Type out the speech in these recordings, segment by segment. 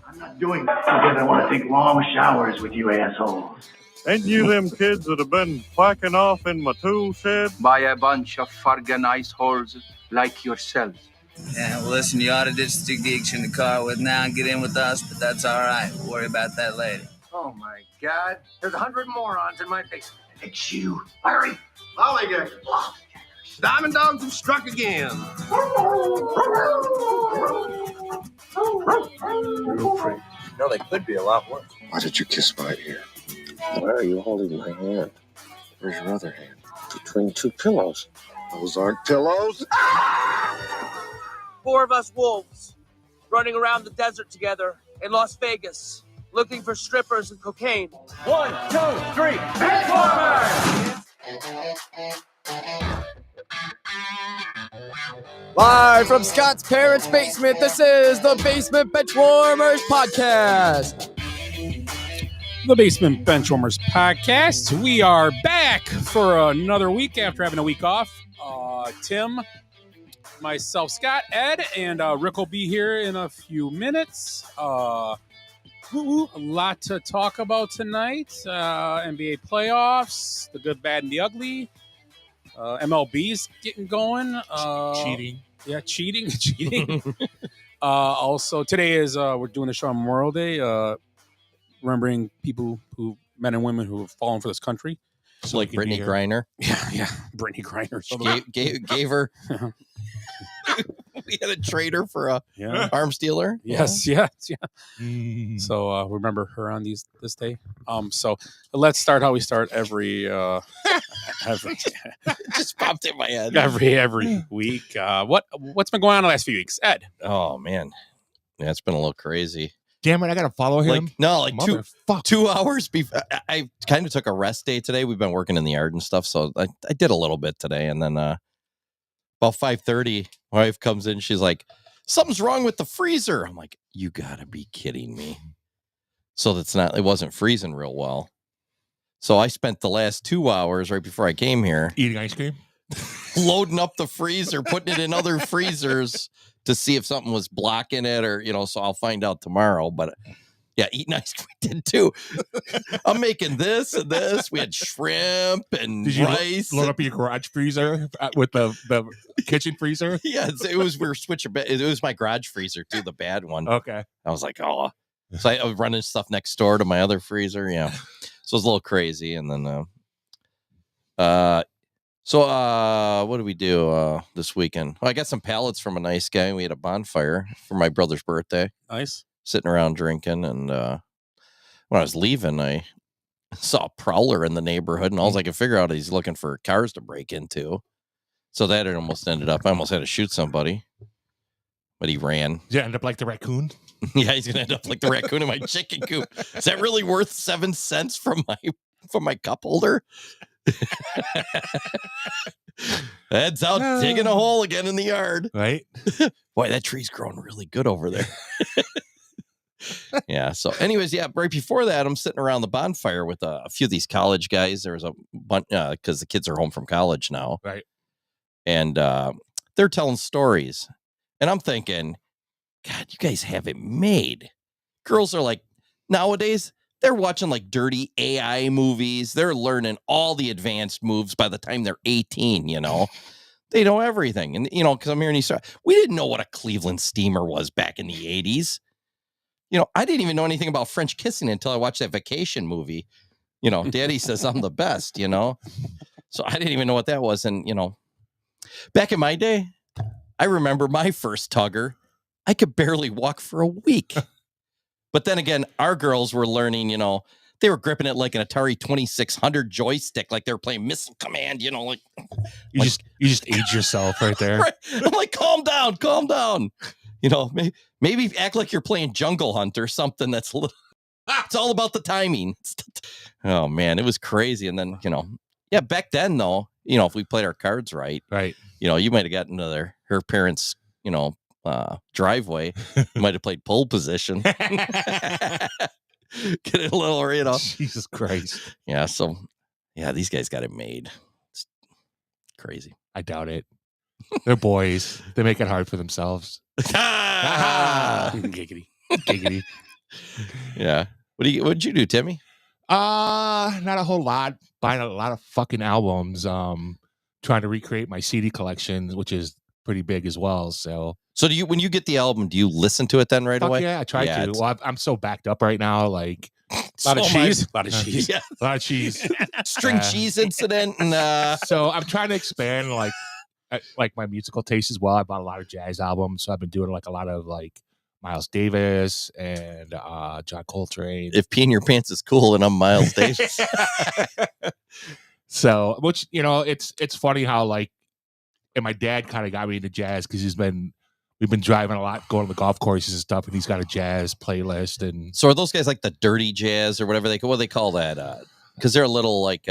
I'm not doing that because I want to take long showers with you assholes. Ain't you them kids that have been quacking off in my tool shed? By a bunch of fargan ice holes like yourselves. Yeah, well, listen, you ought to just stick the in the car with now and get in with us, but that's all right. We'll worry about that later. Oh, my God. There's 100 morons in my basement. It's you, Larry. Lollygaggers. Diamond dogs have struck again. Real pretty. No, they could be a lot worse. Why did you kiss my ear? Why are you holding my hand? Where's your other hand? Between two pillows. Those aren't pillows. 4 of us wolves running around the desert together in Las Vegas, looking for strippers and cocaine. 1, 2, 3, Benchwarmers! Live from Scott's parents' basement, this is the Basement Benchwarmers Podcast. The Basement Benchwarmers Podcast. We are back for another week after having a week off. Tim, myself, Scott, Ed, and Rick will be here in a few minutes. A lot to talk about tonight. NBA playoffs, the good, bad, and the ugly. MLB's getting going. Cheating. Yeah, cheating. Also, today is we're doing the show on Memorial Day, remembering people men and women who have fallen for this country. So like Brittany Griner. Yeah, Brittany Griner. So gave her. We had a trader for a arms dealer. Yes. So remember her on this day. So let's start how we start every just popped in my head every week. What's been going on the last few weeks, Ed? Oh man, yeah, it's been a little crazy. Damn it, I gotta follow him. Like 2 hours before. I kind of took a rest day today. We've been working in the yard and stuff, so I did a little bit today, and then about 5:30, my wife comes in. She's like, "Something's wrong with the freezer." I'm like, "You gotta be kidding me!" So it wasn't freezing real well. So I spent the last 2 hours right before I came here eating ice cream, loading up the freezer, putting it in other freezers to see if something was blocking it, or so I'll find out tomorrow. But yeah, eating ice cream did too. I'm making this and this. We had shrimp and rice. Load up your garage freezer with the kitchen freezer. Yeah, we were switching. It was my garage freezer too, the bad one. Okay, I was like, oh, so I was running stuff next door to my other freezer. Yeah, so it was a little crazy. And then, what did we do this weekend? Well, I got some pallets from a nice guy. We had a bonfire for my brother's birthday. Nice. Sitting around drinking, and when I was leaving, I saw a prowler in the neighborhood, and all I could figure out is he's looking for cars to break into. So that it almost ended up. I almost had to shoot somebody, but he ran. Did it end up like the raccoon? Yeah, he's gonna end up like the raccoon in my chicken coop. Is that really worth 7 cents from my cup holder? Ed's out digging a hole again in the yard. Right? Boy, that tree's growing really good over there. Yeah. So anyways, right before that, I'm sitting around the bonfire with a few of these college guys. There was a bunch because the kids are home from college now. Right. And they're telling stories. And I'm thinking, God, you guys have it made. Girls are like, nowadays, they're watching like dirty AI movies. They're learning all the advanced moves by the time they're 18, They know everything. And, because I'm hearing these stories. We didn't know what a Cleveland steamer was back in the 80s. I didn't even know anything about French kissing until I watched that Vacation movie. Daddy says I'm the best, So I didn't even know what that was. And, back in my day, I remember my first tugger. I could barely walk for a week. But then again, our girls were learning, they were gripping it like an Atari 2600 joystick, like they were playing Missile Command, like you just age yourself right there. Right. I'm like, calm down. Maybe act like you're playing Jungle Hunt or something. That's a little. It's all about the timing. Oh man, it was crazy. And then back then though, if we played our cards right, you might have gotten to her parents, driveway. You might have played pole position. Get it a little, Jesus Christ. Yeah. So, these guys got it made. It's crazy. I doubt it. They're boys. They make it hard for themselves. Giggity. Giggity. Yeah. What'd you do, Timmy? Not a whole lot. Buying a lot of fucking albums. Trying to recreate my CD collection, which is pretty big as well. So do you, when you get the album, do you listen to it then right away? Yeah, I try to. Well, I'm so backed up right now. Like A lot of cheese. A lot of cheese. String cheese incident. And so I'm trying to expand like my musical taste as well. I bought a lot of jazz albums, so I've been doing like a lot of like Miles Davis and John Coltrane. If peeing your pants is cool, and I'm Miles Davis. So, which it's funny how like, and my dad kind of got me into jazz because we've been driving a lot, going to the golf courses and stuff, and he's got a jazz playlist. And so, are those guys like the dirty jazz or whatever what do they call that? Because they're a little like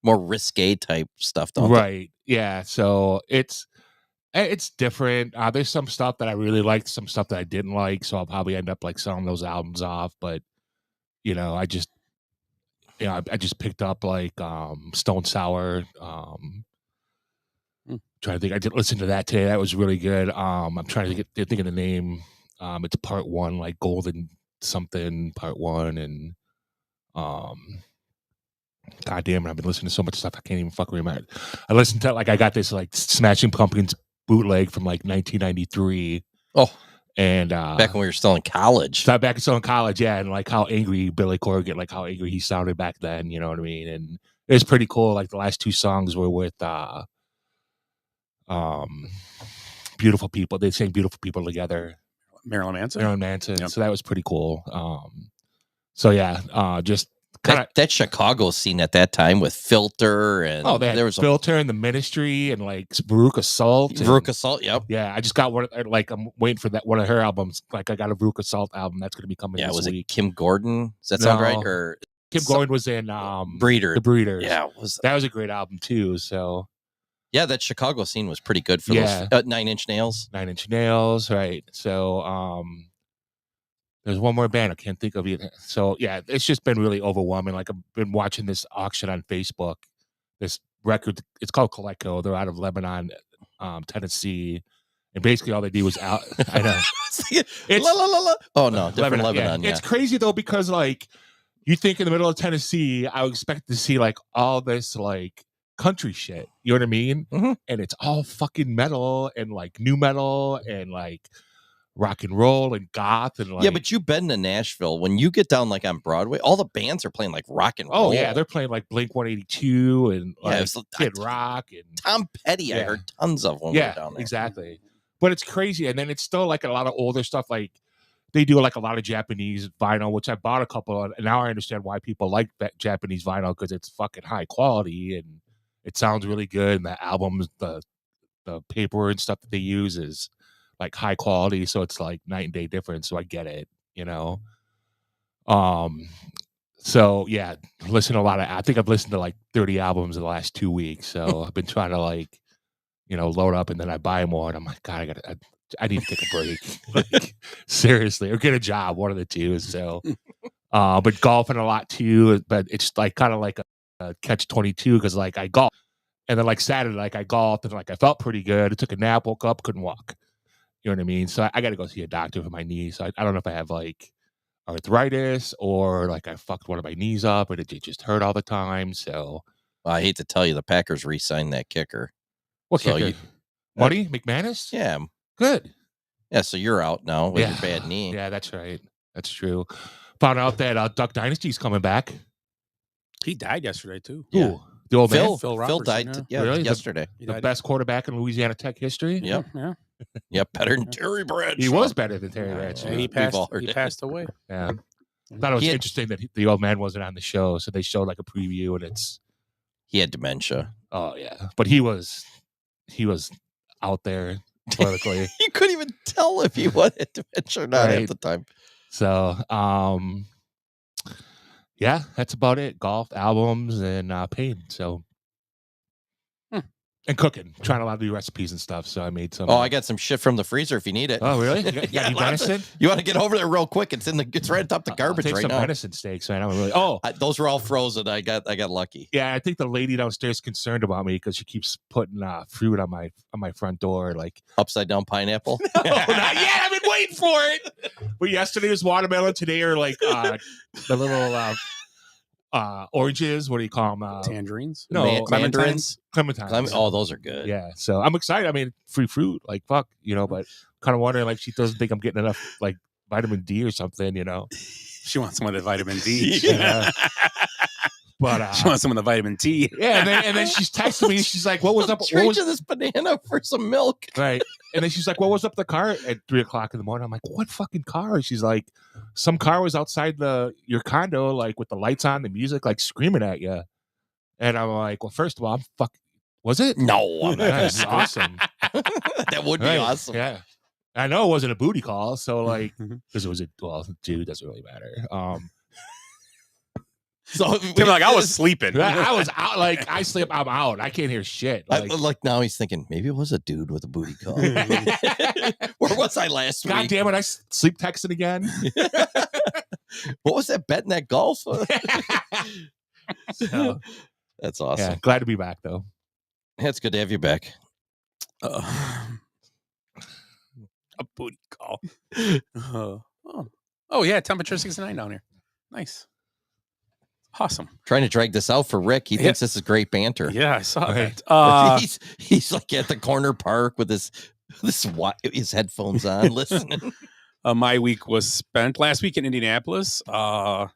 more risque type stuff, don't right? Yeah. So it's different. There's some stuff that I really liked, some stuff that I didn't like. So I'll probably end up like selling those albums off. But I just picked up like Stone Sour. Trying to think, I did listen to that today. That was really good. I'm trying to think of the name. It's part 1, like Golden something part 1, and God damn it, I've been listening to so much stuff I can't even fucking remember. I listened to I got this like Smashing Pumpkins bootleg from like 1993. Oh, and back when we were still in college. Back still in college, yeah, and like how angry Billy Corgan, like how angry he sounded back then. You know what I mean? And it was pretty cool. Like the last 2 songs were with Beautiful People. They sang Beautiful People together. Marilyn Manson. Yep. So that was pretty cool. So yeah, just that Chicago scene at that time with Filter and there was Filter and the Ministry and like Veruca Salt. Yep. Yeah, I just got one. Like I'm waiting for one of her albums. Like I got a Veruca Salt album that's going to be coming. Yeah, this was week. it Kim Gordon? Does that sound right? Or Kim Gordon was in Breeder. The Breeders. Yeah, that was a great album too. So yeah, that Chicago scene was pretty good for those 9 Inch Nails. 9 Inch Nails, right? So there's one more band I can't think of either. So yeah, it's just been really overwhelming. Like I've been watching this auction on Facebook. This record, it's called Coleco. They're out of Lebanon, Tennessee, and basically all they do was out. I know. Oh no, different Lebanon. Yeah. It's crazy though because like you think in the middle of Tennessee, I would expect to see like all this like country shit. You know what I mean? Mm-hmm. And it's all fucking metal and like new metal and like rock and roll and goth and like, yeah, but you've been to Nashville. When you get down like on Broadway, all the bands are playing like rock and roll. Oh yeah, they're playing like Blink 182 and like Kid Rock and Tom Petty. I heard tons of when we were down there. Exactly. But it's crazy, and then it's still like a lot of older stuff. Like they do like a lot of Japanese vinyl, which I bought a couple of, and now I understand why people like that Japanese vinyl because it's fucking high quality and it sounds really good. And the albums, the paper and stuff that they use is like high quality, so it's like night and day difference. So I get it, So yeah, listen to a lot of. I think I've listened to like 30 albums in the last 2 weeks. So I've been trying to like, load up, and then I buy more, and I'm like, God, I need to take a break, like seriously, or get a job, one of the two. So, but golfing a lot too. But it's like kind of like a catch-22 because like I golf, and then like Saturday, like I golfed, and like I felt pretty good. I took a nap, woke up, couldn't walk. You know what I mean? So I got to go see a doctor for my knee. So I don't know if I have like arthritis or like I fucked one of my knees up and it just hurt all the time. So I hate to tell you, the Packers re-signed that kicker. What kicker? Money McManus? Yeah. Good. Yeah, so you're out now with your bad knee. Yeah, that's right. That's true. Found out that Duck Dynasty's coming back. He died yesterday too. Yeah. Ooh, the old man? Phil Phil died really? Yesterday. The best quarterback in Louisiana Tech history? Yep. Yeah. Yep, better than Terry Bradshaw. He was better than Terry Bradshaw. He passed away. Yeah. I thought it was interesting that the old man wasn't on the show, so they showed like a preview and he had dementia. Oh yeah. But he was out there politically. You couldn't even tell if he wanted dementia or not at the time. So yeah, that's about it. Golf, albums, and pain. So And cooking, trying to do recipes and stuff. So I made some. Oh, I got some shit from the freezer if you need it. Oh, really? You got any venison? You want to get over there real quick? It's right atop the garbage take right some now. venison steaks, man. I'm really. Oh, those were all frozen. I got lucky. Yeah, I think the lady downstairs is concerned about me because she keeps putting fruit on my front door, like upside down pineapple. No, not yet. I've been waiting for it. But yesterday was watermelon. Today are like the little. Oranges, what do you call them? Tangerines? No, mandarins. Clementines. Oh, those are good. Yeah, so I'm excited. I mean, free fruit, like fuck, but kind of wondering, like, she doesn't think I'm getting enough, like, vitamin D or something, She wants some of the vitamin D. Yeah. But she wants some of the vitamin T. Yeah, and then she's texting me. She's like, "What was up? Trade you this banana for some milk." Right. And then she's like, "What was up the car at 3:00 in the morning?" I'm like, "What fucking car?" She's like, "Some car was outside your condo, like with the lights on, the music, like screaming at you." And I'm like, "Well, first of all, was it? No, that's awesome. That would be awesome. Yeah, I know it wasn't a booty call, so like, because it was dude, doesn't really matter. So like, I was sleeping. I was out. Like, I sleep. I'm out. I can't hear shit. Like now he's thinking maybe it was a dude with a booty call. Where was I last week? God damn it! I sleep texting again. What was that bet in that golf? So, that's awesome. Yeah, glad to be back though. It's good to have you back. A booty call. Oh yeah, temperature 69 down here. Nice. Awesome. Trying to drag this out for Rick. He thinks this is great banter. Yeah, I saw that. He's like at the corner park with his headphones on, listening. My week was spent last week in Indianapolis at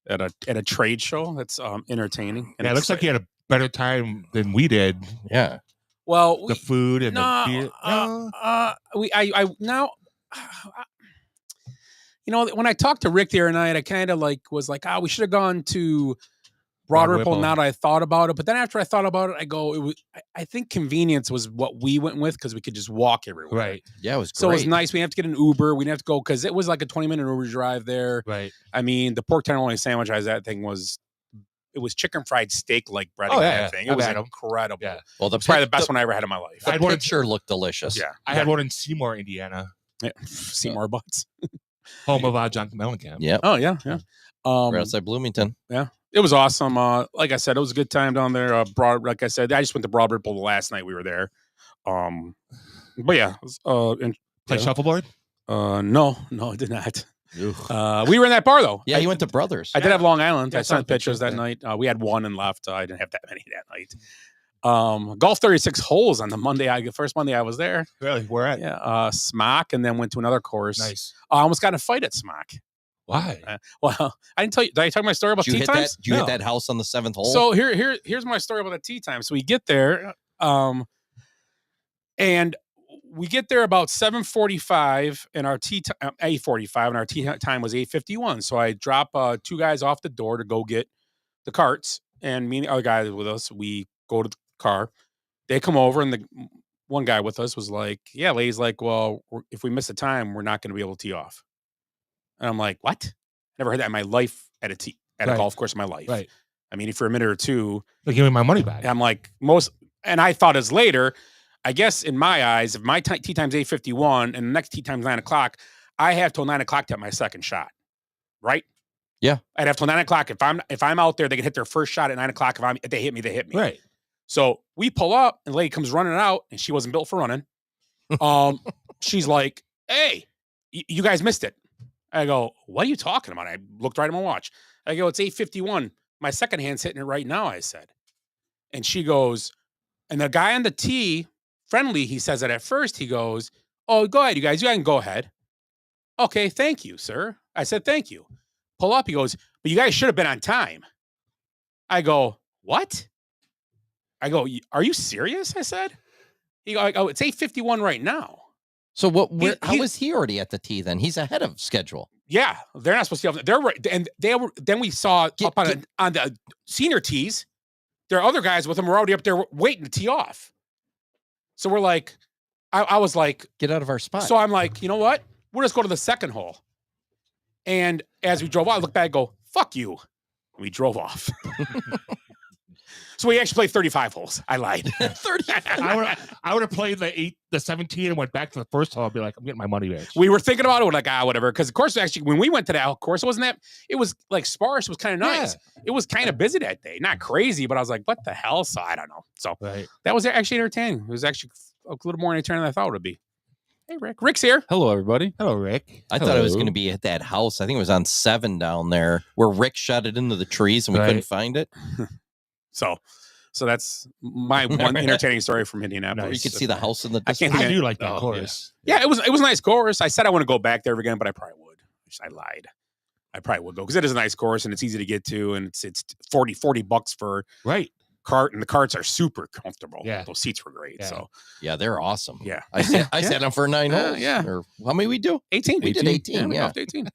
a trade show. That's entertaining. And it looks like you had a better time than we did. Yeah. Well, the food and the beer. When I talked to Rick the other night, I kind of was like, we should have gone to Broad Ripple. Now that I thought about it, but then after I thought about it, I think convenience was what we went with because we could just walk everywhere. Right. Yeah, it was great. So it was nice. We didn't have to get an Uber. We didn't have to go because it was like a 20-minute Uber drive there. Right. I mean, the pork tenderloin sandwich it was chicken fried steak like breading. Oh, yeah, thing. yeah. It was incredible. Yeah. Well, It's probably the best one I ever had in my life. The picture looked delicious. Yeah. I had one in Seymour, Indiana. Yeah. Seymour Butts. Home of John Mellencamp. Yeah. Oh, yeah. Yeah. Right outside Bloomington. Yeah. It was awesome. Like I said, it was a good time down there. Like I said, I just went to Broad Ripple the last night we were there. But yeah. Play shuffleboard? No, I did not. We were in that bar though. Yeah, you went to Brothers. I did have Long Island. Yeah, I sent pictures that night. We had one and left. I didn't have that many that night. Golf 36 holes on the first Monday I was there. Really? Where at? Yeah, Smock, and then went to another course. Nice. I almost got in a fight at Smock. Why? Well, I didn't tell you. Did I tell my story about tee times? Did you hit that house on the 7th hole? So here's my story about the tee time. So we get there, and we get there about 7:45, and our tee 8:45, and our tee time was 8:51. So I drop 2 guys off the door to go get the carts, and me and the other guy with us, we go to the car. They come over, and the one guy with us was like, "Yeah," lady's like, "Well, if we miss the time, we're not going to be able to tee off." And I'm like, "What? Never heard that in my life at a golf course in my life." Right. I mean, for a minute or two, like, give me my money back. I'm like, and I thought as later, I guess in my eyes, if my tee time's 8:51 and the next tee time's 9:00, I have till 9:00 to have my second shot, right? Yeah, I'd have till 9:00. If I'm out there, they can hit their first shot at 9:00. If they hit me, they hit me. Right. So we pull up, and the lady comes running out, and she wasn't built for running. She's like, "Hey, you guys missed it." I go, "What are you talking about?" I looked right at my watch. I go, "It's 8:51. My second hand's hitting it right now," I said. And she goes, and the guy on the tee, friendly, he says it at first. He goes, "Oh, go ahead, you guys. You can go ahead." "Okay, thank you, sir." I said, "Thank you." Pull up. He goes, "But you guys should have been on time." I go, "What?" I go, "Are you serious?" I said. He go, "Oh, it's 8:51 right now." So how was he already at the tee then? He's ahead of schedule. Yeah, they're not supposed to be. They're right, and they were. Then we saw up on the senior tees, there are other guys with them. We're already up there waiting to tee off. So we're like, I was like, get out of our spot. So I'm like, you know what? We'll just go to the second hole. And as we drove off, I look back, and go, "Fuck you." And we drove off. So we actually played 35 holes. I lied. 30. I would have played the 17 and went back to the first hole. I'd be like, I'm getting my money back. We were thinking about it. We're like, whatever. Because, of course, actually, when we went to that course, it was like sparse. It was kind of nice. Yeah. It was kind of busy that day. Not crazy, but I was like, what the hell? So I don't know. So Right. that was actually entertaining. It was actually a little more entertaining than I thought it would be. Hey, Rick. Rick's here. Hello, everybody. Hello, Rick. I thought it was going to be at that house. I think it was on 7 down there where Rick shot it into the trees and we couldn't find it. So that's my one entertaining story from Indianapolis. Or you could see the house in the I can't distance. think I do like that course. Yeah, it was a nice course. I said I want to go back there again, but I probably would. I lied. I probably would go because it is a nice course and it's easy to get to, and it's $40 for Right. cart, and the carts are super comfortable. Yeah. Those seats were great. Yeah. So Yeah, they're awesome. yeah, I sat down for 9 holes. Yeah. Or how many we do? 18. We did 18. we Yeah. golfed 18.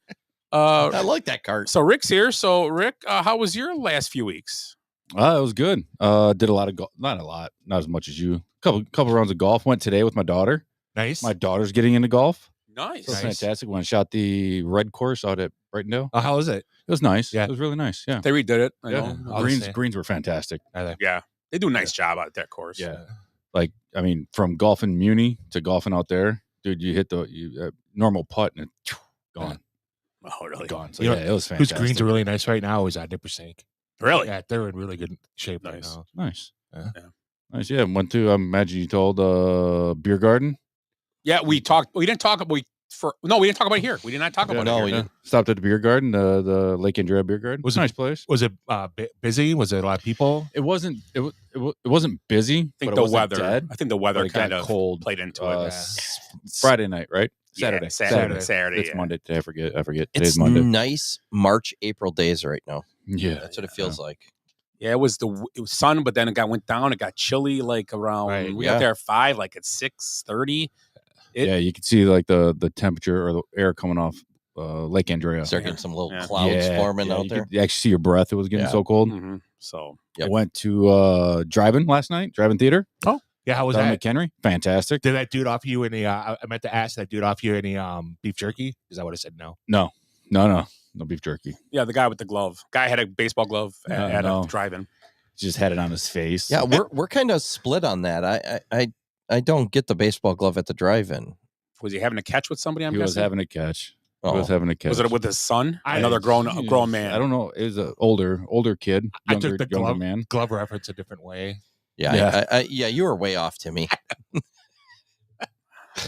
I like that cart. So Rick's here. So Rick, how was your last few weeks? It was good. Did a lot of golf. Not a lot. Not as much as you. Couple rounds of golf. Went today with my daughter. Nice. My daughter's getting into golf. Nice. So fantastic. Went and shot the red course out at Brightondale. Oh, how was it? It was nice. Yeah. It was really nice. Yeah. They redid it. I Yeah. know. Greens were fantastic. Yeah. They do a nice job out at that course. Yeah. Like, I mean, from golfing Muni to golfing out there, dude, you hit the normal putt and it's gone. Oh, really? Gone. So You know, yeah, it was Whose fantastic. greens are really nice right now is Nippersink. Really? Yeah, they're in really good shape right Nice. now. Nice. Yeah. Nice. Yeah. Went to, I imagine you told beer garden. Yeah, we talked. We didn't talk about we didn't talk about it here. We did not talk about no, it we here. didn't. Stopped at the beer garden, the Lake Andrea Beer Garden. Was Was a it- nice place. Was it busy? Was it a lot of people? It wasn't. It wasn't busy. I think but it the wasn't weather. Dead, I think the but weather it got kind of cold. played into Uh, it. Friday night, right? Saturday. Yeah, Saturday. It's yeah. Monday today. I forget. It's Today's Monday. nice March, April days right now. Yeah. That's what it feels like. Yeah, it was sun, but then went down. It got chilly, like around. Right, We yeah. got there at 5, like at 6:30. Yeah, you could see like the temperature or the air coming off Lake Andrea. Start getting some little Yeah. clouds forming out you there. could actually see your breath. It was getting Yeah. so cold. Mm-hmm. So Yep. I went to drive-in last night. Drive-in theater. Yeah, how was Down that? McHenry. Fantastic. Did that dude offer you any? I meant to ask that dude offer you any beef jerky? Because I would have said no. No beef jerky. yeah, the guy with the glove. Guy had a baseball glove at no. a drive-in. Just had it on his face. Yeah, we're kind of split on that. I don't get the baseball glove at the drive-in. Was he having a catch with somebody? I'm he was guessing. having a catch. He Oh. was having a catch. Was it with his son? I- Another grown man. I don't know. It was an older kid. I Younger, took the younger glove man. glove reference a different way. Yeah, yeah, you were way off, Timmy.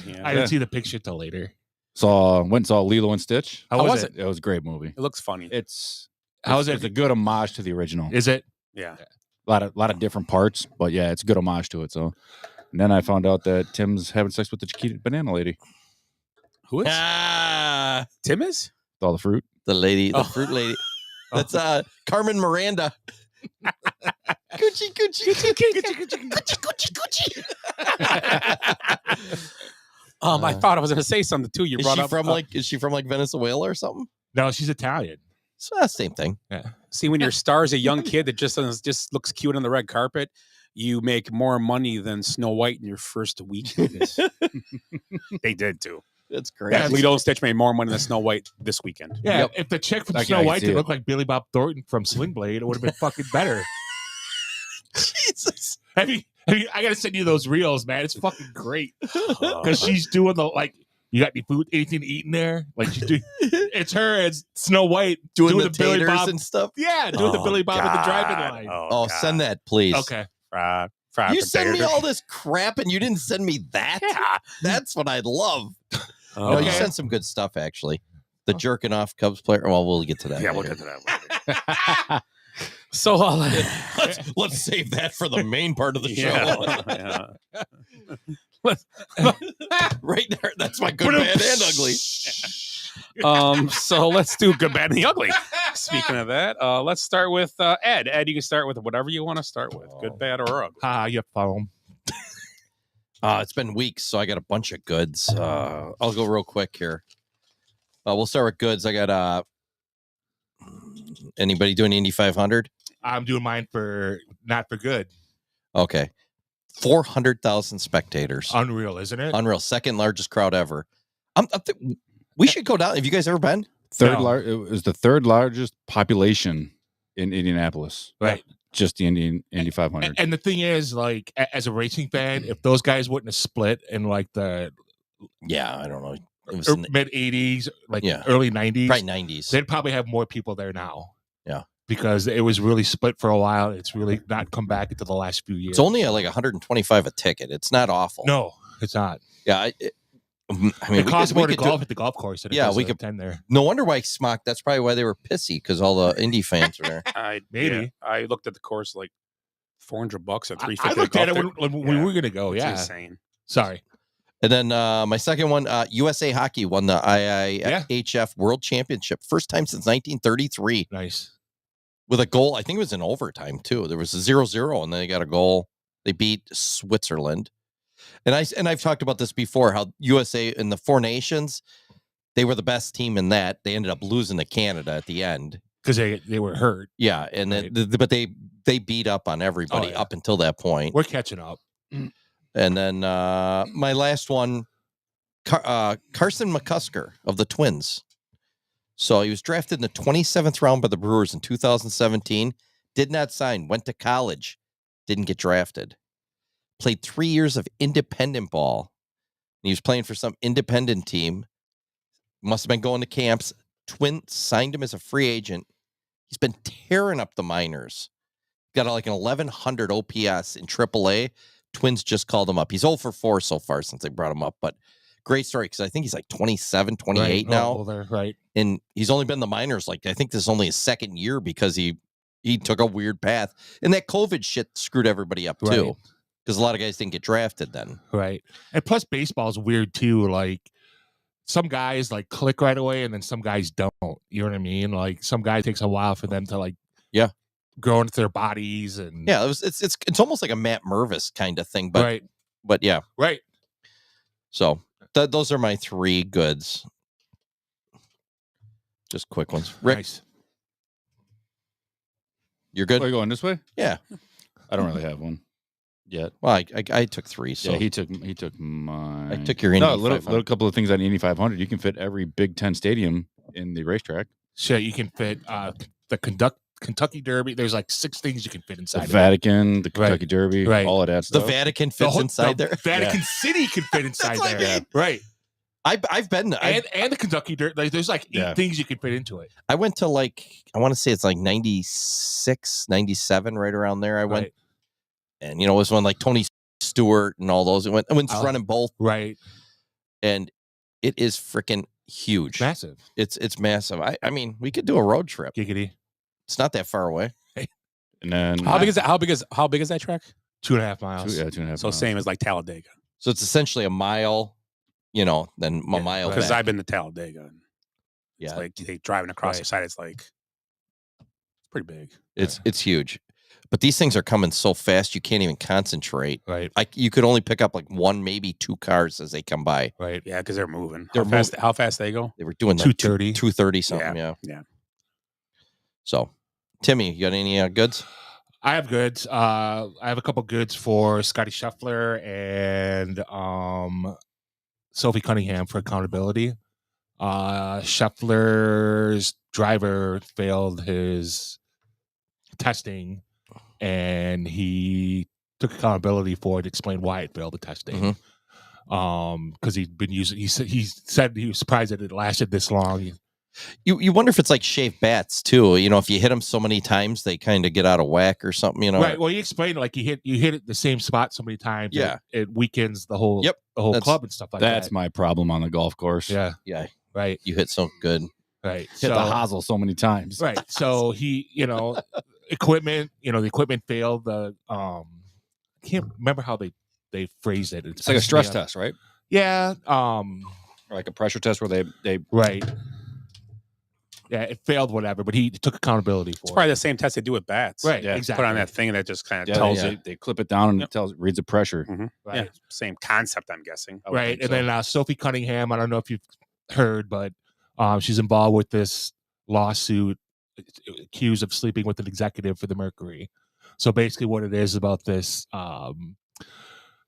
Yeah. I didn't see the picture till later. Went and saw Lilo and Stitch. How was it? It was a great movie. It looks funny. It's How is it? It's a good homage to the original. Is it? Yeah. A lot of different parts, but yeah, it's a good homage to it. So, and then I found out that Tim's having sex with the Chiquita banana lady Who is? Ah, Tim is? with all the fruit. the lady, the Oh. fruit lady. That's Carmen Miranda. Gucci, Gucci, I thought I was going to say something too. You Is brought she up from is she from like Venezuela or something? No, she's Italian. So same thing. See, when your star is a young kid that just looks cute on the red carpet, you make more money than Snow White in your first week. They did too. That's great. Yeah, Lilo and Stitch made more money than Snow White this weekend. Yeah, Yep. if the chick from I Snow can White see did it. look like Billy Bob Thornton from Sling Blade, it would have been fucking better. Jesus. I gotta send you those reels, man. It's fucking great because she's doing the You got any food, anything to eat in there? Like she do, it's her as Snow White Doing the Billy taters Bob and stuff. Yeah, doing the Billy Bob at the driving line. Oh, send that, please. Okay. You send me all this crap and you didn't send me that? Yeah. That's what I love. No, Okay. you sent some good stuff, actually. The jerking off Cubs player. Well, we'll get to that. Yeah, later. we'll get to that later. So let's save that for the main part of the show. Yeah. Right there. That's my good, bad, and ugly. So let's do good, bad, and the ugly. Speaking of that, let's start with Ed. Ed, you can start with whatever you want to start with. Good, bad, or ugly. You phone. It's been weeks, so I got a bunch of goods. I'll go real quick here. We'll start with goods. I got anybody doing Indy 500? I'm doing mine for not for good. Okay. 400,000 spectators. Unreal, isn't it? Unreal. Second largest crowd ever. We should go down. Have you guys ever been? It was the third largest population in Indianapolis. Right. just the Indy 500. And the thing is, like, as a racing fan, if those guys wouldn't have split in like the I don't know, it was mid 80s, like early 90s, right 90s, they'd probably have more people there now. Yeah, because it was really split for a while. It's really not come back into the last few years. It's only like $125 a ticket. It's not awful. No, it's not. Yeah, I mean, it costs more to golf at the golf course. Than we could attend there. No wonder why Smock. That's probably why they were pissy, because all the Indy fans are there. Maybe I looked at the course like $400 at $350. I looked at it when we were going to go. Yeah, insane. Sorry. And then my second one, USA Hockey won the IIHF World Championship, first time since 1933. Nice. With a goal, I think it was in overtime too. There was a 0-0, and then they got a goal. They beat Switzerland. And I've talked about this before, how USA in the Four Nations, they were the best team in that. They ended up losing to Canada at the end because they were hurt. Yeah, and right. but they beat up on everybody up until that point. We're catching up. And then my last one, Carson McCusker of the Twins. So he was drafted in the 27th round by the Brewers in 2017. Did not sign. Went to college. Didn't get drafted. Played 3 years of independent ball. He was playing for some independent team. Must have been going to camps. Twins signed him as a free agent. He's been tearing up the minors. Got like an 1100 OPS in AAA. Twins just called him up. He's 0 for 4 so far since they brought him up. But great story, because I think he's like 27, 28 now. Right. And he's only been in the minors. Like, I think this is only his second year, because he took a weird path. And that COVID shit screwed everybody up too. Because a lot of guys didn't get drafted then. Right. And plus baseball's weird too. Like, some guys like click right away, and then some guys don't. You know what I mean? Like, some guy takes a while for them to like grow into their bodies. And it's almost like a Matt Mervis kind of thing. But yeah. Right. So those are my three goods. Just quick ones. Rick, nice. You're good? Are you going this way? Yeah. I don't really have one yet. Well, I took three. So yeah, he took mine. I took your Indy. No, a little couple of things on the Indy 500. You can fit every Big Ten stadium in the racetrack. So you can fit the Kentucky Derby. There's like 6 things you can fit inside. The Vatican, the Kentucky Derby, all of that The stuff. Vatican fits inside there. Vatican City can fit inside there. I mean. Right. I've been and the Kentucky Derby. Like, there's like 8 things you can fit into it. I went to I want to say it's like 96, 97, right around there. I went, and it was when like Tony Stewart and all those. I went running both. Right. And it is freaking huge. Massive. It's massive. I mean, we could do a road trip. Giggity. It's not that far away. And then how big is that? How big is that track? 2.5 miles. 2.5 So miles. same as like Talladega. So it's essentially a mile, then a mile. Because back. I've been to Talladega. It's like they driving across the side. It's like it's pretty big. It's huge. But these things are coming so fast you can't even concentrate. Right. You could only pick up like 1, maybe 2 cars as they come by. Right. Yeah, because they're moving. They're How fast they go? They were doing 230. 230 something. Yeah. So, Timmy, you got any goods? I have goods. I have a couple goods for Scotty Scheffler and Sophie Cunningham for accountability. Scheffler's driver failed his testing, and he took accountability for it, explained why it failed the testing. Because he'd been using. He said he was surprised that it lasted this long. You wonder if it's like shaved bats too. If you hit them so many times, they kind of get out of whack or something. Right. Well, he explained like you hit it the same spot so many times. Yeah, it weakens the whole club and stuff like that. That's my problem on the golf course. Yeah. Right. You hit so good. Right. Hit the hosel so many times. Right. So he, equipment. The equipment failed. I can't remember how they phrased it. It's like a stress test, right? Yeah. Or like a pressure test where they right. Yeah, it failed, whatever, but he took accountability for it. It's probably the same test they do with bats. Right, yeah, exactly. Put on that thing that just kind of tells you. They clip it down and it reads the pressure. Mm-hmm. Right. Yeah, same concept, I'm guessing. Right, and then Sophie Cunningham, I don't know if you've heard, but she's involved with this lawsuit accused of sleeping with an executive for the Mercury. So basically what it is about this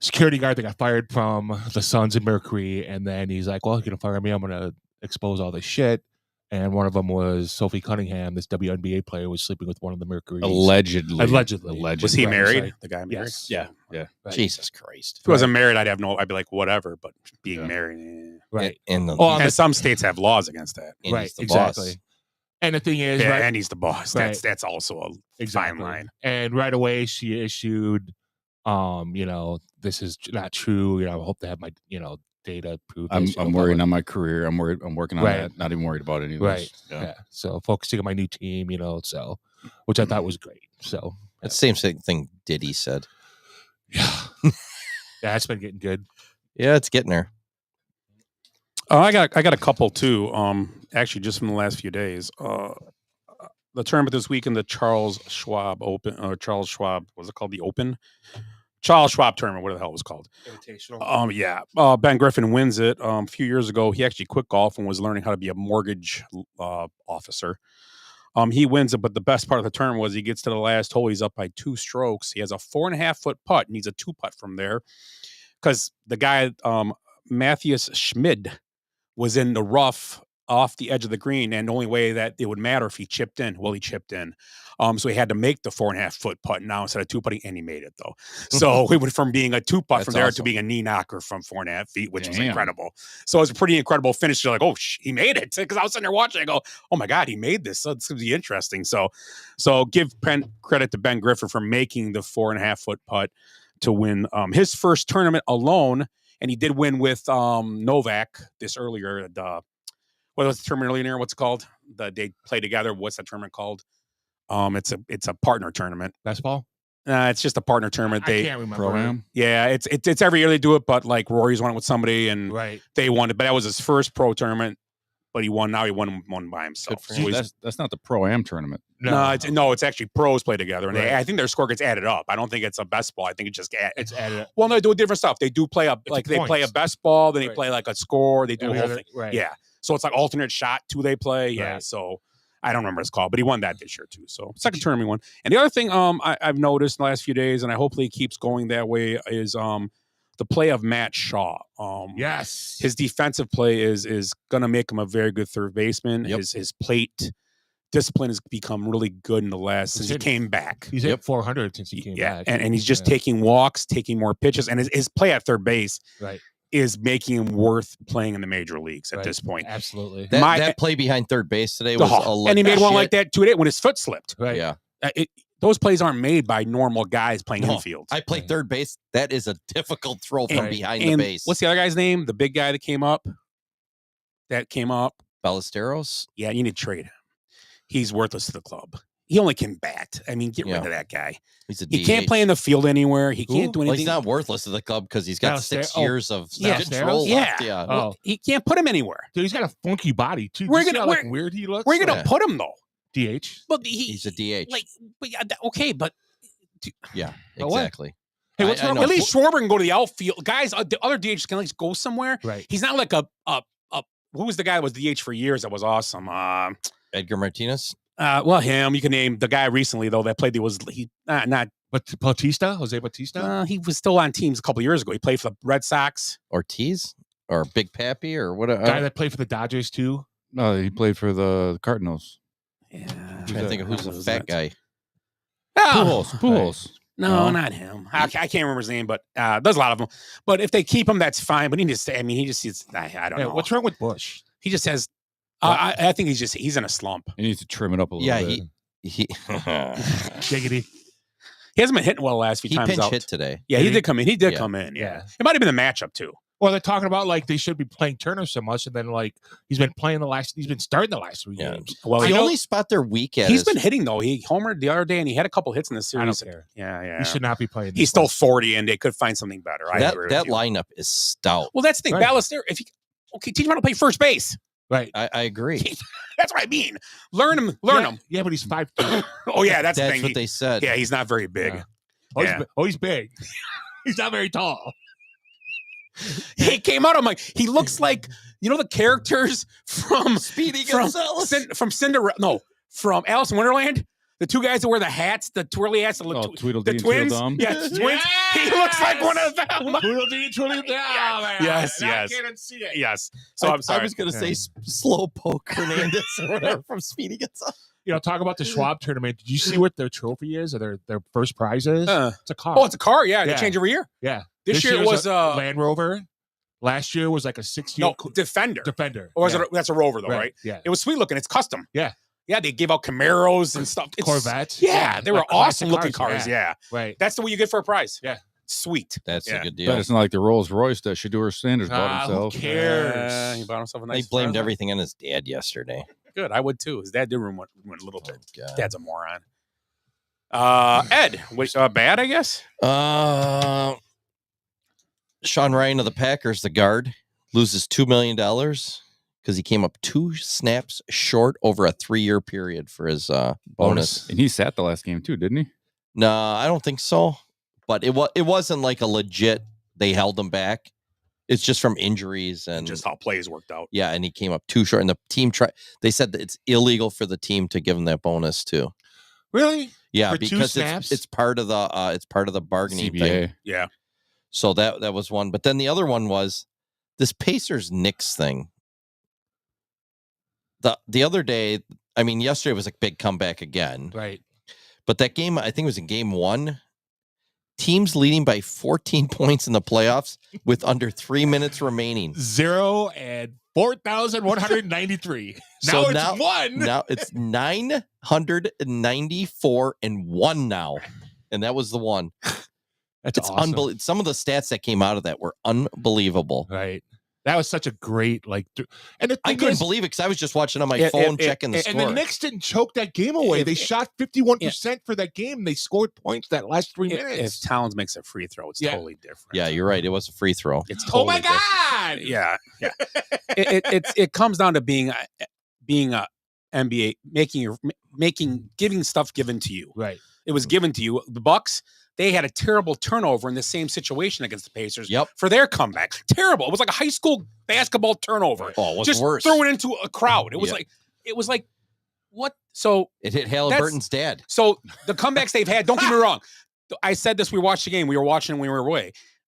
security guard that got fired from the Suns and Mercury, and then he's like, well, you're going to fire me, I'm going to expose all this shit. and one of them was Sophie Cunningham. This WNBA player was sleeping with one of the Mercury's. Allegedly. Was he Right, married? like- The guy married? Yes. Yeah. Right. Jesus Christ. If he wasn't married, I'd be like, whatever. But being married, Right. And and some states have laws against that. And Right. he's the Exactly. boss. And the thing is, Yeah, right, and he's the boss. Right. That's also a exactly. fine line. And right away she issued, this is not true. I hope to have my, data prove I'm this, worrying on my career. I'm working on Right. that. Not even worried about any of Right. this. Yeah. So focusing on my new team, so which I thought was great. So That's the same thing Diddy said. yeah, it's been getting good. Yeah, it's getting there. I got a couple too. Actually, just from the last few days. The tournament this week in the Charles Schwab Open, Charles Schwab, was it called the Open? Charles Schwab tournament, whatever the hell it was called. Invitational. Ben Griffin wins it. A few years ago, he actually quit golf and was learning how to be a mortgage officer. He wins it, but the best part of the tournament was he gets to the last hole. He's up by 2 strokes. He has a 4.5-foot putt. Needs a 2-putt from there because the guy, Matthias Schmid, was in the rough off the edge of the green, and the only way that it would matter if he chipped in. Well, he chipped in. So he had to make the 4.5-foot putt now instead of 2-putting, and he made it though. So he went from being a 2-putt from there to being a knee knocker from 4.5 feet, which was incredible. So it was a pretty incredible finish. You're like, oh, he made it. Because I was sitting there watching, I go, oh my God, he made this. So it's going to be interesting. So give credit to Ben Griffin for making the 4.5-foot putt to win his first tournament alone. And he did win with Novak this earlier. What was the tournament earlier? What's it called? They play together. What's that tournament called? It's a partner tournament. Basketball? It's just a partner tournament. I can't remember. Pro-Am? Yeah, it's every year they do it, but like Rory's won it with somebody, and Right. they won it. But that was his first pro tournament. But he won. Now he won one by himself. So That's not the Pro-Am tournament. it's actually pros play together, and I think their score gets added up. I don't think it's a best ball. I think it just it's added up. Well, no, they do different stuff. They do play they play a best ball, then they Right. play like a score. They do a whole thing. Right. Yeah. So it's like alternate shot too. They play. Yeah. Right. So I don't remember what it's called, but he won that this year too. So second tournament he won. And the other thing I've noticed in the last few days, and I hopefully it keeps going that way, is the play of Matt Shaw. Yes. His defensive play is going to make him a very good third baseman. Yep. His plate discipline has become really good in the last since he came back. He's hit 400 since he came back. And he's just taking walks, taking more pitches, and his play at third base Right. is making him worth playing in the major leagues at this point. Absolutely. That play behind third base today was and he made one like that today when his foot slipped. Right. Yeah. Those plays aren't made by normal guys playing No, infield. I played third base. That is a difficult throw from behind the And base. what's the other guy's name? The big guy that came up? Ballesteros? Yeah, you need to trade him. He's worthless to the club. He only can bat. I mean, get rid of that guy. He's a He can't play in the field anywhere. He can't do anything. Well, he's not worthless to the club because he's got 6 years of yeah. control left. Yeah. Well, he can't put him anywhere. Dude, he's got a funky body too. We're You see gonna- how, like, we're- weird he looks. Where are you going to put him though? DH. Well, he's a DH. Okay, but yeah, But what? exactly. hey, what's I wrong? know. At least Schwarber can go to the outfield. Guys, the other DH can at least go somewhere. Right. He's not like a who was the guy that was DH for years that was awesome? Edgar Martinez? Well, him. You can name the guy recently though that played. Not But Bautista, Jose Bautista. he was still on teams a couple years ago. He played for the Red Sox. Ortiz? Or Big Pappy? Or what? Guy that played for the Dodgers too. No, he played for the Cardinals. Yeah. I'm trying to think of who's the fat guy. Pujols. No, not him. I can't remember his name, but there's a lot of them. But if they keep him, that's fine. But he just I don't know. What's wrong with Bush? He just has. I think he's in a slump. He needs to trim it up a little Yeah, bit. he Giggity. He hasn't been hitting well the last few he times pinch out. hit today. Yeah, he did come in. He did Yeah. come in. Yeah. Yeah. It might have been the matchup too. Well, they're talking about like they should be playing Turner so much, and then like he's been starting the last 3 Yeah. games. Well, The only spot they're weak at he's is been hitting though. He homered the other day, and he had a couple hits in the I don't series. care. Yeah. He should not be playing. He's still 40, and they could find something better. I that agree that with you. lineup is stout. Well, that's the thing. Right. Ballester. Teach him how to play first base. right. I agree. That's what I mean. Learn him. Yeah, but he's 5'2". Oh yeah, that's the That's thing. what they said. Yeah, he's not very big. Yeah. Yeah. He's big. He's not very tall. He came out. I'm like, he looks like the characters from Speedy from Gonzalez. from Cinderella. No, from Alice in Wonderland. The two guys that wear the hats, the twirly hats, the Tweedledee and twins. Tweedledum. Yes, twins. He looks like one of them. Tweedledee, Tweedledum. Yes, I can't see it. Yes. So I'm sorry. I was going to say Slowpoke Hernandez or whatever from Speedy Gonzalez. Talk about the Schwab tournament. Did you see what their trophy is or their first prize is? It's a car. Oh, it's a car. Yeah, they change every year. Yeah. This year it was a Land Rover. Last year was like a 60. Defender. Or was it? That's a Rover though, right? Yeah. It was sweet looking. It's custom. Yeah. Yeah, they gave out Camaros and stuff. Corvettes. Yeah, they were like awesome classic looking cars. Yeah. Right. That's the way you get for a prize. Yeah. Sweet. That's a good But deal. it's not like the Rolls Royce that Shedeur Sanders bought himself. Who cares? He bought himself a He nice. blamed present. everything on his dad yesterday. Good. I would too. His dad did ruin a little bit. God. Dad's a moron. Ed, bad, I guess. Sean Ryan of the Packers, the guard, loses $2 million because he came up 2 snaps short over a 3-year period for his bonus. And he sat the last game too, didn't he? No, I don't think so. But it wasn't like a legit. They held him back. It's just from injuries and Just how plays worked out. yeah. And he came up too short. And the team They said that it's illegal for the team to give him that bonus too. Really? Yeah, For 2 because snaps? it's part of the bargaining CBA. thing. Yeah. So that was one. But then the other one was this Pacers Knicks thing. The other day, I mean, yesterday was a big comeback again. Right. But that game, I think it was in game 1. Teams leading by 14 points in the playoffs with under 3 minutes remaining. 0 and 4,193. So now it's 1. Now it's 994 and 1 now. And that was the one. That's It's awesome. unbelievable. Some of the stats that came out of that were unbelievable. Right. That was such a great and the I thing couldn't is, believe it because I was just watching on my phone checking the and the score. Knicks didn't choke that game away. They shot 51% for that game. They scored points that last 3 minutes. If Towns makes a free throw, it's totally different. Yeah, you're right. It was a free throw. It's totally my different. God. Yeah. It comes down to being a NBA, giving stuff given to you. Right. It was given to you. The Bucks, they had a terrible turnover in the same situation against the Pacers for their comeback. Terrible. It was like a high school basketball turnover. Oh, it was just worse. throw it into a crowd. It was like what? So it hit Halliburton's dad. So the comebacks they've had, don't get me wrong. I said this, we watched the game. We were watching when we were away.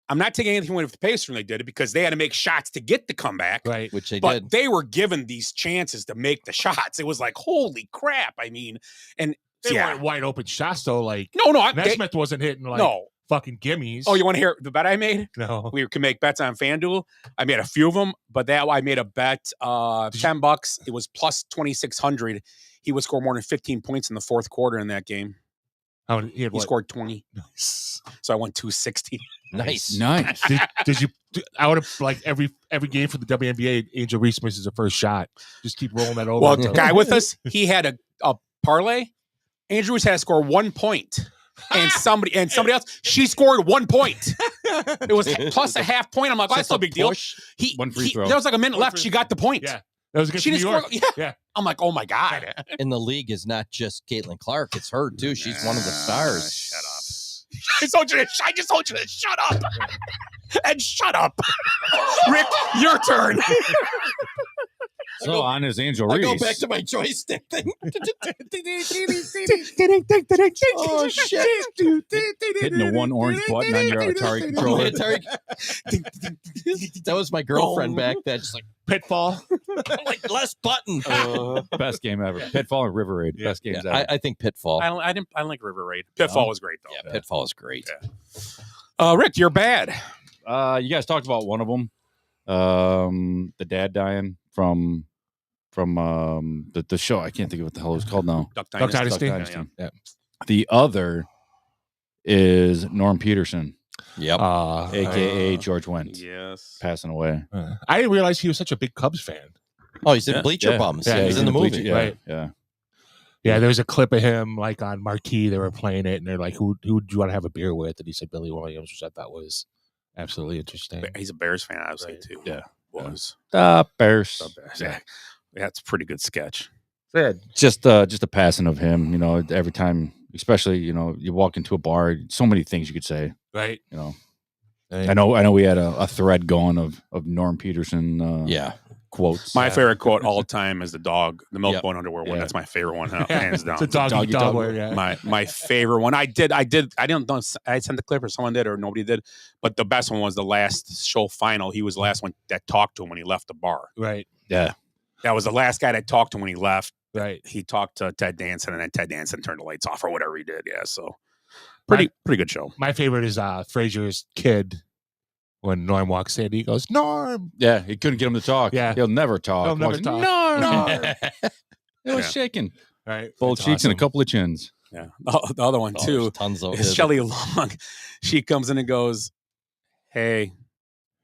I'm not taking anything away from the Pacers when they did it because they had to make shots to get the comeback. Right. Which they but did. They were given these chances to make the shots. It was like, holy crap. I mean, and They weren't wide open shots though. Like no, Nesmith wasn't hitting like fucking gimmies. Oh, you want to hear the bet I made? No. We can make bets on FanDuel. I made a few of them, but I made a bet $10. It was plus 2,600. He would score more than 15 points in the fourth quarter in that game. He scored 20. Nice. So I won 260. Nice. Did you? I would have like every game for the WNBA. Angel Reese misses her first shot. Just keep rolling that over. Well, the guy with us, he had a parlay. Andrew had to score 1 point, and somebody else, she scored 1 point. It was plus a half point. I'm like, that's no big deal. One free throw. There was like a minute left. She got the point. Yeah, that was against she New didn't York. score. Yeah. I'm like, oh my god. And the league is not just Caitlin Clark; it's her too. She's one of the stars. Shut up. I just told you to shut up. And shut up. Rick, your turn. So on his Angel I Reese. go back to my joystick thing. Oh shit! Hitting the one orange button on your Atari controller. That was my girlfriend back then. Just like Pitfall. I'm like less button. Best game ever. Pitfall and River Raid. Best games ever. I think Pitfall. I didn't like River Raid. Pitfall was great though. Yeah, Pitfall is great. Yeah. Rick, you're bad. You guys talked about one of them. The dad dying from the show. I can't think of what the hell it was called now. Duck Dynasty. Yeah. The other is Norm Peterson. Yep. AKA George Wendt. Yes. Passing away. I didn't realize he was such a big Cubs fan. Oh, he's in Bleacher Bums. Yeah, he's in the movie. Bleacher, yeah. Yeah, there's a clip of him like on Marquee. They were playing it, and they're like, "Who do you want to have a beer with?" And he said Billy Williams, which I thought was absolutely interesting. He's a Bears fan, obviously, too. Yeah. Was. The Bears. Yeah. That's a pretty good sketch. Yeah, just a passing of him. You know, every time, especially you walk into a bar, so many things you could say. Right. I know we had a thread going of Norm Peterson. quotes. My favorite quote all time is the milk Yep. bone underwear one. Yeah. That's my favorite one, hands down. It's a doggy dog wear, yeah. My favorite one. I didn't know I sent the clip or someone did or nobody did, but the best one was the last show final. He was the last one that talked to him when he left the bar. Right. Yeah. That was the last guy that talked to him when he left. Right. He talked to Ted Danson, and then Ted Danson turned the lights off or whatever he did. Yeah, so pretty good show. My favorite is Frasier's kid. When Norm walks in, he goes, Norm. Yeah, he couldn't get him to talk. Yeah. He'll never talk. He'll never Walks, talk. Norm. It was shaking. Right. Full cheeks and a couple of chins. Yeah. The other one, too, tons of is Shelley Long. She comes in and goes, hey.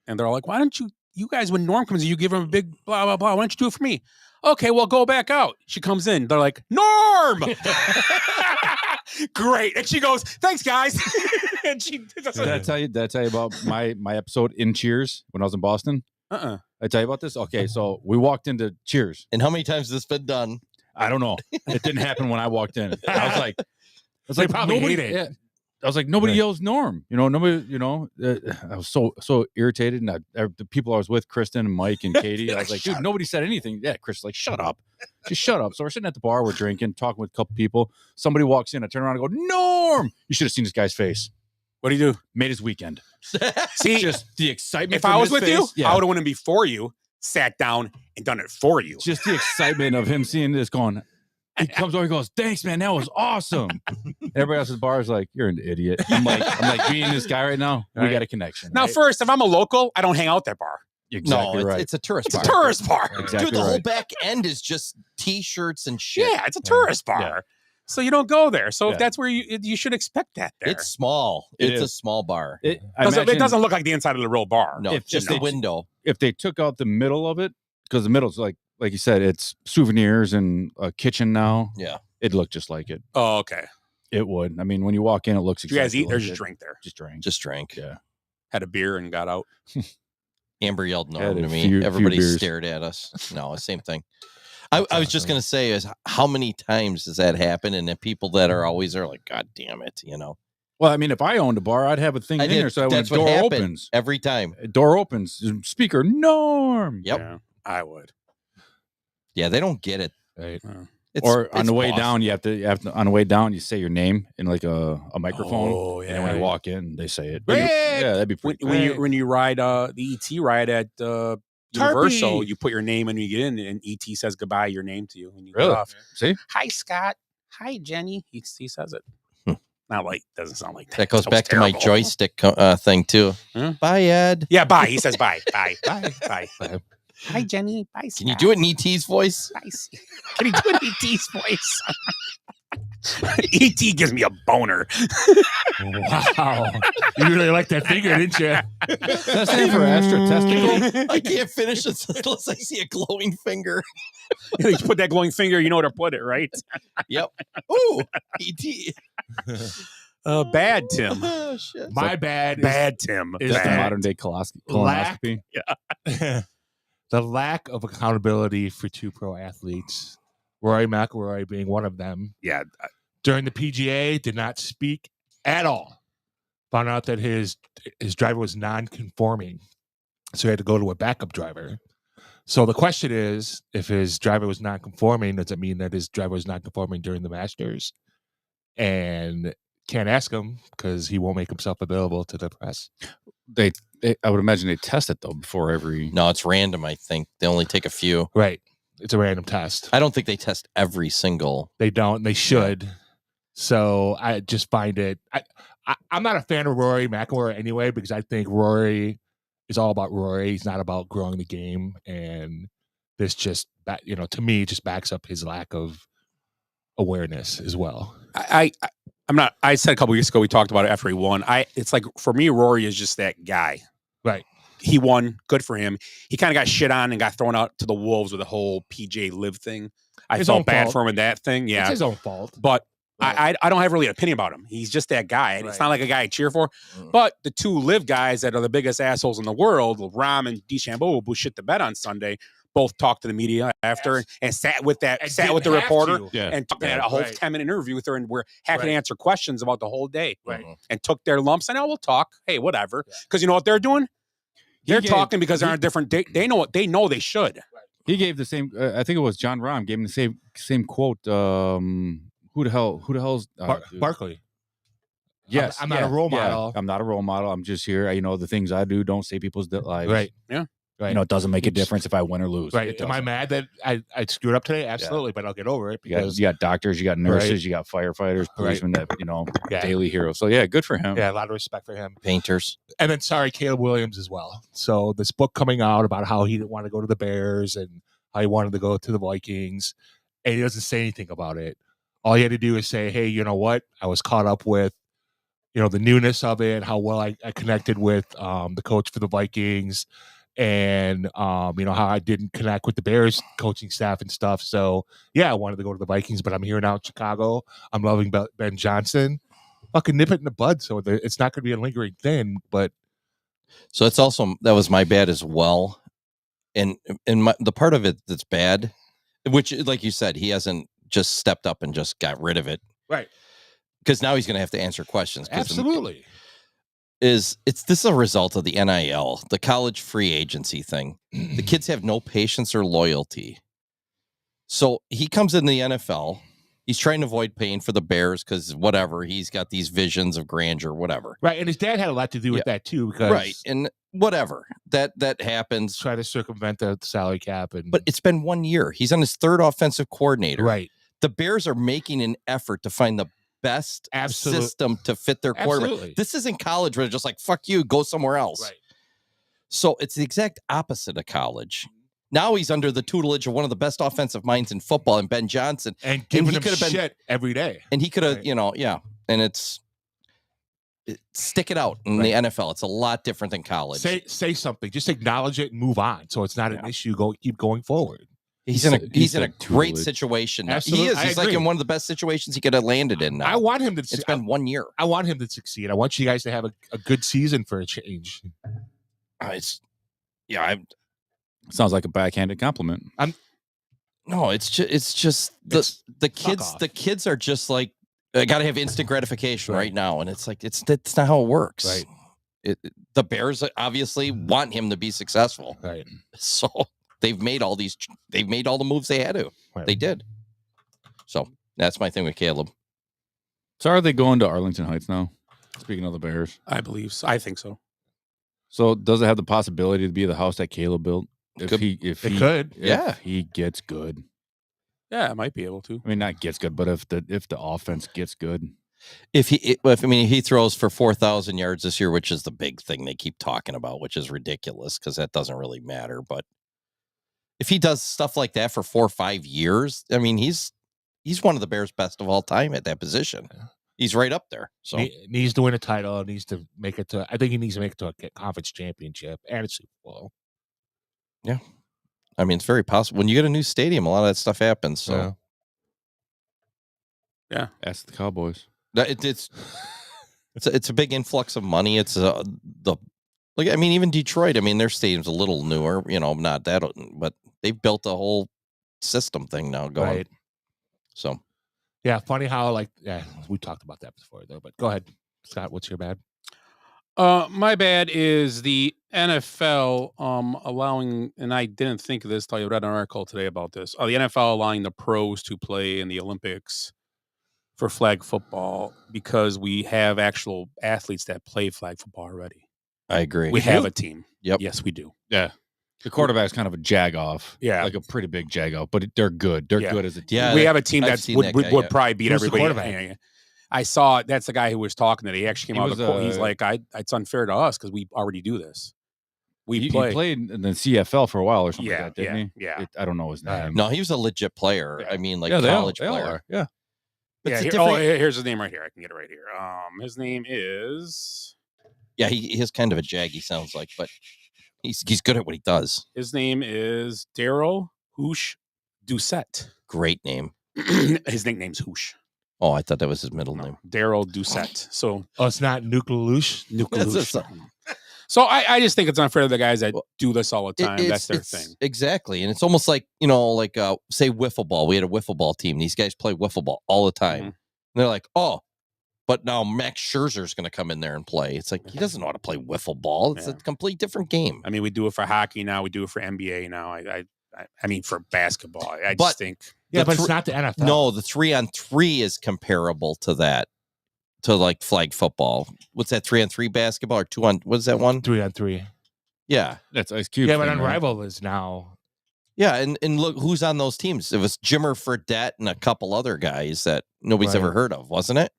And they're all like, why don't you guys, when Norm comes in, you give him a big blah, blah, blah. Why don't you do it for me? Okay, well, go back out. She comes in. They're like, Norm! Great. And she goes, thanks, guys. And she Did I tell you about my episode in Cheers when I was in Boston? Uh-uh. I tell you about this? Okay, so we walked into Cheers. And how many times has this been done? I don't know. It didn't happen when I walked in. I was like, They probably hate it. Yeah. I was like, nobody yells Norm. Nobody. I was so irritated, and the people I was with, Kristen and Mike and Katie, I was like, dude, nobody said anything. Yeah, Chris, like, shut up, just shut up. So we're sitting at the bar, we're drinking, talking with a couple people. Somebody walks in, I turn around and go, Norm. You should have seen this guy's face. What do you do? Made his weekend. See, just the excitement. If I was with you, yeah. I would have went in before you, sat down, and done it for you. Just the excitement of him seeing this going. He comes over, he goes, thanks, man, that was awesome. Everybody else at the bar is like, you're an idiot. I'm like, being this guy right now, we got a connection. Now, right? First, if I'm a local, I don't hang out at that bar. Exactly no, right. it's a tourist It's bar. a tourist bar. Exactly Dude, the whole right. back end is just T-shirts and shit. Yeah, it's a tourist bar. Yeah. So you don't go there. So Yeah. if that's where you should expect that there. It's small. It It's a is. small bar. It doesn't look like the inside of the real bar. No, if- just if the window. If they took out the middle of it, because the middle's like you said, it's souvenirs and a kitchen now. Yeah. It'd look just like it. Oh, okay. It would. I mean, when you walk in, it looks Did you guys exactly eat or like just it. drink there? Just drink. Just drank. Yeah. Had a beer and got out. Amber yelled Had Norm a to me. few Everybody beers. stared at us. No, same thing. I was just going to say is how many times does that happen? And the people that are always are like, God damn it, Well, I mean, if I owned a bar, I'd have a thing in there. So when that's the what door happened opens, every time. door opens, speaker Norm. Yep. Yeah, I would. Yeah, they don't get it. Right. Or on it's the way awesome. down, you have to on the way down, you say your name in like a microphone. Oh, And then when yeah. you walk in, they say it. Rick! Yeah, that'd be pretty cool. When you ride the ET ride at Universal, you put your name and you get in, and ET says goodbye, your name to you when you Really? get off. See? Hi, Scott. Hi, Jenny. He says it. Not like doesn't sound like that. That goes was back to my terrible. joystick thing too. Huh? Bye, Ed. Yeah, bye. He says bye. Bye. Bye. Bye. Hi, Jenny. Bye, Scott. Can you do it in ET's voice? Bye. Can you do it in ET's voice? ET gives me a boner. Wow. You really like that finger, didn't you? Does that stand for Astra Testicle? I can't finish it unless I see a glowing finger. You put that glowing finger, you know where to put it, right? Yep. Ooh, ET. Bad Tim. Oh, shit. My bad. Bad Tim. is Just the Bad. modern day colonoscopy. The lack of accountability for two pro athletes, Rory McIlroy being one of them. Yeah. During the PGA, did not speak at all. Found out that his driver was non-conforming, so he had to go to a backup driver. So the question is, if his driver was non-conforming, does it mean that his driver was non-conforming during the Masters? And can't ask him because he won't make himself available to the press. I would imagine they test it though before every. No, it's random, I think. They only take a few. Right. It's a random test. I don't think they test every single. They don't. They should. So I just find it. I'm not a fan of Rory McIlroy anyway because I think Rory is all about Rory. He's not about growing the game, and this just to me just backs up his lack of awareness as well. I'm not. I said a couple weeks ago we talked about it after he won. It's like for me, Rory is just that guy. Right. He won. Good for him. He kind of got shit on and got thrown out to the wolves with the whole PJ Live thing. I His own felt bad fault. for him in that thing. Yeah, It's his own fault. but I don't have really an opinion about him. He's just that guy. And It's not like a guy I cheer for. But the two Live guys that are the biggest assholes in the world, Rahm and DeChambeau, who shit the bed on Sunday, both talked to the media after and sat with the reporter and took a whole 10-minute interview with her and were happy to answer questions about the whole day. Right. And took their lumps. And we'll talk. Hey, whatever. Because you know what they're doing? They're talking because they're on a different day. They know what they should. He gave the same. I think it was John Rahm gave him the same quote. Who the hell's Barkley? Yes, I'm not a role model. I'm not a role model. I'm just here. The things I do don't save people's lives. Right. Yeah. Right. It doesn't make a difference if I win or lose. Right. Am I mad that I screwed up today? Absolutely, but I'll get over it because you got doctors, you got nurses, you got firefighters, policemen that daily heroes. So good for him. Yeah, a lot of respect for him. Painters. And then Caleb Williams as well. So this book coming out about how he didn't want to go to the Bears and how he wanted to go to the Vikings, and he doesn't say anything about it. All he had to do is say, hey, you know what? I was caught up with the newness of it, how well I connected with the coach for the Vikings, and how I didn't connect with the Bears coaching staff and stuff. So I wanted to go to the Vikings, but I'm here now in Chicago. I'm loving Ben Johnson. Fucking nip it in the bud, so it's not going to be a lingering thing. But so it's also that was my bad as well, and the part of it that's bad, which like you said, he hasn't just stepped up and just got rid of it, right? Because now he's going to have to answer questions. Absolutely. This is a result of the NIL, the college free agency thing. The kids have no patience or loyalty. So he comes in the NFL. He's trying to avoid paying for the Bears because whatever. He's got these visions of grandeur, whatever. Right. And his dad had a lot to do with that too. Because right. And whatever. That happens. Try to circumvent the salary cap. But it's been 1 year. He's on his third offensive coordinator. Right. The Bears are making an effort to find the best system to fit their quarterback. Absolutely. This isn't college where they're just like, fuck you, go somewhere else. Right. So it's the exact opposite of college. Now he's under the tutelage of one of the best offensive minds in football, and Ben Johnson. And giving him shit every day. And he could have, and stick it out in the NFL. It's a lot different than college. Say something. Just acknowledge it and move on. So it's not an issue. Keep going forward. He's in a great situation now. Absolutely. He is. He's like in one of the best situations he could have landed in now. I want him to. It's been 1 year. I want him to succeed. I want you guys to have a good season for a change. Sounds like a backhanded compliment. No, it's just the kids. The kids are just like, I got to have instant gratification right now, and it's like that's not how it works. Right. The Bears obviously want him to be successful. Right. So. They've made all the moves they had to. Right. They did. So that's my thing with Caleb. So are they going to Arlington Heights now? Speaking of the Bears. I believe so. I think so. So does it have the possibility to be the house that Caleb built? If he gets good. Yeah, it might be able to. I mean, not gets good, but if the offense gets good. If he throws for 4,000 yards this year, which is the big thing they keep talking about, which is ridiculous because that doesn't really matter, but if he does stuff like that for 4 or 5 years, I mean, he's one of the Bears' best of all time at that position. He's right up there. So he needs to win a title. Needs to make it to. I think he needs to make it to a conference championship and a Super Bowl. Yeah, I mean, it's very possible. When you get a new stadium, a lot of that stuff happens. So yeah, ask the Cowboys. It's a big influx of money. It's even Detroit. I mean, their stadium's a little newer. Not that, but they've built a whole system thing now going. Right. So, yeah, funny how we talked about that before though. But go ahead, Scott. What's your bad? My bad is the NFL allowing, and I didn't think of this till I read an article today about this. The NFL allowing the pros to play in the Olympics for flag football because we have actual athletes that play flag football already. I agree. We have a team. Yep. Yes, we do. Yeah. The quarterback's kind of a jag-off. Yeah. Like a pretty big jag-off, but they're good. They're good as a team. Yeah, we have a team that would probably beat Who's the everybody. quarterback? I saw that's the guy who was talking today. He actually came out of the court. He's like, it's unfair to us because we already do this. He played in the CFL for a while or something like that, didn't he? Yeah. I don't know his name. No, he was a legit player. Yeah. I mean, college player. Yeah. Here's his name right here. I can get it right here. His name is. Yeah, he is kind of a jag. He sounds like, but he's good at what he does. His name is Daryl Hoosh Doucette. Great name. His nickname's Hoosh. Oh, I thought that was his middle name. Daryl Doucette. So, it's not Nuclelouche. So I just think it's unfair to the guys that do this all the time. That's their thing. Exactly. And it's almost like, say wiffle ball. We had a wiffle ball team. These guys play wiffle ball all the time. Mm-hmm. And they're like, oh, but now Max Scherzer's going to come in there and play. It's like, he doesn't know how to play wiffle ball. It's a complete different game. I mean, we do it for hockey now. We do it for NBA now. I I mean, for basketball, I But- just think. Yeah, The but it's thr- not the NFL. No, the 3-on-3 is comparable to that, to like flag football. What's that 3-on-3 basketball or 2-on? What is that one? 3-on-3. Yeah, That's Ice Cube. Yeah, but thing, on right? Rival is now. yeah, and look who's on those teams. It was Jimmer Fredette and a couple other guys that nobody's Right. ever heard of, wasn't it?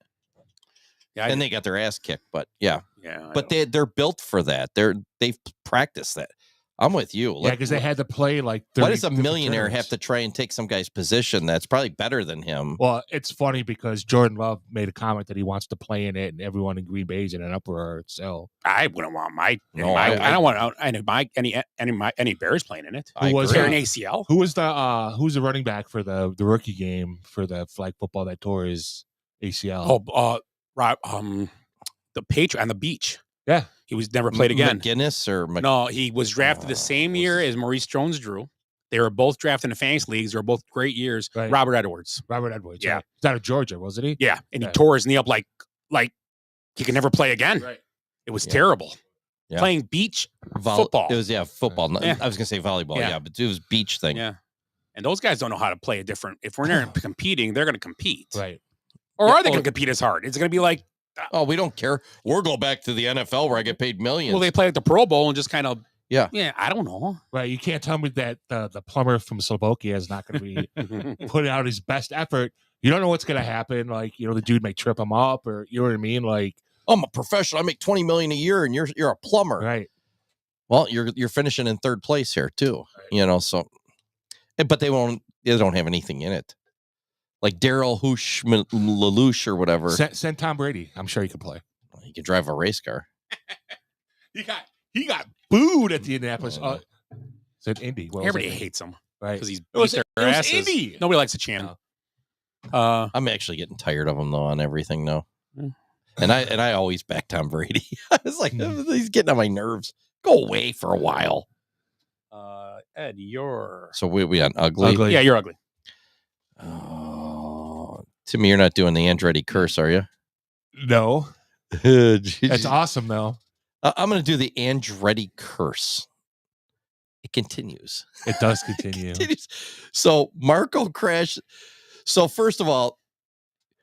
Yeah, And they got their ass kicked, but yeah, yeah, but they're built for that. They've practiced that. I'm with you. Yeah, because they had to play like. Why 30 does a different millionaire turns. have to try and take some guy's position that's probably better than him? Well, it's funny because Jordan Love made a comment that he wants to play in it, and everyone in Green Bay is in an uproar. So I wouldn't want I don't want any Bears playing in it. who was Tear an the- ACL? who's the running back for the rookie game for the flag football that tore his ACL? The Patriot on the beach. Yeah, He was never played again. McGinnis or No, he was drafted the same year as Maurice Jones-Drew. They were both drafted in the fantasy leagues. They were both great years. Right. Robert Edwards. Robert Edwards. Yeah. Right. He's out of Georgia, wasn't he? Yeah, and he Yeah. tore his knee up like he could never play again. Right. It was Yeah. terrible. Yeah. Playing beach football. It was football. No, Yeah. I was gonna say volleyball. Yeah. Yeah, but it was beach thing. Yeah. And those guys don't know how to play a different. If we're not competing, they're going to compete. Right. Or Yeah, are they or- going to compete as hard? It's going to be like, Oh, we don't care. We'll go back to the NFL where I get paid millions. will they play like the Pro Bowl and just kind of, Yeah. I don't know. Right. You can't tell me that the plumber from Slovakia is not going to be putting out his best effort. You don't know what's going to happen. Like, the dude may trip him up, or you know what I mean? Like, I'm a professional. I make $20 million a year, and you're a plumber. right. Well, you're finishing in third place here too. So, but they don't have anything in it. Like Daryl Lelouch or whatever. Send Tom Brady. I'm sure he could play. He could drive a race car. He got booed at the Indianapolis. Said Indy. What was Everybody it? hates him Right. because he's It was- beat it their was asses. Indy. Nobody likes a channel. I'm actually getting tired of him though on everything now. Mm. And I always back Tom Brady. I was like, he's getting on my nerves. Go away for a while. Ed, you're So we on ugly. Yeah, you're ugly. Oh, Timmy, you're not doing the Andretti curse, are you? No. Jeez. That's awesome, though. I'm going to do the Andretti curse. It continues. It does continue. So Marco crashed. So first of all,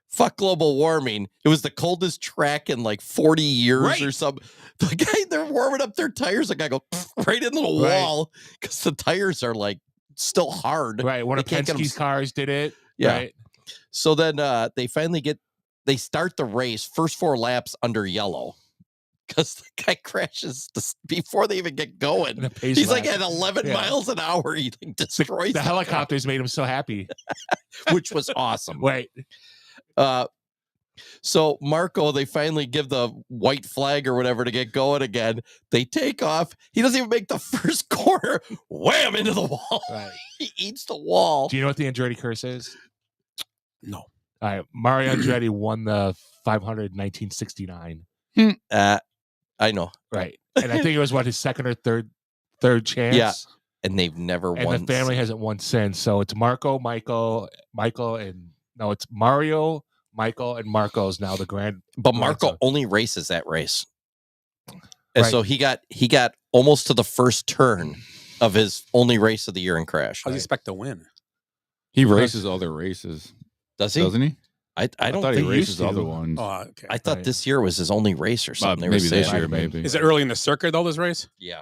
fuck global warming. It was the coldest track in like 40 years or something. The guy, they're warming up their tires. The guy go right into the wall because the tires are like still hard. Right. One of They can't get 'em Penske's cars did it. Yeah. Right. So then they finally they start the race, first 4 laps under yellow. Because the guy crashes before they even get going. The pace He's like lap. at 11 Yeah. miles an hour. He like, destroys The helicopters made him so happy. which was awesome. Right. So Marco, they finally give the white flag or whatever to get going again. They take off. He doesn't even make the first corner. Wham into the wall. Right. He eats the wall. Do you know what the Andretti curse is? No. All right. Mario Andretti won the 500 in 1969. I know. Right. And I think it was his second or third chance. Yeah. And they've never And won. the family hasn't won since. So it's Marco, Michael, and no, it's Mario, Michael, and Marco's now the grand. But Marco grandson. only races that race. And Right. so he got almost to the first turn of his only race of the year and crashed. How do you expect to win? He races other races, Does he? doesn't he? I don't thought think he races other ones. Oh, okay. I thought this year was his only race or something. They were maybe this saying. year, maybe. Is it early in the circuit though? This race? Yeah.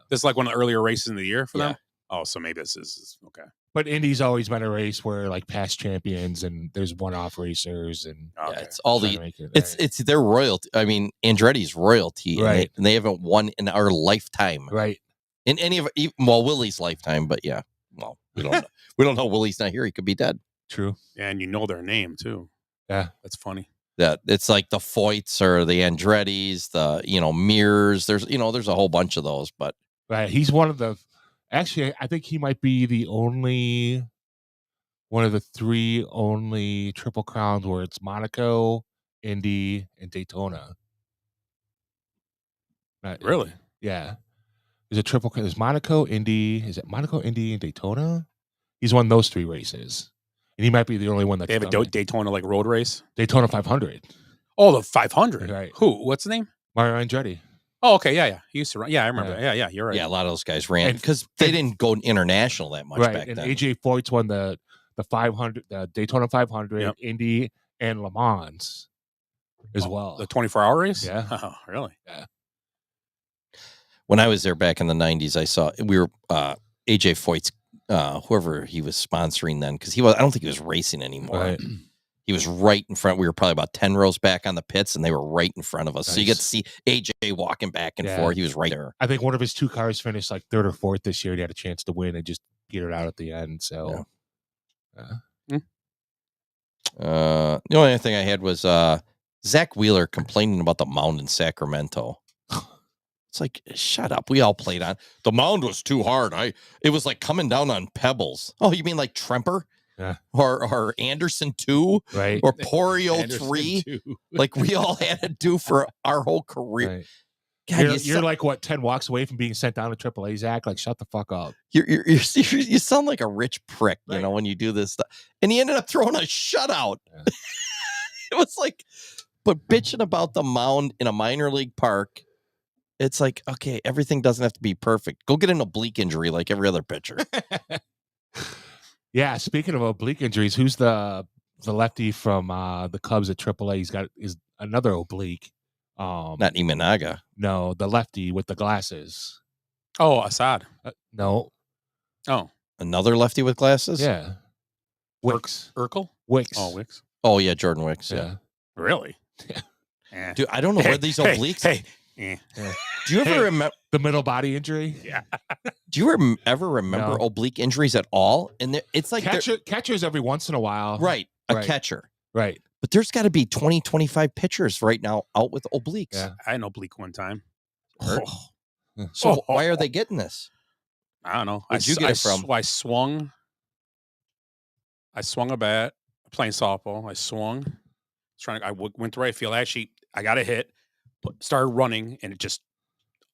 This is like one of the earlier races in the year for Yeah. them. Oh, so maybe this is okay. But Indy's always been a race where like past champions and there's one-off racers and Yeah, Okay. it's all trying the to make it, it's their royalty. I mean, Andretti's royalty, Right. And they haven't won in our lifetime, right. in any of Willie's lifetime. But yeah, well, we don't know. We don't know. Willie's not here. He could be dead. True. And you know their name too. Yeah. That's funny. That it's like the Foyts or the Andretti's, the Mears. There's there's a whole bunch of those, but Right. He's one of the. Actually, I think he might be the only one of the 3 only Triple Crowns where it's Monaco, Indy, and Daytona. Really? Yeah. There's a triple. There's Monaco, Indy. Is it Monaco, Indy, and Daytona? He's won those 3 races, and he might be the only one that They have a Daytona like road race. Daytona 500. Oh, the 500. Right. Who? What's the name? Mario Andretti. Oh, okay, yeah. He used to run. Yeah, I remember. Yeah, you're right. Yeah, a lot of those guys ran because they didn't go international that much back and then. AJ Foyt's won the 500, the Daytona 500, Indy, and Le Mans as well. The 24-hour race? Yeah. Oh, really? Yeah. When I was there back in the 90s, I saw AJ Foyt's whoever he was sponsoring then, because I don't think he was racing anymore. Right. He was right in front. We were probably about 10 rows back on the pits, and they were right in front of us. Nice. So you get to see AJ walking back and forth. He was right there. I think one of his two cars finished like 3rd or 4th this year. He had a chance to win and just petered out at the end. So, the only thing I had was Zach Wheeler complaining about the mound in Sacramento. It's like, shut up. We all played on. The mound was too hard. It was like coming down on pebbles. Oh, you mean like Tremper? Yeah. Or Anderson 2? Right. Or Porio 3? Like we all had to do for our whole career. Right. God, you're like, what, 10 walks away from being sent down to AAA, Zach? Like, shut the fuck up. You sound like a rich prick, you know, when you do this stuff. And he ended up throwing a shutout. Yeah. It was like, but bitching about the mound in a minor league park, it's like, okay, everything doesn't have to be perfect. Go get an oblique injury like every other pitcher. Yeah, speaking of oblique injuries, who's the lefty from the Cubs at AAA? Is another oblique. Not Imanaga. No, the lefty with the glasses. Oh, Assad. No. Oh. Another lefty with glasses? Yeah. Wicks. Urkel? Wicks. Oh, Wicks. Oh, yeah, Jordan Wicks. Yeah. Really? Yeah. Dude, I don't know where these obliques... Yeah. Do you ever remember the middle body injury? Yeah. Do you ever remember oblique injuries at all? And it's like catchers every once in a while. Right. A catcher. Right. But there's got to be 20, 25 pitchers right now out with obliques. Yeah. I had an oblique one time. So why are they getting this? I don't know. Where'd you get it from? I swung a bat playing softball. I swung. I went to right field. Actually, I got a hit. Started running, and it just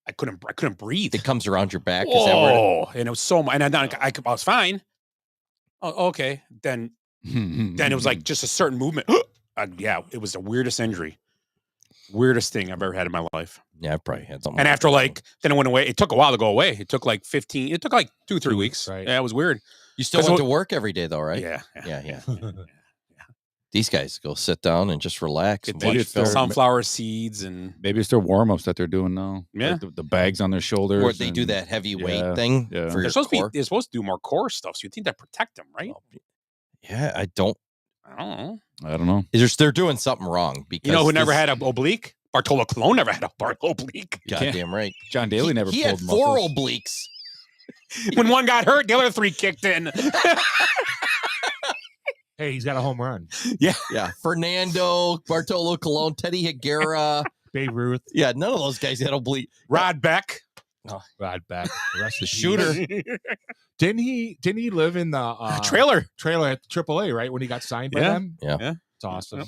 I couldn't breathe. It comes around your back. Whoa. Is that where and it was so much. And I was fine. Oh, okay. Then it was like just a certain movement. Yeah, it was the weirdest injury, weirdest thing I've ever had in my life. Yeah, I probably had something. And after then it went away. It took a while to go away. It took like 2-3 weeks. Right. Yeah, it was weird. You still went to work every day though, right? Yeah. These guys go sit down and just relax. Maybe it's the sunflower seeds, and maybe it's their warm-ups that they're doing now. Yeah, like the bags on their shoulders. Or they do that heavy weight thing. Yeah. For they're supposed to do more core stuff, so you think that protect them, right? Yeah, I don't know. They're doing something wrong because who never had an oblique? Bartolo Colon never had a oblique. Goddamn right. John Daly never. He pulled had 4 muscles. obliques. When one got hurt, the other 3 kicked in. Hey, he's got a home run. Yeah. Fernando, Bartolo Colon, Teddy Higuera, Babe Ruth. Yeah, none of those guys had oblique. Rod Beck. Rod Beck. The shooter. Didn't he live in the trailer at AAA, right? When he got signed by them? Yeah. It's awesome.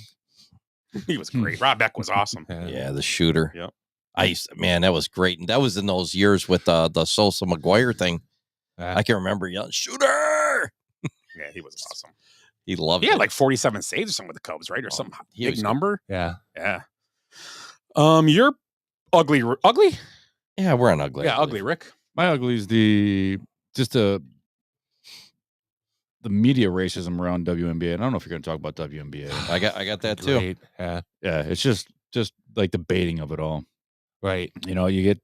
He was great. Rod Beck was awesome. Yeah, the shooter. Yep. That was great. And that was in those years with the Sosa McGuire thing. I can remember yelling, "Shooter!" Yeah, he was awesome. He loved it. He had like 47 saves or something with the Cubs, right? Or some big number. Yeah. Yeah. You're ugly. Yeah, we're on ugly. Yeah, ugly, Rick. My ugly is the media racism around WNBA. I don't know if you're going to talk about WNBA. I got that too. Great. Yeah. It's just like the baiting of it all. Right. You get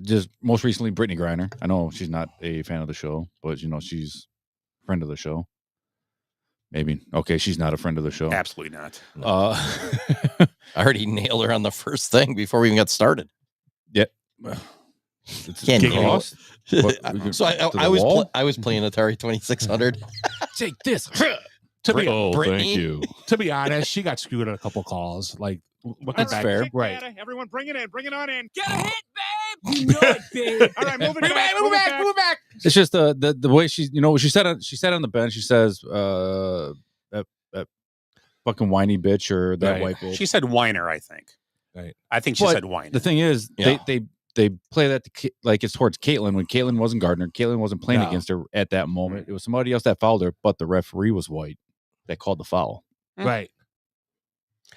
just most recently Brittany Griner. I know she's not a fan of the show, but she's a friend of the show. Maybe. Okay, she's not a friend of the show. Absolutely not. I heard he nailed her on the first thing before we even got started. Yep. Can't cross. So I was playing Atari 2600. Take this. Brittany, thank you. To be honest, she got screwed on a couple calls. Like, that's fair. Right. Everyone, bring it in on in. Get a hit, babe. You know it, babe. All right, move back. It's just the way she she said on the bench. She says that fucking whiny bitch or that white bitch. She said whiner, I think. Right. I think she said whiner. The thing is, they play that like it's towards Caitlin when Caitlin wasn't Gardner. Caitlin wasn't playing against her at that moment. It was somebody else that fouled her, but the referee was white that called the foul. Right.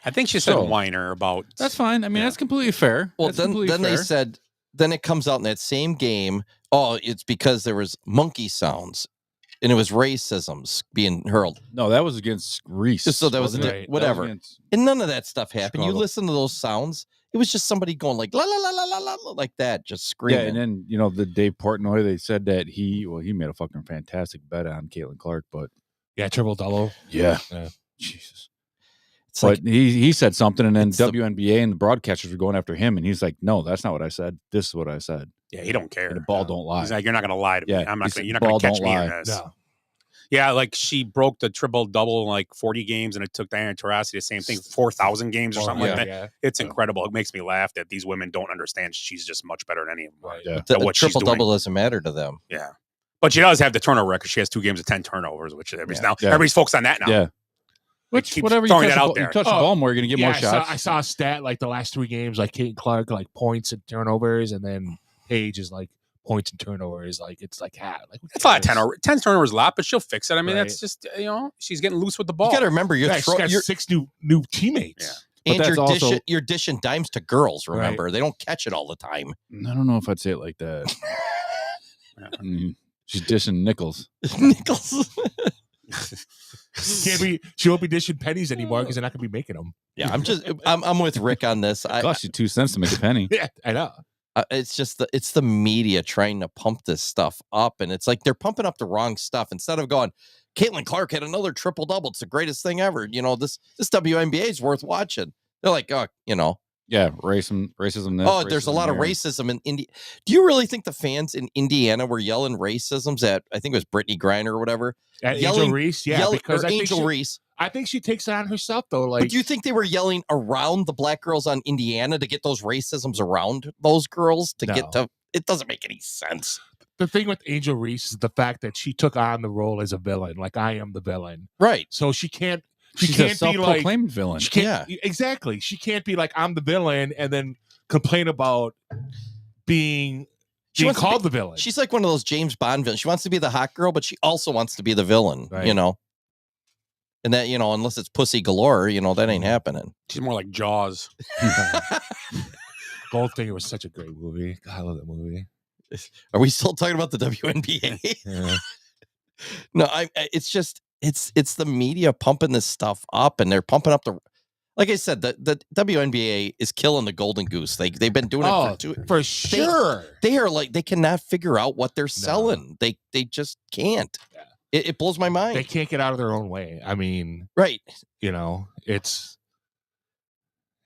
I think she said So, whiner about. That's fine. I mean, that's completely fair. Well, That's then completely they fair. said, then it comes out in that same game. Oh, it's because there was monkey sounds, and it was racisms being hurled. No, that was against Reese. Just so that was wasn't it? a whatever, That was against and none of that stuff happened. You Chicago. listen to those sounds. It was just somebody going like la la la la la la like that, just screaming. Yeah, and then the Dave Portnoy, they said that he made a fucking fantastic bet on Caitlin Clark, but triple double. Yeah. Jesus. It's But like, he said something, and then it's the- WNBA and the broadcasters were going after him, and he's like, "No, that's not what I said. This is what I said." Yeah, he don't care. And the ball don't lie. He's like, you're not going to lie to me. Yeah, I'm he not. said, You're not going "Ball to catch don't me in lie." this. No. Yeah, like she broke the triple double in like 40 games, and it took Diana Taurasi the same thing, 4,000 games or something like that. Yeah. It's incredible. It makes me laugh that these women don't understand she's just much better than any of them. Right. Yeah. the what she's triple doing. double doesn't matter to them. Yeah, but she does have the turnover record. She has 2 games of 10 turnovers, which everybody's focused on that now. Yeah. Which keeps whatever you throwing touch, that the out ball, you there. touch the ball more, you're gonna get more shots. I saw a stat like the last 3 games, like Kate Clark, like points and turnovers, and then Paige is like points and turnovers. Like it's like like It's a lot of 10 turnovers a lot, but she'll fix it. I mean, Right. that's just she's getting loose with the ball. You got to remember, she's got 6 new teammates. and But you're that's also- you're dishing dimes to girls. Remember, they don't catch it all the time. I don't know if I'd say it like that. She's dishing nickels. Nichols. She won't be dishing pennies anymore because they're not going to be making them. Yeah, I'm with Rick on this. It costs you 2 cents to make a penny. Yeah, I know. It's just it's the media trying to pump this stuff up, and it's like they're pumping up the wrong stuff instead of going. Caitlin Clark had another triple double. It's the greatest thing ever. This WNBA is worth watching. They're like, Yeah, racism. There's a lot of racism in India. Do you really think the fans in Indiana were yelling racisms at? I think it was Brittany Griner or whatever. At Angel Reese, because I think Angel Reese. I think she takes it on herself though. Like, But do you think they were yelling around the black girls on Indiana to get those racisms around those girls to get to? It doesn't make any sense. The thing with Angel Reese is the fact that she took on the role as a villain. Like, I am the villain, right? So she can't. She's can't a self-proclaimed be like, villain. She can't, exactly. She can't be like, I'm the villain, and then complain about being called the villain. She's like one of those James Bond villains. She wants to be the hot girl, but she also wants to be the villain. Right. And that unless it's pussy galore, that ain't happening. She's more like Jaws. Goldfinger was such a great movie. God, I love that movie. Are we still talking about the WNBA? Yeah. No, it's just it's the media pumping this stuff up, and they're pumping up like I said, the WNBA is killing the golden goose. They've been doing it for sure. They are like they cannot figure out what they're selling. They just can't. Yeah. It blows my mind. They can't get out of their own way. I mean, right? It's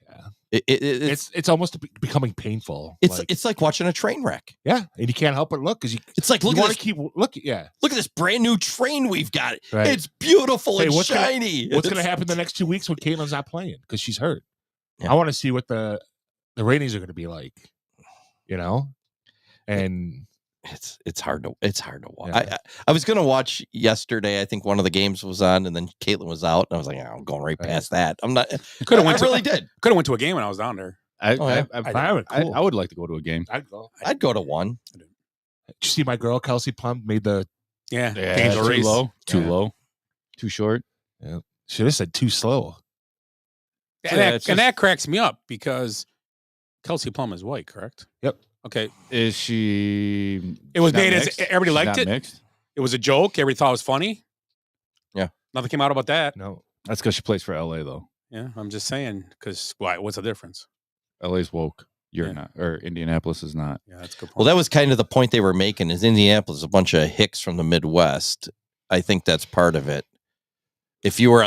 yeah. It's almost becoming painful. It's like watching a train wreck. Yeah, and you can't help but look because it's like look you at want to keep looking. Yeah, look at this brand new train we've got. Right. It's beautiful and what's shiny. What's going to happen the next 2 weeks when Caitlin's not playing because she's hurt? Yeah. I want to see what the ratings are going to be like. And it's hard to watch. Yeah. I was going to watch yesterday. I think one of the games was on, and then Caitlin was out, and I was like, I'm going right past that. I'm not. Could have went. I really did. Could have went to a game when I was down there. I would like to go to a game. I'd go to one. Did you see my girl Kelsey Plum made the Angel Reese. Too low, too short. Yeah, should have said too slow. And that cracks me up because Kelsey Plum is white, correct? Yep. Okay. Is she? It was not made mixed? as everybody She's liked not it. Mixed? It was a joke. Everybody thought it was funny. Yeah. Nothing came out about that. No. That's because she plays for LA though. Yeah, I'm just saying because what's the difference? LA's woke. You're not, or Indianapolis is not. Yeah, that's a good point. Well, that was kind of the point they were making. Is Indianapolis a bunch of hicks from the Midwest? I think that's part of it. If you were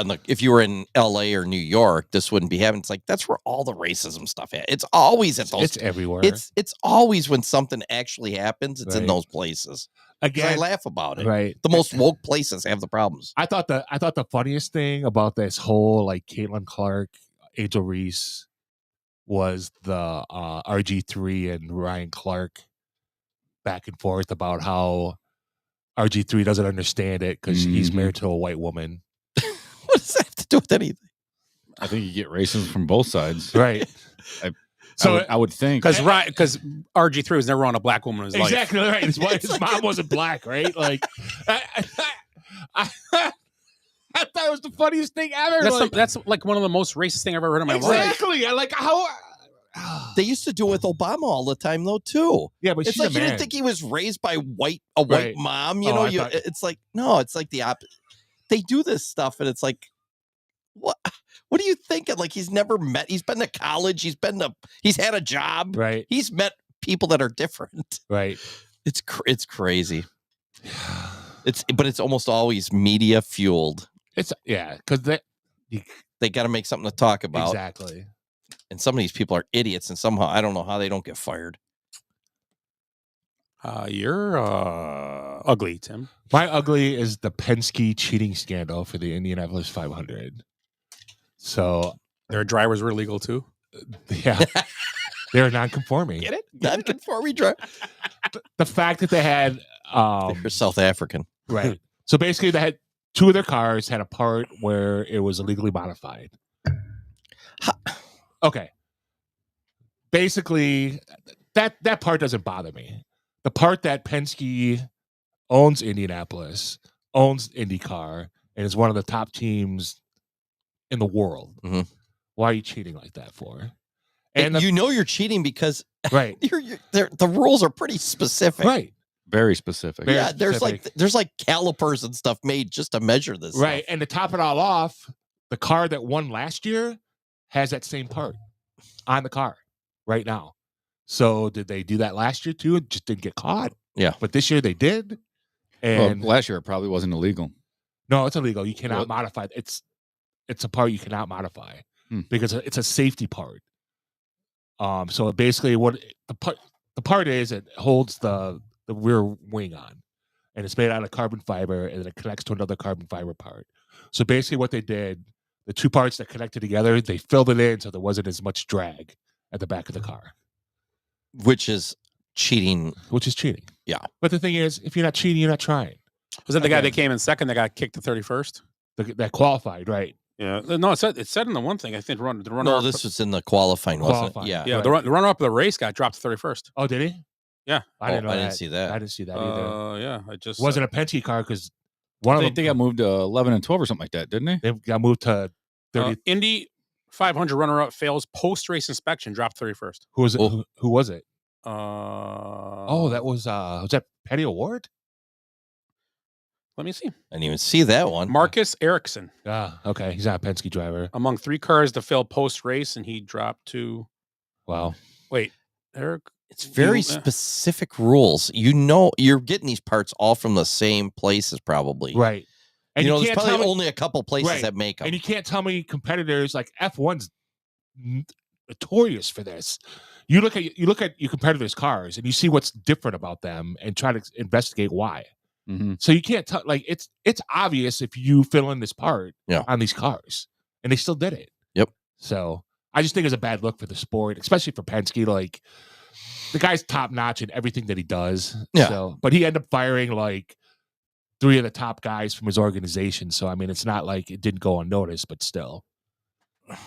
in LA or New York, this wouldn't be happening. It's like that's where all the racism stuff is. It's always at those. It's everywhere. It's always when something actually happens. It's in those places. Again, I laugh about it. Right. The most woke places have the problems. I thought the funniest thing about this whole like Caitlin Clark, Angel Reese was the RG3 and Ryan Clark back and forth about how RG3 doesn't understand it because he's married to a white woman. What does that have to do with anything? I think you get racism from both sides, right? I would think because RG3 was never on a black woman in his life. Exactly right. His mom wasn't black, right? Like, I thought it was the funniest thing ever. That's like one of the most racist thing I've ever heard in my life. Exactly. I like how They used to do it with Obama all the time, though, too. Yeah, but it's she's like a you man. didn't think he was raised by a white Right. mom. Oh, I You know, thought- it's like, no, it's like the opposite. They do this stuff, and it's like, what? What are you thinking? Like, he's never met. He's been to college. He's had a job. Right. He's met people that are different. Right. It's crazy. But it's almost always media fueled. It's because they got to make something to talk about. Exactly. And some of these people are idiots, and somehow I don't know how they don't get fired. You're ugly, Tim. My ugly is the Penske cheating scandal for the Indianapolis 500. So their drivers were illegal too. Yeah, they're non-conforming. Get it? Non-conforming driver. The fact that they had they're South African, right? So basically, they had two of their cars had a part where it was illegally modified. Okay. Basically, that part doesn't bother me. The part that Penske owns Indianapolis, owns IndyCar, and is one of the top teams in the world. Mm-hmm. Why are you cheating like that for? And you're cheating because right, the rules are pretty specific. Right. Very specific. Yeah, there's like calipers and stuff made just to measure this. Right. Stuff. And to top it all off, the car that won last year has that same part on the car right now. So did they do that last year too? It just didn't get caught. Yeah. But this year they did. And last year it probably wasn't illegal. No, it's illegal. You cannot modify. It's a part you cannot modify because it's a safety part. So basically what the part is, it holds the rear wing on, and it's made out of carbon fiber, and it connects to another carbon fiber part. So basically what they did, the two parts that connected together, they filled it in so there wasn't as much drag at the back of the car. Which is cheating. Yeah. But the thing is, if you're not cheating, you're not trying. Was that the guy that came in second that got kicked to 31st? That qualified, right? Yeah. No, it said in the one thing, I think the runner. No, this was in the qualifying, wasn't it? Yeah. Yeah. Right. The runner up of the race got dropped to 31st. Oh, did he? Yeah. I didn't see that. I didn't see that either. Yeah. I just wasn't a Penske car because one of them they got moved to 11 and 12 or something like that, didn't they? They got moved to 30. Indy 500 runner up fails post race inspection, dropped 31st. Who was it? Who was it? That was that Petty Award? Let me see. I didn't even see that one. Marcus Erickson. Okay. He's not a Penske driver. Among 3 cars to fail post race, and he dropped to. Wow. Wait, Eric. It's very specific rules. You know, you're getting these parts all from the same places, probably. Right. And you know, there's probably only a couple places that make them. And you can't tell me competitors like F1's notorious for this. You look at your competitors' cars and you see what's different about them and try to investigate why. Mm-hmm. So you can't tell. Like it's obvious if you fill in this part on these cars, and they still did it. Yep. So I just think it's a bad look for the sport, especially for Penske. Like the guy's top notch in everything that he does. Yeah. So, but he ended up firing like 3 of the top guys from his organization. So I mean, it's not like it didn't go unnoticed, but still.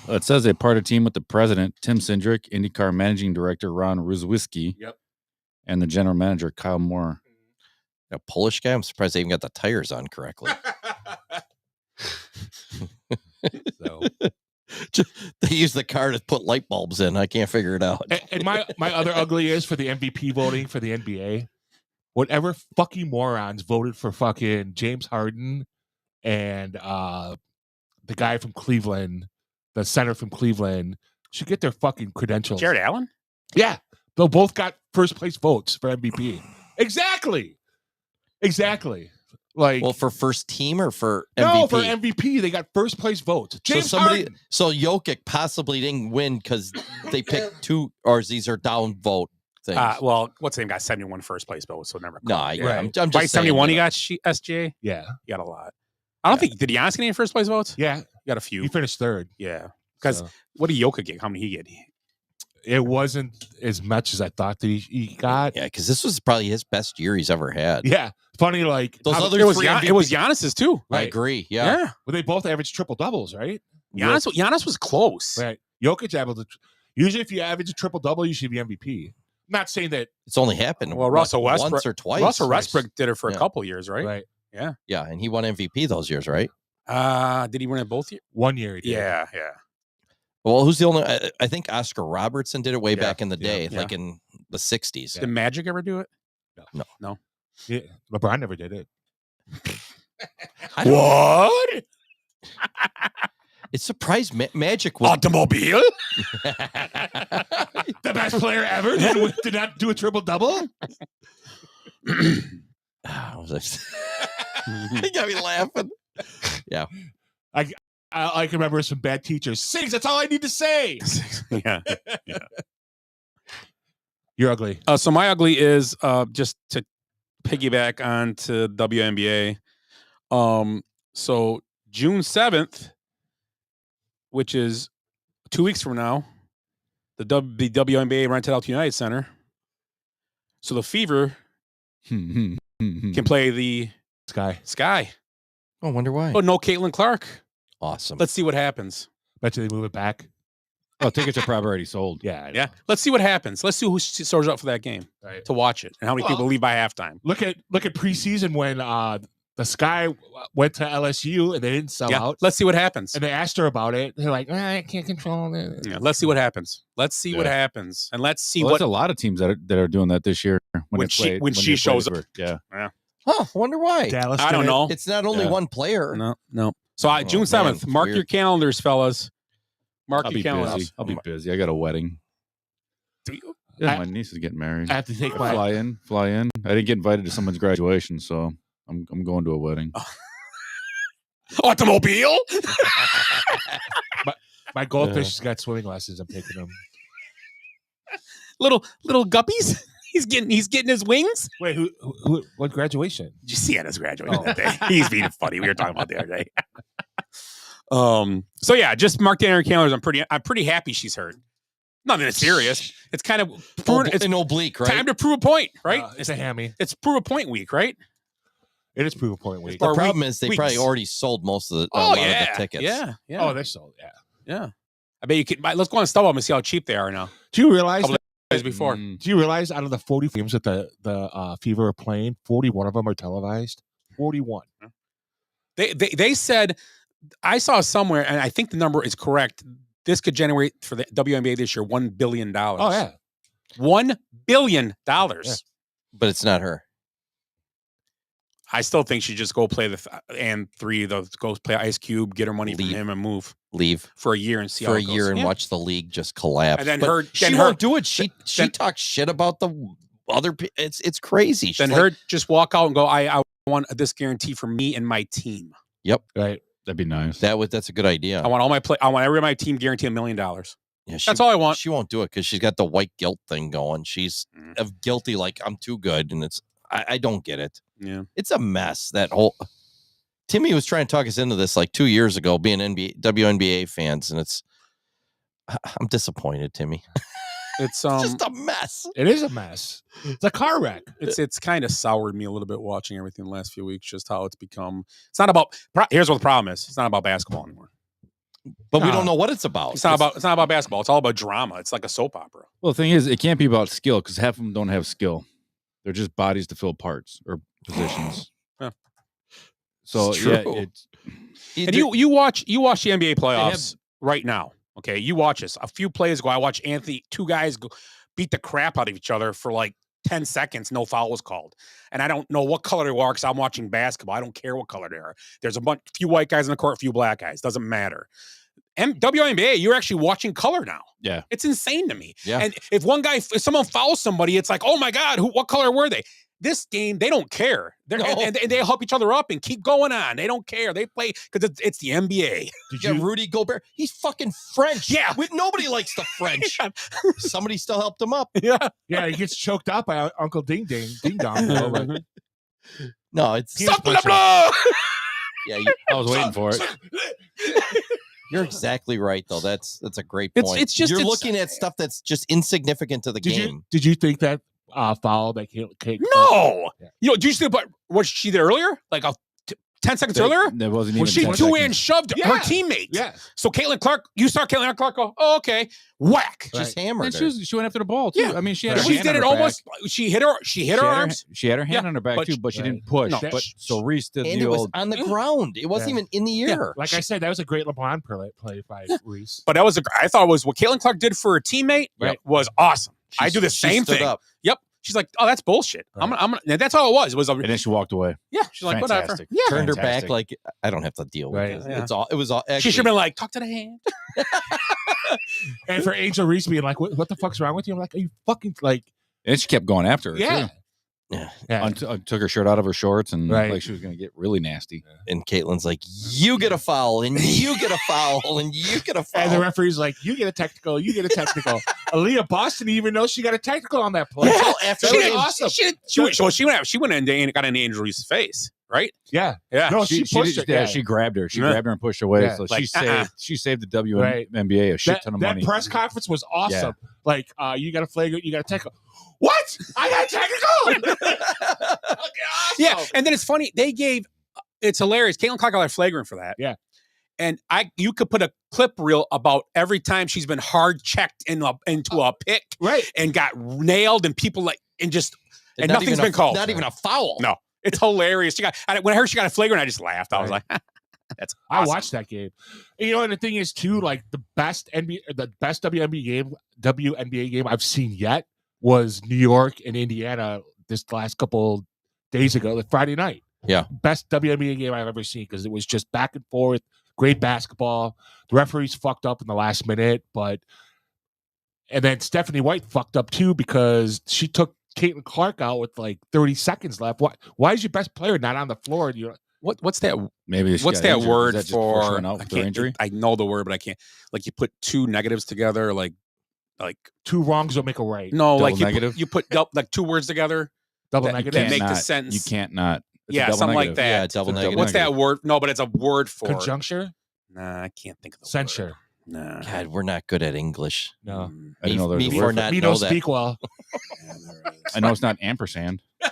It says they part a team with the president, Tim Cindric, IndyCar managing director Ron Ruzwiski, and the general manager Kyle Moore. A Polish guy. I'm surprised they even got the tires on correctly. So they use the car to put light bulbs in. I can't figure it out. And my other ugly is for the MVP voting for the NBA. Whatever fucking morons voted for fucking James Harden and the guy from Cleveland, the center from Cleveland, should get their fucking credentials. Jared Allen? Yeah. They both got first place votes for MVP. Exactly. Like, well, for first team or for MVP? No, for MVP, they got first place votes. James Harden. So Jokic possibly didn't win because they picked 2, or these are down vote things. Well, what's the name? Got 71 first place votes, so never. No, I'm just by saying, 71, he got SJ. Yeah, he got a lot. I don't think did Giannis get any first place votes? Yeah, he got a few. He finished 3rd. Yeah, because what did Jokic get? How many he get? It wasn't as much as I thought that he got. Yeah, because this was probably his best year he's ever had. Yeah, funny like those other. It was Giannis's too. Right? I agree. Yeah. Well, they both averaged triple doubles, right? Giannis was close. Right. Jokic averaged. Usually, if you average a triple double, you should be MVP. I'm not saying that it's only happened. Well, Russell Westbrook once or twice. Russell Westbrook did it for a couple years, right? Right. Yeah. Yeah, and he won MVP those years, right? Did he win it both years? 1 year he did. Yeah. Well, who's the only? I think Oscar Robertson did it way back in the day, yeah. like in the 60s. Did Magic ever do it? No. Yeah, LeBron never did it. What? It surprised Magic was automobile. The best player ever did not do a triple double. He got me laughing. Yeah. I can remember some bad teachers. 6, that's all I need to say. Yeah. You're ugly. So my ugly is just to piggyback on to WNBA. So June 7th, which is 2 weeks from now, the WNBA rented out the United Center. So the Fever can play the Sky. Oh, wonder why. Oh, no Caitlin Clark. Awesome. Let's see what happens. Bet you they move it back. Oh, tickets are probably already sold. Yeah. Let's see what happens. Let's see who shows up for that game to watch it and how many people leave by halftime. Look at preseason when the Sky went to LSU and they didn't sell out. Let's see what happens. And they asked her about it. They're like, I can't control it. Yeah, let's see what happens. Let's see what happens, and let's see what. There's a lot of teams that are doing that this year when she shows up. Yeah. Huh? Wonder why. Dallas. I don't know. It's not only one player. No. So June 7th. Mark your calendars, fellas. I'll be busy. I'll be busy. I got a wedding. Do you? Yeah, my niece is getting married. I have to take fly in. I didn't get invited to someone's graduation, so I'm going to a wedding. Automobile. My goldfish has got swimming lessons. I'm taking them. Little guppies. He's getting his wings. Wait, who what graduation? Did you see at his graduation that day? He's being funny. We were talking about the other day. So yeah, just mark down your calendars. I'm pretty happy she's hurt. Nothing serious. It's kind of it's an oblique, right? Time to prove a point, right? It's a hammy. It's prove a point week, right? It is prove a point week. The problem is they probably already sold most of the lot of the tickets. Yeah. Oh, they're sold. Yeah. I bet you could. Let's go on StubHub and see how cheap they are now. Do you realize days before? Do you realize out of the 40 games that the Fever are playing, 41 of them are televised? 41. They said, I saw somewhere, and I think the number is correct. This could generate for the WNBA this year $1 billion. Oh yeah, $1 billion. But it's not her. I still think she just go play go play Ice Cube, get her money from him, and leave for a year and see how it goes. And watch the league just collapse. And then she won't do it. She talks shit about the other. It's crazy. Then her just walk out and go. I want this guarantee for me and my team. Yep. Right. That'd be nice. That's a good idea. I want every my team guarantee $1 million. Yeah, that's all I want. She won't do it because she's got the white guilt thing going. She's guilty, like I'm too good, and I don't get it. Yeah, it's a mess. That whole Timmy was trying to talk us into this like 2 years ago, being WNBA fans, and I'm disappointed, Timmy. It's just a mess. It is a mess. It's a car wreck. It's kind of soured me a little bit watching everything the last few weeks. Just how it's become. It's not about. Here's what the problem is. It's not about basketball anymore. But we don't know what it's about. It's not about basketball. It's all about drama. It's like a soap opera. Well, the thing is, it can't be about skill because half of them don't have skill. They're just bodies to fill parts or positions. Yeah. So it's and you watch the NBA playoffs right now. Okay, you watch this. A few plays ago, I watched two guys beat the crap out of each other for like 10 seconds. No foul was called. And I don't know what color they are because I'm watching basketball. I don't care what color they are. There's few white guys in the court, a few black guys. Doesn't matter. WNBA, you're actually watching color now. Yeah. It's insane to me. Yeah. And if someone fouls somebody, it's like, oh my God, what color were they? This game, they don't care. And they help each other up and keep going on. They don't care. They play because it's the NBA. Did you Rudy Gobert? He's fucking French. Yeah. Nobody likes the French. Somebody still helped him up. Yeah. Yeah, he gets choked up by Uncle Ding Dong. No, it's blah, blah. Yeah, I was waiting for it. You're exactly right, though. That's a great point. It's just you're looking at stuff that's just insignificant to the game. Did you think that foul that Kate? No. Yeah. Do you see? But was she there earlier? Like 10 seconds earlier? That wasn't even When she 10 two-hand seconds. shoved her teammate. Yeah. So Caitlin Clark, you saw Caitlin Clark go, oh, okay, whack. Just hammered And her. she went after the ball too. Yeah. I mean, she had her She hand did on it her almost. back. She hit her arms. She had her hand Yeah, on her back but too, but she she- didn't push. no. But so Reese did And the it was old. on the ground. It wasn't even in the air. Like I said, that was a great LeBron play by Reese. But I thought was what Caitlin Clark did for her teammate was awesome. I do the same stood thing. up. Yep. She's like, oh, that's bullshit. I'm gonna. And that's all it was. It was a. And then she walked away. Yeah. She's like, Fantastic. whatever. Yeah. Turned her Fantastic. back like I don't have to deal with Right. it. Yeah. It's all. It was all. She Actually, should have been like, talk to the hand. And for Angel Reese being like, what the fuck's wrong with you? I'm like, are you fucking like, And she kept going after her. yeah. Too. Yeah. Took her shirt out of her shorts and Right. like she was going to get really nasty. and Caitlin's like, you get a foul, and you get a foul, and you get a foul. And the referee's like, you get a technical, you get a technical. Aaliyah Boston didn't even know she got a technical on that play. Until after That the was game. awesome. She went in and got in Angel Reese's face, right? Yeah. Yeah. No, she pushed did- it. Yeah. she grabbed her. She Yeah. grabbed her and pushed her away. Yeah. So Like, she saved the Right. WNBA a shit ton of that money. press conference was awesome. Like, you got a flagrant, you got a technical. What? I got a technical. Okay, awesome. Yeah. And then it's funny. It's hilarious. Caitlin Clark got a flagrant for that. Yeah. And you could put a clip reel about every time she's been hard checked into a pick, Right. and got nailed, and people and Not nothing's even been called. Not even a foul. No, it's hilarious. When I heard she got a flagrant, I just laughed. I was Right. like, "That's I awesome." watched that game. And you know, and the thing is too, like the best WNBA game I've seen yet was New York and Indiana this last couple days ago, like Friday night. Yeah. Best WNBA game I've ever seen because it was just back and forth, great basketball. The referees fucked up in the last minute, and then Stephanie White fucked up too because she took Caitlin Clark out with like 30 seconds left. Why is your best player not on the floor? What's that? Maybe she What's got that injured. word Is that just for? pushing out I with her injury? I know the word, but I can't. Like you put two negatives together, like Two wrongs don't make a right. no, Double like negative? you put like two words together. Double that- negative. Can't make the not- sentence. You can't not. It's a Yeah, double something like negative. that. Yeah, double It's a negative. What's that word? No, but it's a word for Conjuncture? Nah, I can't think of the Censure. word. Nah. God, we're not good at English. No. I didn't know there was Me a for word for not Me know don't that. speak well. Yeah, there is. I know it's not ampersand. That's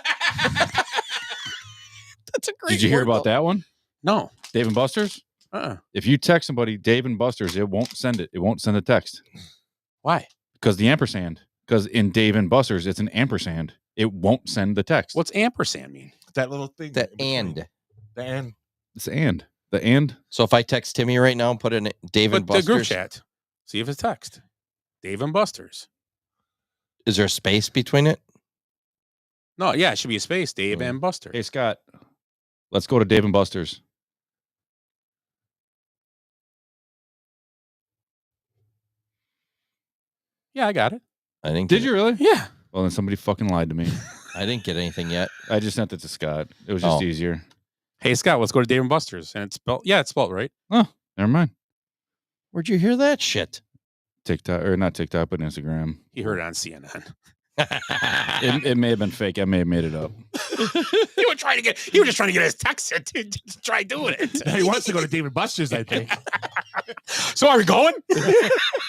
a great. Did you hear word, about though. that one? No. Dave and Buster's? Uh-uh. If you text somebody Dave and Buster's, it won't send it. It won't send a text Why? because the ampersand. Because in Dave and Buster's, it's an ampersand. It won't send the text. What's ampersand mean? That little thing. The in between. and. The and. It's and. The and. So if I text Timmy right now and put in Dave and But the group Buster's, chat. See if it's text. Dave and Buster's. is there a space between it? No, yeah, it should be a space. Dave and Buster. Hey, Scott, let's go to Dave and Buster's. Yeah, I got it. I didn't. Did get you really? Yeah. Well, then somebody fucking lied to me. it. I didn't get anything yet. I just sent it to Scott. It was just Oh. easier. Hey Scott, let's go to Dave and Buster's. And it's spelled it's spelled right. Oh, never mind. Where'd you hear that shit? TikTok, or not TikTok, but Instagram. He heard it on CNN. It may have been fake. I may have made it up. He was just trying to get his text to try doing it. He wants to go to David Buster's, I think. So are we going?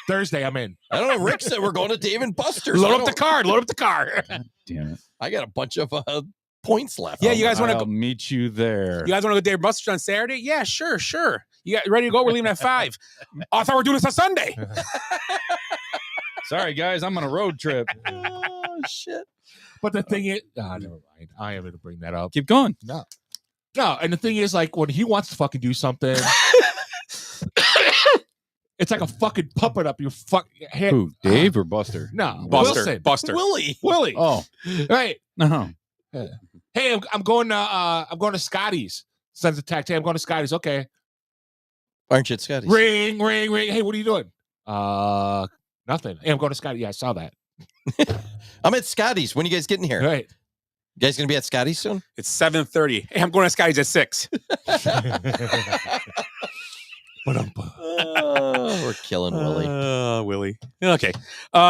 Thursday, I'm in. I don't know. Rick said we're going to Dave and Buster's. Load I up the don't- card. Load up the car. Damn it. I got a bunch of points left. Yeah, you guys want to I'll go? meet you there. You guys want to go to Dave and Buster's on Saturday? Yeah, sure. You got ready to go? We're leaving at 5. I thought we were doing this on Sunday. Sorry, guys. I'm on a road trip. Oh shit! But the thing is, never mind. I am going to bring that up. Keep going. No. And the thing is, like, when he wants to fucking do something, it's like a fucking puppet up your hand. Who, Dave or Buster? No, Buster. Wilson. Buster. Willie. Oh, Right. no. Hey, I'm going to Scotty's. Sends a text. Hey, I'm going to Scotty's. Okay. Aren't you at Scotty's? Ring. Hey, what are you doing? Nothing. Hey, I'm going to Scotty. Yeah, I saw that. I'm at Scotty's. When are you guys getting here? Right. You guys gonna be at Scotty's soon? It's 7:30. Hey, I'm going to Scotty's at 6. We're killing Willie. Willie. Okay.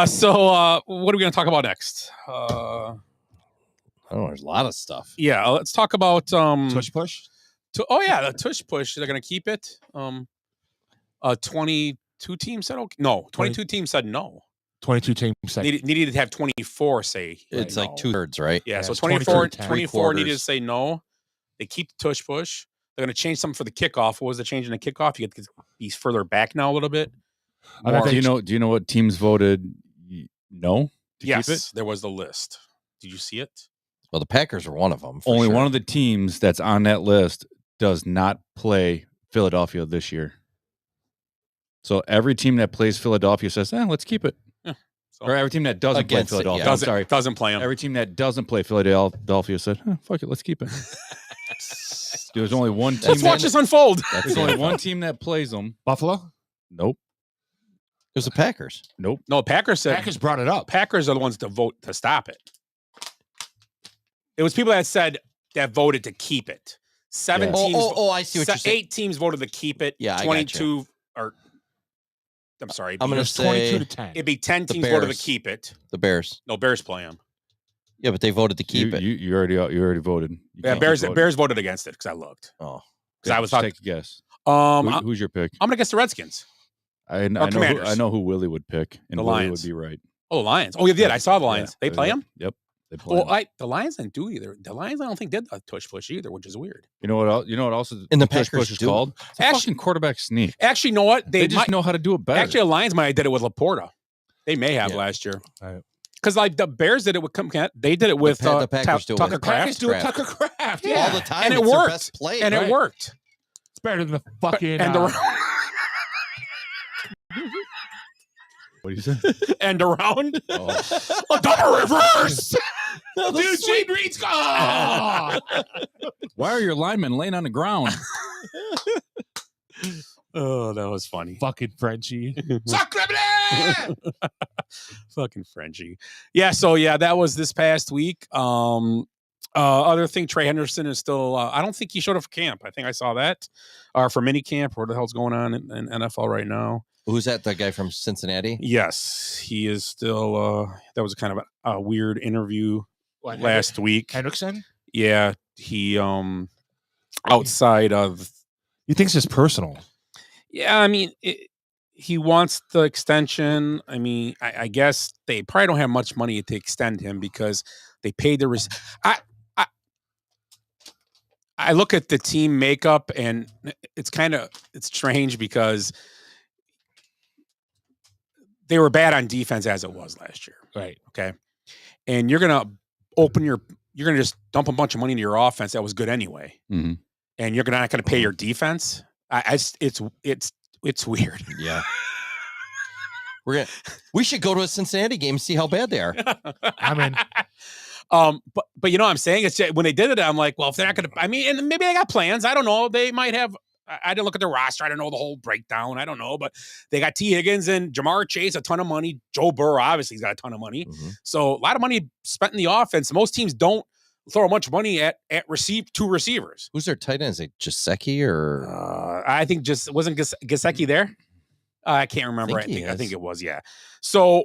So what are we going to talk about next? I don't know. There's a lot of stuff. Yeah, let's talk about Tush push. the tush push. They're going to keep it. 22 teams said okay. No, 22 teams said no. 22 teams said Needed to have 24 say. It's no. like 2/3, right? Yeah, so it's 24 23, 24 needed to 3/4. say no. They keep the tush push. They're going to change something for the kickoff. What was the change in the kickoff? You get to be further back now a little bit. Do you know what teams voted no to yes, keep it? There was the list. Did you see it? Well, the Packers are one of them. Only sure. one of the teams that's on that list does not play Philadelphia this year. So every team that plays Philadelphia says, let's keep it. Yeah. So, or every team that doesn't play against it, Philadelphia. yeah. I'm sorry. Doesn't play them. Every team that doesn't play Philadelphia said, fuck it, let's keep it. There's only one team. Let's watch this unfold. There's only one team that plays them. Buffalo? Nope. It was the Packers. Nope. No, Packers said. Packers brought it up. Packers are the ones to vote to stop it. It was people that said that voted to keep it. 7 teams. I see what you're saying. 8 teams voted to keep it. Yeah, 22 or I'm sorry. I'm going to say 22 to 10. It'd be 10 the teams voted to Bears. keep it. The Bears. No, Bears play them. Yeah, but they voted to keep it. You already voted. You Yeah, can't Bears. keep voting. Bears voted against it because I looked. Oh, because I was Just talking. take a guess. I'm Who's your pick? gonna guess the Redskins. I Commanders. know who Willie would pick, and The Willie Lions. would be right. Oh, the Lions. Oh, you did. I saw the Lions. Yeah, They play them. Yep, they play. Well, 'em. the Lions didn't do either. The Lions, I don't think did a tush push either, which is weird. You know what? You know what else? And the tush Packers push is do. called? It's a Actually- fucking quarterback sneak. Actually, you know what? They just might, know how to do it better. Actually, the Lions might have did it with Laporta. They may have Yeah. last year. Right. Because like the Bears did it with they did it with the Packers do it Tucker with Kraft. do it Tucker Kraft. Yeah. all the time. And it it's their worked. best play, And right? it worked. It's better than the fucking. And uh, What do you say? and around Oh. a double reverse. Dude, Gene Reed's gone. Why are your linemen laying on the ground? Oh, that was funny. Fucking Frenchie. Fucking Frenchie. Yeah, so that was this past week. Other thing, Trey Henderson is still I don't think he showed up for camp. I think I saw that. For mini camp. What the hell's going on in NFL right now? Who's that? The guy from Cincinnati? Yes, he is still that was kind of a weird interview last week. Hendrickson? Yeah, he outside of He thinks it's personal. Yeah, I mean, he wants the extension. I mean, I guess they probably don't have much money to extend him because they paid the. I look at the team makeup and it's strange because they were bad on defense as it was last year. Right. Okay, and you're gonna just dump a bunch of money into your offense that was good anyway, Mm-hmm. and you're not gonna pay your defense. It's weird. Yeah. We should go to a Cincinnati game and see how bad they are. I'm in. But you know what I'm saying? It's when they did it, I'm like, well, if they're not gonna, I mean, and maybe they got plans. I don't know. They might have. I didn't look at their roster. I don't know the whole breakdown. I don't know, but they got T. Higgins and Jamar Chase, a ton of money. Joe Burrow, obviously, he's got a ton of money. Mm-hmm. So a lot of money spent in the offense. Most teams don't throw much money at two receivers. Who's their tight end? Is it Gesicki or? I think wasn't Gesicki there? I can't remember. I think it was. Yeah. So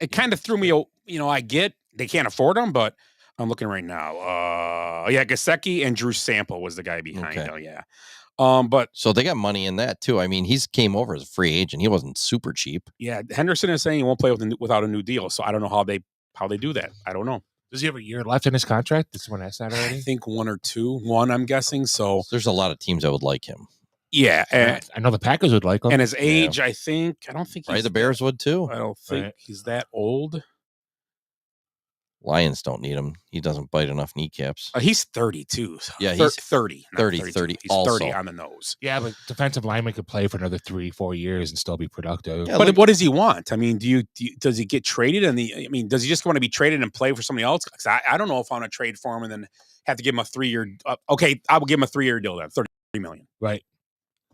it kind of threw me. You know, I get they can't afford them, but I'm looking right now. Gesicki and Drew Sample was the guy behind. Okay. Oh yeah. But So they got money in that too. I mean, he's came over as a free agent. He wasn't super cheap. yeah, Henderson is saying he won't play without a new deal. So I don't know how they do that. I don't know. Does he have a year left in his contract? Did someone ask that I already? think 1 or 2. 1, I'm guessing. So There's a lot of teams that would like him. yeah, and, I know the Packers would like him. and his age, I don't think Right? he's The Bears would too. I don't think Right. he's that old. Lions don't need him. He doesn't bite enough kneecaps. He's 32. So Yeah, he's 30. not 30, 32. 30 He's also. 30 on the nose. Yeah, but defensive lineman could play for another 3-4 years and still be productive. Yeah, But look- what does he want? I mean, does he get traded? Does he just want to be traded and play for somebody else? 'Cause I don't know if I want to trade for him and then have to give him a 3-year. Okay, I will give him a 3-year deal then, $30 million. Right.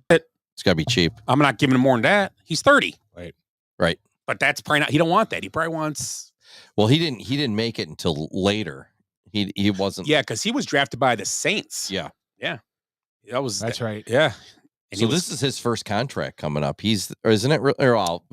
It's got to be cheap. I'm not giving him more than that. He's 30. Right. But that's probably not. He don't want that. He probably wants. Well, he didn't make it until later. He wasn't. Yeah, because he was drafted by the Saints. Yeah. That's right. Yeah. And So he was- this is his first contract coming up. Isn't it?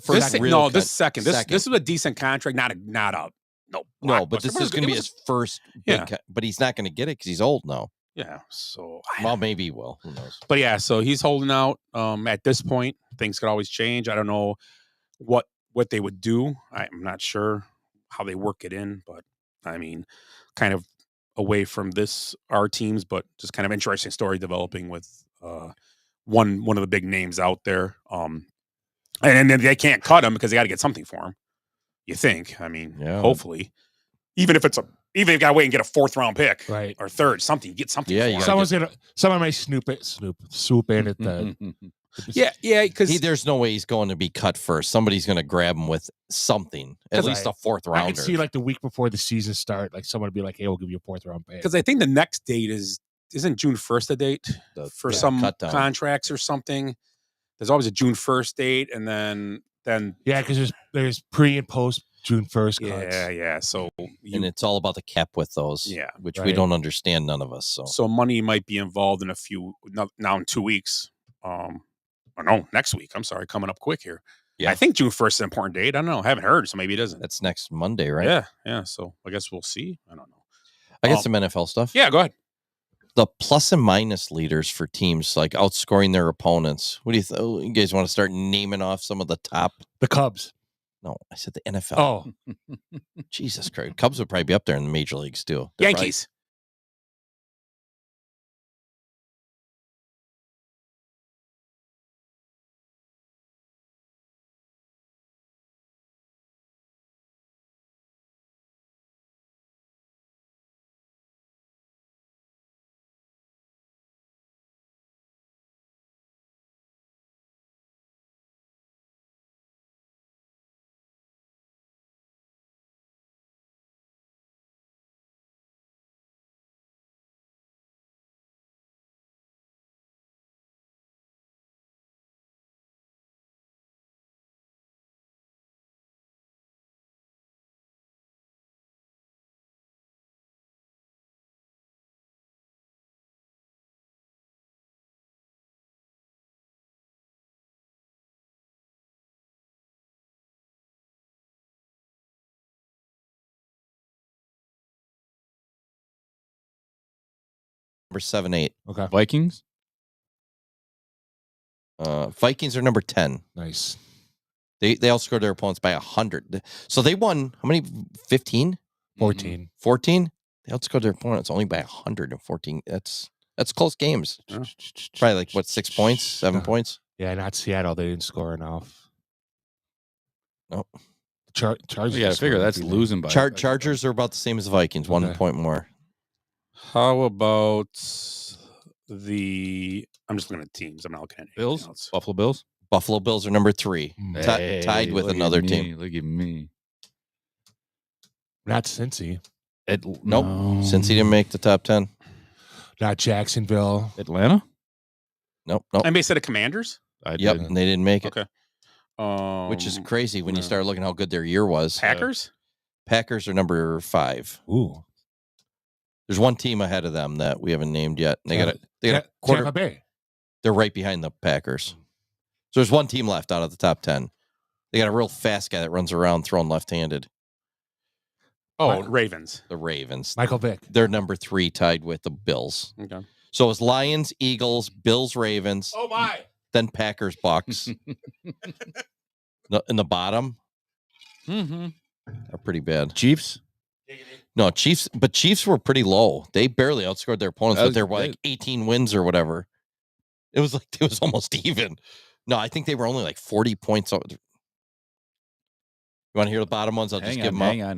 First this, real no, con- this second. This second. is a decent contract. Not a no. No, but this is going to be his first. Yeah. But he's not going to get it because he's old now. Yeah. So Well, maybe he will. Who knows? But yeah, so he's holding out. At this point, things could always change. I don't know what they would do. I'm not sure how they work it in, but I mean, kind of away from our teams, but just kind of interesting story developing with one of the big names out there. And then they can't cut him because they got to get something for him. You think? I mean, hopefully, even if you got to wait and get a 4th round pick, right, or 3rd, something. Get something. Yeah, someone might swoop in at the. Yeah, because there's no way he's going to be cut first. Somebody's going to grab him with something, at least a 4th rounder. I can see like the week before the season start, like someone would be like, "Hey, we'll give you a 4th round pick." Because I think the next date isn't June 1st the date for some contracts or something. There's always a June 1st date, and then yeah, because there's pre and post June 1st cuts. Yeah. So and it's all about the cap with those. Yeah, which we don't understand, none of us. So money might be involved in now in 2 weeks. Or no, next week. I'm sorry, coming up quick here. Yeah, I think June 1st is an important date. I don't know. I haven't heard, so maybe it isn't. That's next Monday, right? Yeah. So I guess we'll see. I don't know. I got some NFL stuff. Yeah, go ahead. The plus and minus leaders for teams, like outscoring their opponents. What do you guys want to start naming off some of the top? The Cubs. No, I said the NFL. Oh, Jesus Christ. Cubs would probably be up there in the major leagues too. They're Yankees. Number 7-8. Okay. Vikings. Vikings are number 10. Nice. They outscored their opponents by 100. So they won how many? 15? 14. 14? They outscored their opponents only by 114. That's close games. Yeah. Probably like what, 6 points, 7 points? Yeah, not Seattle. They didn't score enough. Nope. Chargers. You got to figure that's losing by. Chargers are about the same as the Vikings, 1 point more. How about I'm just looking at teams. I'm not looking at Bills? else. Buffalo Bills? Buffalo Bills are number 3. Hey, tied with another team. Look at me. Not Cincy. Nope. No. Since he didn't make the top 10. Not Jacksonville. Atlanta? Nope. Anybody said the Commanders? Yep, and they didn't make it. Okay. Which is crazy when you start looking how good their year was. Packers? Packers are number 5. Ooh. There's one team ahead of them that we haven't named yet. They got a quarter. Tampa Bay. They're right behind the Packers. So there's one team left out of the top 10. They got a real fast guy that runs around throwing left-handed. Oh, Ravens. The Ravens. Michael Vick. They're number 3 tied with the Bills. Okay. So it's Lions, Eagles, Bills, Ravens. Oh, my. Then Packers, Bucks. In the bottom are pretty bad. Chiefs? No, Chiefs were pretty low. They barely outscored their opponents, but they're like 18 wins or whatever. It was almost even. No, I think they were only like 40 points. You want to hear the bottom ones? I'll just give them up. Hang on.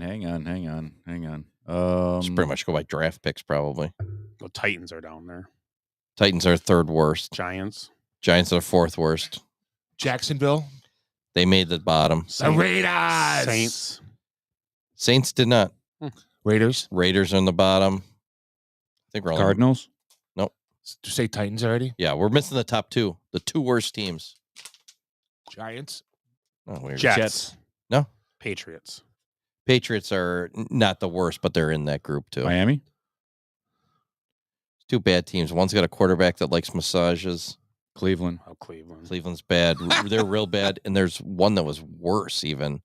Just pretty much go by draft picks, probably. The Titans are down there. Titans are 3rd worst. Giants are 4th worst. Jacksonville. They made the bottom. The Raiders. Saints did not. Raiders are in the bottom. I think we're only Cardinals. Nope. Did you say Titans already? Yeah, we're missing the top 2. The 2 worst teams. Giants. Oh, weird. Jets. No. Patriots. Patriots are not the worst, but they're in that group too. Miami. 2 bad teams. One's got a quarterback that likes massages. Cleveland. Oh, Cleveland. Cleveland's bad. They're real bad. And there's one that was worse even.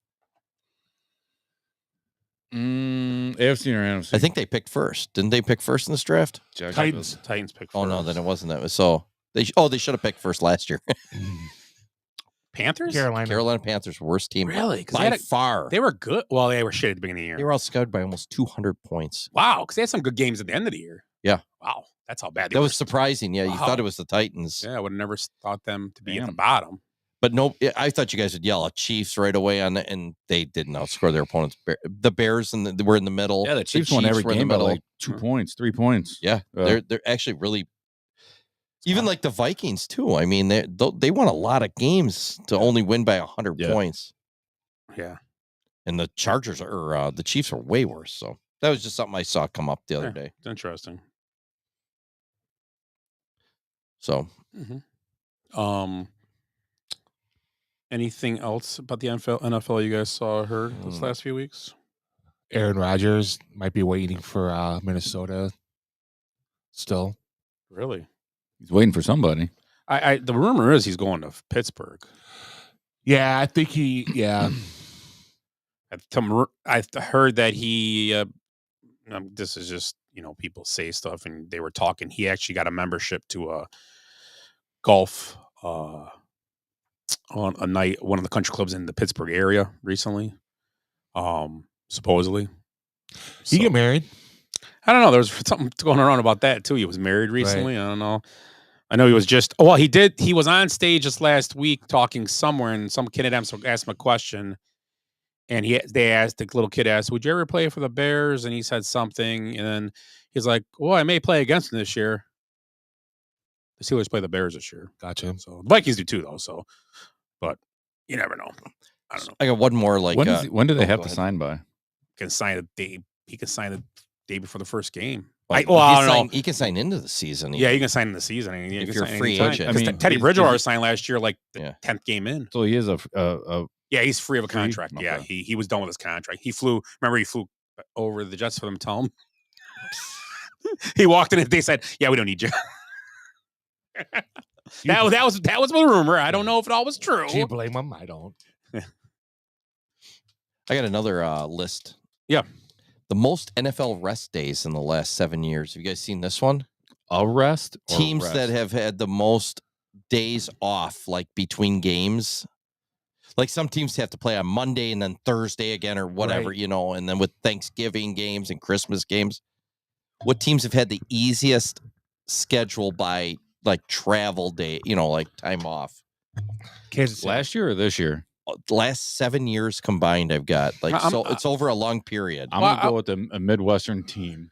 AFC or NFC? I think they picked first. Didn't they pick first in this draft? Titans Titans picked first. Oh, no, then it wasn't that. So they should have picked first last year. Panthers? Carolina Panthers, worst team. Really? By far. They were good. Well, they were shit at the beginning of the year. They were outscored by almost 200 points. Wow, because they had some good games at the end of the year. Yeah. Wow, that's how bad they That were. was surprising. Yeah, you thought it was the Titans. Yeah, I would have never thought them to be at the bottom. But no, I thought you guys would yell at Chiefs right away on it, and they didn't outscore their opponents. The Bears were in the middle. Yeah, the Chiefs won every game by like 2 points, 3 points. Yeah, they're actually really. Even like the Vikings too. I mean, they won a lot of games to only win by 100 points. Yeah, and the Chargers the Chiefs are way worse. So that was just something I saw come up the other day. It's interesting. So, anything else about the NFL you guys saw or heard this last few weeks? Aaron Rodgers might be waiting for Minnesota still. Really? He's waiting for somebody. The rumor is he's going to Pittsburgh. Yeah, I think he. Yeah, I heard that he. This is just people say stuff, and they were talking. He actually got a membership to a golf on a night, one of the country clubs in the Pittsburgh area recently. Supposedly, he get married. I don't know. There was something going around about that too. He was married recently. Right. I don't know. I know he was just. Well, he did. He was on stage just last week talking somewhere, and some kid asked him a question, and the little kid asked, "Would you ever play for the Bears?" And he said something, and then he's like, "Well, I may play against them this year." The Steelers play the Bears this year. Gotcha. So the Vikings do too, though. So, but you never know. I don't know. I got one more. Like when do they have to sign by? He can sign the day before the first game. I don't know. He can sign into the season. Yeah, you can sign in the season. If you're a free agent. I mean, Teddy Bridgewater signed last year, like the 10th game in. So he is yeah, he's free of a contract. Okay. Yeah, he was done with his contract. He flew over the Jets for them to tell him. He walked in and they said, "Yeah, we don't need you." that was the rumor. I don't know if it all was true. Do you blame him? I don't. I got another list. Yeah. The most NFL rest days in the last 7 years. Have you guys seen this one? A rest? Teams that have had the most days off, like between games. Like some teams have to play on Monday and then Thursday again or whatever, Right. and then with Thanksgiving games and Christmas games. What teams have had the easiest schedule by like travel day, like time off? Kansas City. Last year or this year? Last 7 years combined, I've got it's over a long period. I'm gonna go with a Midwestern team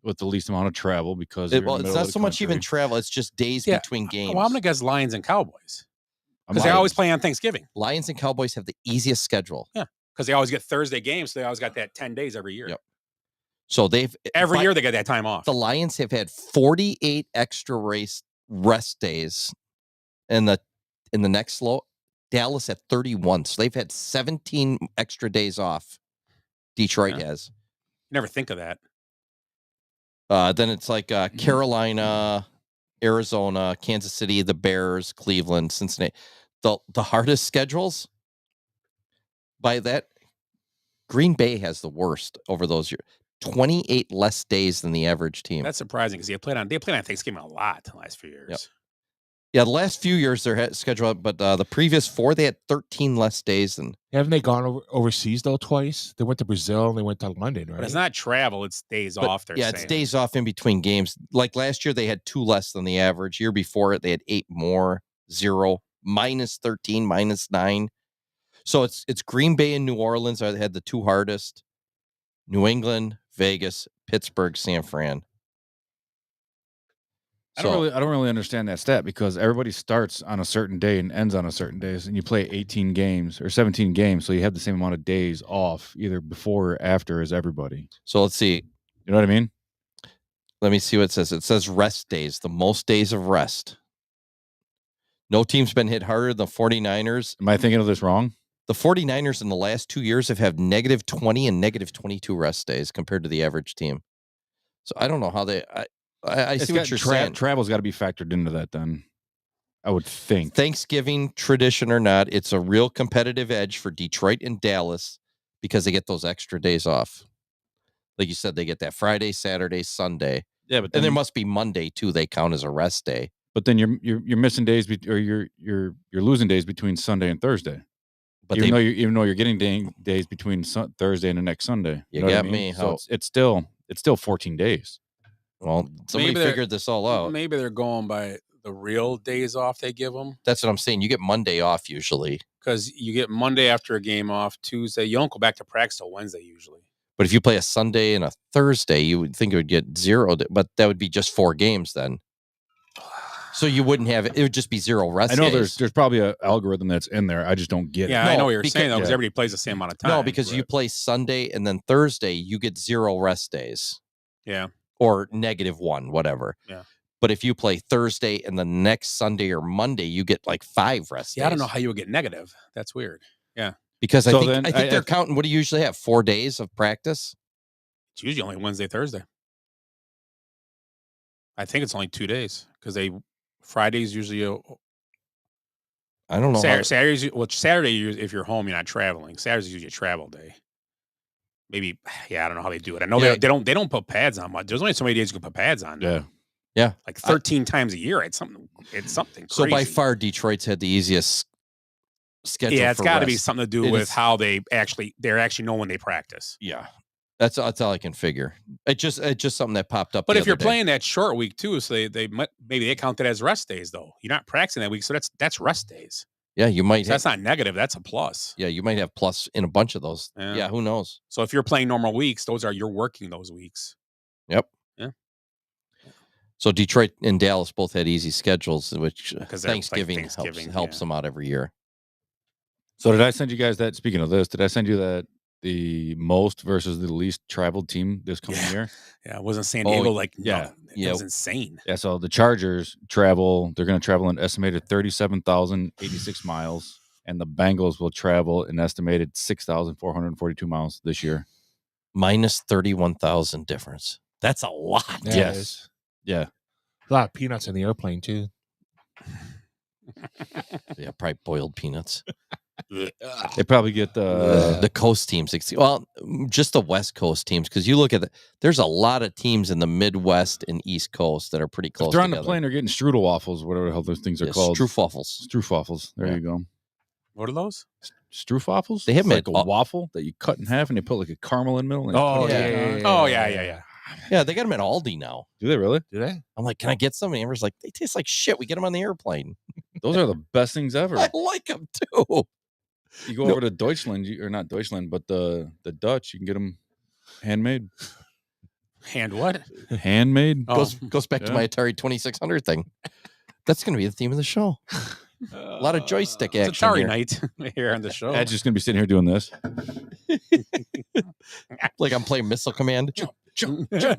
with the least amount of travel because it's not so much even travel; it's just days between games. Well, I'm gonna guess Lions and Cowboys because they always play on Thanksgiving. Lions and Cowboys have the easiest schedule. Yeah, because they always get Thursday games, so they always got that 10 days every year. Yep. So every year they get that time off. The Lions have had 48 extra rest days, and in the next slow. Dallas at 31, so they've had 17 extra days off. Detroit has. You never think of that. Then it's like Carolina, Arizona, Kansas City, the Bears, Cleveland, Cincinnati. The hardest schedules. By that, Green Bay has the worst over those years. 28 less days than the average team. That's surprising because they played on Thanksgiving a lot the last few years. Yep. Yeah, the last few years they're scheduled, but the previous 4 they had 13 less days than. Haven't they gone overseas though twice? They went to Brazil and they went to London, right? But it's not travel; it's days off. It's days off in between games. Like last year, they had 2 less than the average. Year before it, they had 8 more. 0, -13, -9. So it's Green Bay and New Orleans that had the 2 hardest. New Vegas, Pittsburgh, San Fran. I don't really understand that stat because everybody starts on a certain day and ends on a certain day, and you play 18 games or 17 games, so you have the same amount of days off either before or after as everybody. So let's see. You know what I mean? Let me see what it says. It says rest days, the most days of rest. No team's been hit harder than the 49ers. Am I thinking of this wrong? The 49ers in the last 2 years have had -20 and -22 rest days compared to the average team. So I don't know how they. I see what you're saying. Travel's got to be factored into that then, I would think. Thanksgiving, tradition or not, it's a real competitive edge for Detroit and Dallas because they get those extra days off. Like you said, they get that Friday, Saturday, Sunday. Yeah, but and there must be Monday, too. They count as a rest day. But then you're missing days, or you're losing days between Sunday and Thursday. But even though you're getting days between Thursday and the next Sunday. You know got what I mean? me. So it's still 14 days. Well, somebody figured this all out. Maybe they're going by the real days off they give them. That's what I'm saying. You get Monday off usually. Because you get Monday after a game off, Tuesday. You don't go back to practice till Wednesday usually. But if you play a Sunday and a Thursday, you would think it would get 0. But that would be just 4 games then. So you wouldn't have it. It would just be 0 rest I know days. there's probably an algorithm that's in there. I just don't get it. Yeah, I know what you're saying though, because everybody plays the same amount of time. No, because you play Sunday and then Thursday, you get 0 rest days. Yeah. Or -1, whatever. Yeah. But if you play Thursday and the next Sunday or Monday, you get like 5 rest days. Yeah, I don't know how you would get negative. That's weird. Yeah. Because So I think they're counting. What do you usually have? 4 days of practice? It's usually only Wednesday, Thursday. I think it's only 2 days because Friday's usually I don't know. Saturday, if you're home, you're not traveling. Saturday's usually a travel day. Maybe, yeah, I don't know how they do it. I know they don't put pads on much. There's only so many days you can put pads on. Yeah. Yeah. Like 13 times a year. It's something crazy. So by far, Detroit's had the easiest schedule. Yeah, it's got to be something to do with how they actually know when they practice. Yeah. That's all I can figure. It's just something that popped up. But if you're playing that short week too, so maybe they count it as rest days though. You're not practicing that week, so that's rest days. Yeah, you might. So that's not negative. That's a plus. Yeah, you might have plus in a bunch of those. Yeah, who knows? So if you're playing normal weeks, you're working those weeks. Yep. Yeah. So Detroit and Dallas both had easy schedules, which Thanksgiving helps them out every year. So did I send you guys that? Speaking of this, did I send you that the most versus the least traveled team this coming year? Yeah, it wasn't San Diego. It was insane. Yeah, so the Chargers they're going to travel an estimated 37,086 miles, and the Bengals will travel an estimated 6,442 miles this year. Minus 31,000 difference. That's a lot. Yeah, yes. Yeah. A lot of peanuts in the airplane, too. Yeah, probably boiled peanuts. They probably get the coast teams. Well, just the West Coast teams, because you look at there's a lot of teams in the Midwest and East Coast that are pretty close. If they're on together. the plane, they're getting strudel waffles, whatever the hell those things are called. Stroofwaffles. Stroofwaffles. There you go. What are those? Stroofwaffles? They have like a waffle that you cut in half and they put like a caramel in the middle. Oh, yeah. Yeah, they got them at Aldi now. Do they really? Do they? I'm like, can I get some? And Amber's like, they taste like shit. We get them on the airplane. Those are the best things ever. I like them too. You go over to Deutschland, or not Deutschland, but the Dutch, you can get them handmade. Hand what? Handmade. Goes back to my Atari 2600 thing. That's going to be the theme of the show. A lot of joystick action. It's Atari here. night here on the show. Ed's just going to be sitting here doing this. Like I'm playing Missile Command. Jump. That's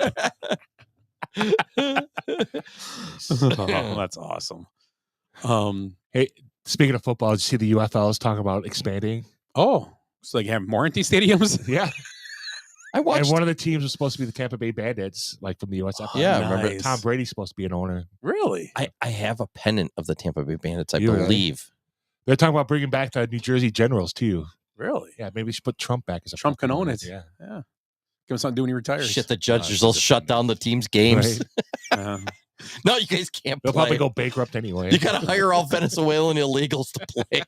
awesome. Hey, speaking of football, did you see the UFLs talk about expanding? Oh, so they have more empty stadiums? Yeah. I watched. And one of the teams was supposed to be the Tampa Bay Bandits, like from the USFL. Yeah, nice. remember Tom Brady's supposed to be an owner. Really? I have a pennant of the Tampa Bay Bandits, I You really? believe. They're talking about bringing back the New Jersey Generals too. Really? Yeah, maybe we should put Trump back as a Trump can own president. it. Yeah. Yeah. Give him something to do when he retires. Shit, the judges will shut down the team's games. Right. No, you guys can't They'll play. probably go bankrupt anyway. You got to hire all Venezuelan illegals to play.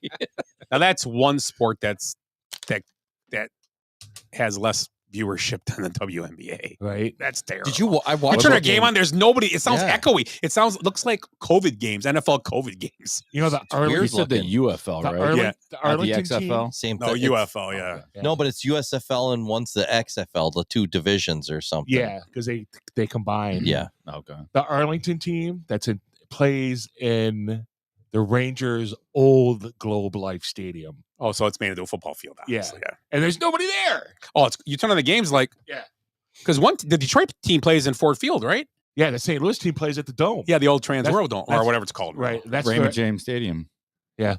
Now that's one sport that has less viewership than the WNBA. Right? That's terrible. Did you? I You watched turn the a game on. There's nobody. It sounds Yeah. echoey. Looks like COVID games, NFL COVID games. You know the weird You said the looking. UFL, the, right? Arling, Yeah. the Not the Arlington XFL. team. Same No, thing. UFL. Yeah. Yeah. No, but it's USFL and one's the XFL, the two divisions or something. Yeah, because they combine. Yeah. Okay. The Arlington team plays in the Rangers' old Globe Life Stadium. Oh, so it's made into a football field. Obviously. Yeah. And there's nobody there. Oh, you turn on the games like because the Detroit team plays in Ford Field, right? Yeah, the St. Louis team plays at the Dome. Yeah, the old Trans World Dome or that's- whatever it's called. Right. That's Raymond where, James Stadium. Yeah.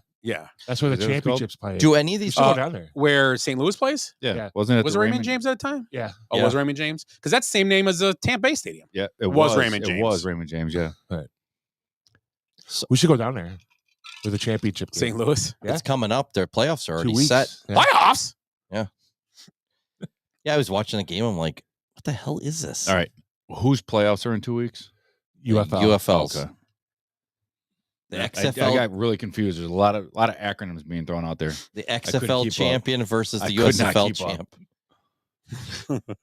that's where the Is that what it's called? championships play. Do any of these? Go down there. Where St. Louis plays? Yeah. Yeah. Wasn't it? Was it Raymond James at the time? Yeah. Oh, Yeah. was Raymond James? Because that's the same name as the Tampa Bay Stadium. Yeah. It was Raymond It James. was Raymond James. Yeah. We should go down there for the championship game. St. Louis. Yeah. It's coming up. Their playoffs are 2 already weeks. set. Yeah. Playoffs. Yeah, I was watching the game. I'm like, what the hell is this? All right. Whose playoffs are in 2 weeks? UFL. UFLs. Okay. The I XFL. got really confused. There's a lot of acronyms being thrown out there. The couldn't XFL keep champion versus I the could not USFL keep up. champ.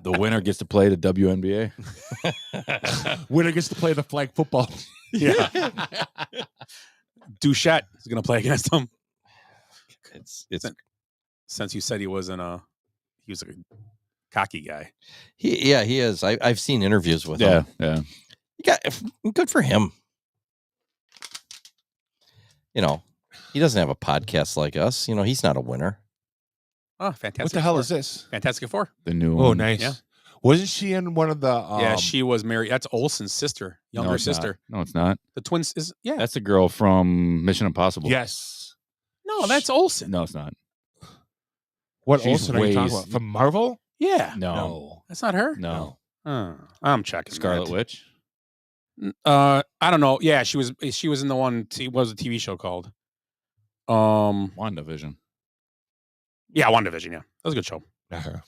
The winner gets to play the WNBA. Winner gets to play the flag football. Yeah. Duchette is going to play against him. It's Since you said he was a cocky guy. he is. I've seen interviews with him. Yeah. Good for him. You know, he doesn't have a podcast like us. You know, he's not a winner. Oh, Fantastic What the hell Four. is this? Fantastic Four. The new Oh, one. nice. Yeah. Wasn't she in one of the? Yeah, she was married. That's Olsen's sister, younger No, it's sister. Not. No, it's not. The twins is That's the girl from Mission Impossible. Yes. No, that's Olsen. No, it's not. What She's Olsen are you talking ways- about? From Marvel? Yeah. No. That's not her. No. I'm checking. Scarlet that. Witch. I don't know. Yeah, she was in the one. What was the TV show called? WandaVision. Yeah, WandaVision. Yeah, that was a good show. Not her.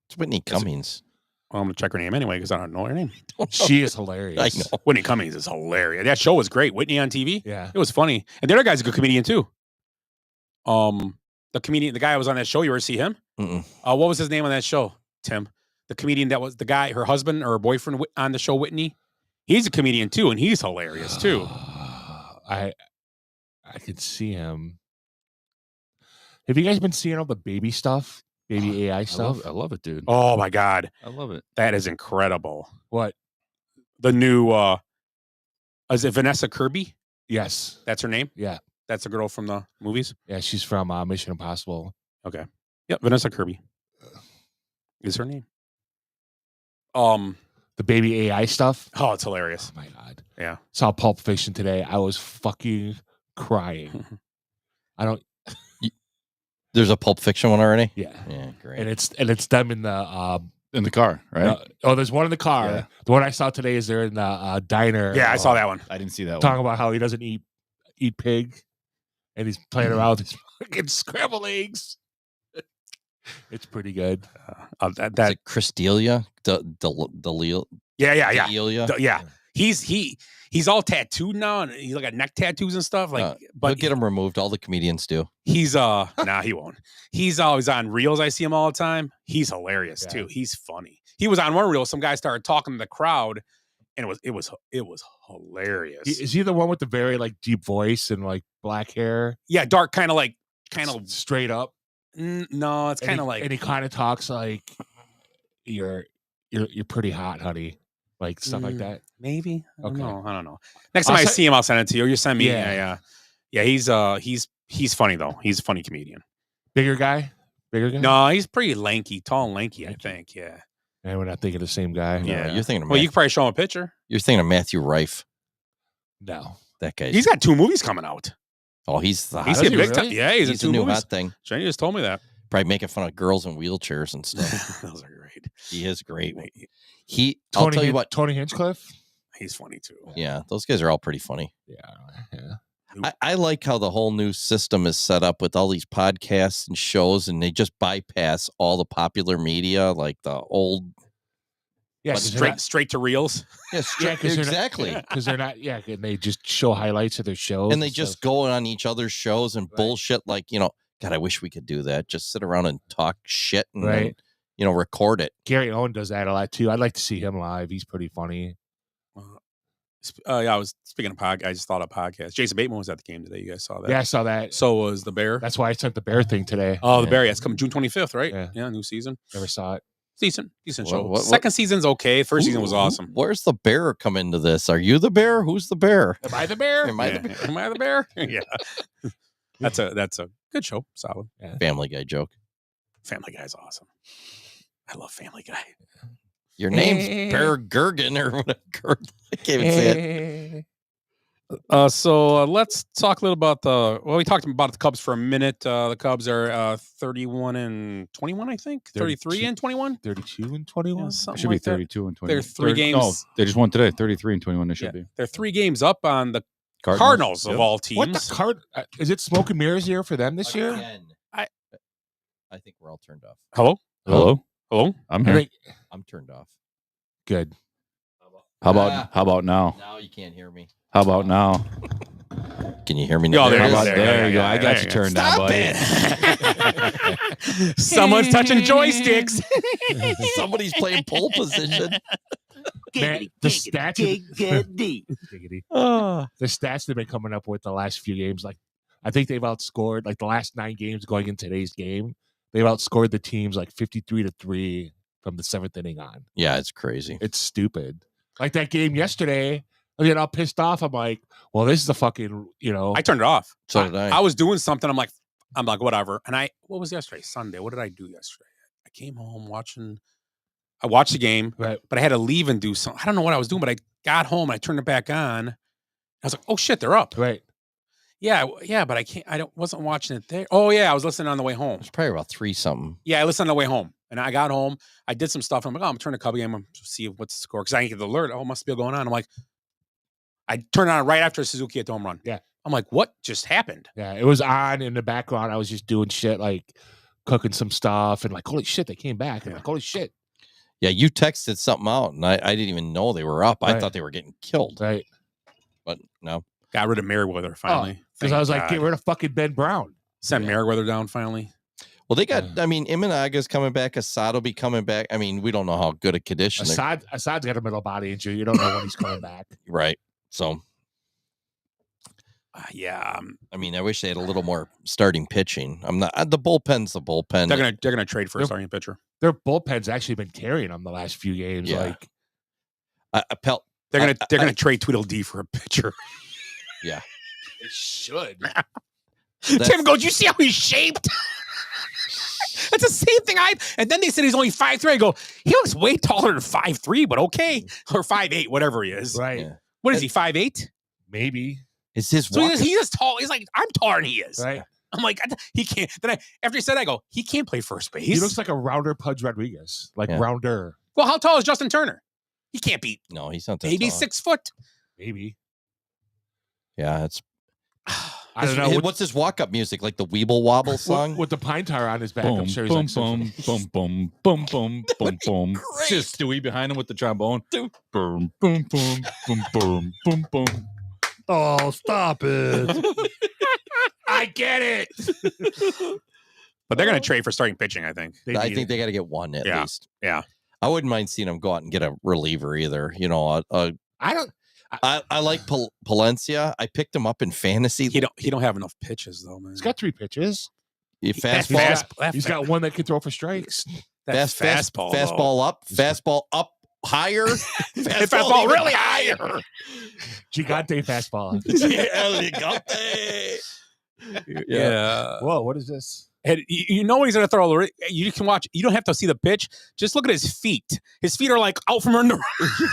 It's Whitney Cummings. Well, I'm gonna check her name anyway because I don't know her name. She is hilarious. I know. Whitney Cummings is hilarious. That show was great. Whitney on TV. Yeah. It was funny, and the other guy's a good comedian too. The comedian, the guy who was on that show. You ever see him? Mm-mm. What was his name on that show? Tim, the comedian that was the guy, her husband or her boyfriend on the show. Whitney. He's a comedian too, and he's hilarious too. I could see him. Have you guys been seeing all the baby stuff? Baby AI stuff? I love it, dude. Oh my god, I love it. that is incredible. What? The new is it Vanessa Kirby? Yes. That's her name? Yeah. That's a girl from the movies? Yeah, she's from Mission Impossible. Okay. Yep, Vanessa Kirby is her name. The baby AI stuff? Oh, it's hilarious. Oh my god. Yeah. Saw Pulp Fiction today. I was fucking crying. I don't There's a Pulp Fiction one already. Yeah. Yeah, great. And it's them in the car, right? There's one in the car. Yeah. The one I saw today is they're in the diner. Yeah, I saw that one. I didn't see that Talking one. about how he doesn't eat pig, and he's playing around with his fucking scrambled eggs. It's pretty good. Is it Chris D'Elia? D'Elia? Yeah. D'Elia? Yeah. He's all tattooed now, and he's got neck tattoos and stuff. He'll But get him removed. All the comedians do. he's nah, he won't. He's always on reels. I see him all the time. He's hilarious too. He's funny. He was on one reel. Some guy started talking to the crowd, and it was hilarious. Is he the one with the very like deep voice and like black hair? Yeah, dark, kind of straight up. No, it's kind of like, and he kind of talks like you're pretty hot, honey, like stuff like that. Maybe. I don't Okay. know. Next time I see him, I'll send it to you. Or you send me. Yeah. Yeah. He's funny though. He's a funny comedian. Bigger guy. No, he's pretty lanky, tall and lanky. I think. Yeah. And we're not thinking of the same guy. Yeah. You're thinking of Well, you could probably show him a picture. You're thinking of Matthew Rife. No. That guy. He's got 2 movies coming out. Oh, he's the hot. He's a big time. Yeah, he's in a 2 new movies. hot thing. Jenny just told me that. Probably making fun of girls in wheelchairs and stuff. Those are great. He is great. I'll tell you what. Tony Hinchcliffe. He's funny too. Yeah, those guys are all pretty funny. Yeah. I like how the whole new system is set up with all these podcasts and shows, and they just bypass all the popular media, like the old. Yeah, straight to reels. Yeah, exactly. Because they're not. Yeah, and they just show highlights of their shows, And they just go on each other's shows and bullshit. Like, God, I wish we could do that. Just sit around and talk shit and then, record it. Gary Owen does that a lot too. I'd like to see him live. He's pretty funny. I was speaking of podcast. I just thought of podcast. Jason Bateman was at the game today. You guys saw that? Yeah, I saw that. So was the Bear. That's why I sent the Bear thing today. Oh, the Bear. Yeah, it's coming June 25th, right? Yeah. New season. Never saw it. Decent show. What- Second seassion's okay. First season was awesome. Where's the Bear come into this? Are you the Bear? Who's the Bear? Am I the Bear? Am I the Bear? Am I the Bear? Yeah. That's a good show. Solid. Yeah. Family Guy joke. Family Guy's awesome. I love Family Guy. Your name's Bear Gergen or whatever. I can't even say it. So let's talk a little about we talked about the Cubs for a minute. The Cubs are 31-21, I think. 33-21. 32-21. Yeah, It something should like be that. 32 and 21. They're 3 games. No, they just won today. 33 and 21. They should be. They're 3 games up on the Cardinals. Cardinals of Yep. all teams. What the card? Is it smoke and mirrors year for them this year? Again. I think we're all turned off. Hello? Hello? Hello? I'm I here. think I'm turned off. good. How about now? Now you can't hear me. How about now? Can you hear me Oh, now? There you go. I got you turned down, buddy. Someone's touching joysticks. Somebody's playing pole position. Man, the stats, the stats they've been coming up with the last few games, like I think they've outscored like the last 9 games going in today's game. They've outscored the teams like 53-3 from the 7th inning on. Yeah, it's crazy. It's stupid. Like that game yesterday, I get all pissed off. I'm like, well, this is a fucking, I turned it off. So did I. I was doing something. I'm like, whatever. And what was yesterday? Sunday. What did I do yesterday? I came home I watched the game, right, but I had to leave and do something. I don't know what I was doing, but I got home and I turned it back on. I was like, oh shit, they're up. Right. Yeah, but I wasn't watching it there. Oh yeah, I was listening on the way home. It's probably about 3 something. Yeah, I listened on the way home. And I got home, I did some stuff. And I'm like, I'm gonna turn the Cub game and see what's the score. Because I didn't get the alert. Oh, must be going on. I'm like, I turned it on right after Suzuki hit the home run. Yeah. I'm like, what just happened? Yeah, it was on in the background. I was just doing shit like cooking some stuff and like, holy shit, they came back. And like, holy shit. Yeah, you texted something out and I didn't even know they were up. I Right. thought they were getting killed. Right. But no. Got rid of Merriweather finally. Because I was like, get rid of fucking Ben Brown. Sent Merriweather down finally. Well, they got, Imanaga's coming back. Assad will be coming back. I mean, we don't know how good a condition. Assad's got a middle body injury. You don't know when he's coming back. Right. So, yeah. I mean, I wish they had a little more starting pitching. I'm not, the bullpen's the bullpen. They're gonna trade for a starting pitcher. Their bullpen's actually been carrying them the last few games. Yeah. Like, they're gonna trade Tweedledee for a pitcher. Yeah. They should. Tim goes, you see how he's shaped? That's the same thing and then they said he's only 5'3". I go, he looks way taller than 5'3", but okay. Or 5'8", whatever he is. Right. Yeah. What is he, 5'8"? Maybe. Is his So he's just tall. He's like, I'm taller than he is. Right. I'm like, he can't. Then after he said, I go, he can't play first base. He looks like a rounder Pudge Rodriguez. Like rounder. Well, how tall is Justin Turner? He can't be. No, he's not that maybe tall. 6 foot. Maybe. Yeah, it's. I don't know. What's his walk-up music? Like the Weeble Wobble song? With the pine tar on his back. Boom, I'm sure boom, he's boom, boom, boom, boom, boom, boom, boom. Just Stewie behind him with the trombone. Boom, boom, boom, boom, boom, boom, boom. Oh, stop it. I get it. But they're going to trade for starting pitching, I think. I think they got to get one at least. Yeah. I wouldn't mind seeing them go out and get a reliever either. You know, I like Palencia. I picked him up in fantasy. He don't have enough pitches though, man. He's got 3 pitches. Fastball. He's got one that can throw for strikes. Fastball. Fastball up. Fastball up higher. Fastball really higher. Gigante fastball. Gigante. Yeah. Whoa, what is this? And you know when he's going to throw. You can watch. You don't have to see the pitch. Just look at his feet. His feet are like out from under.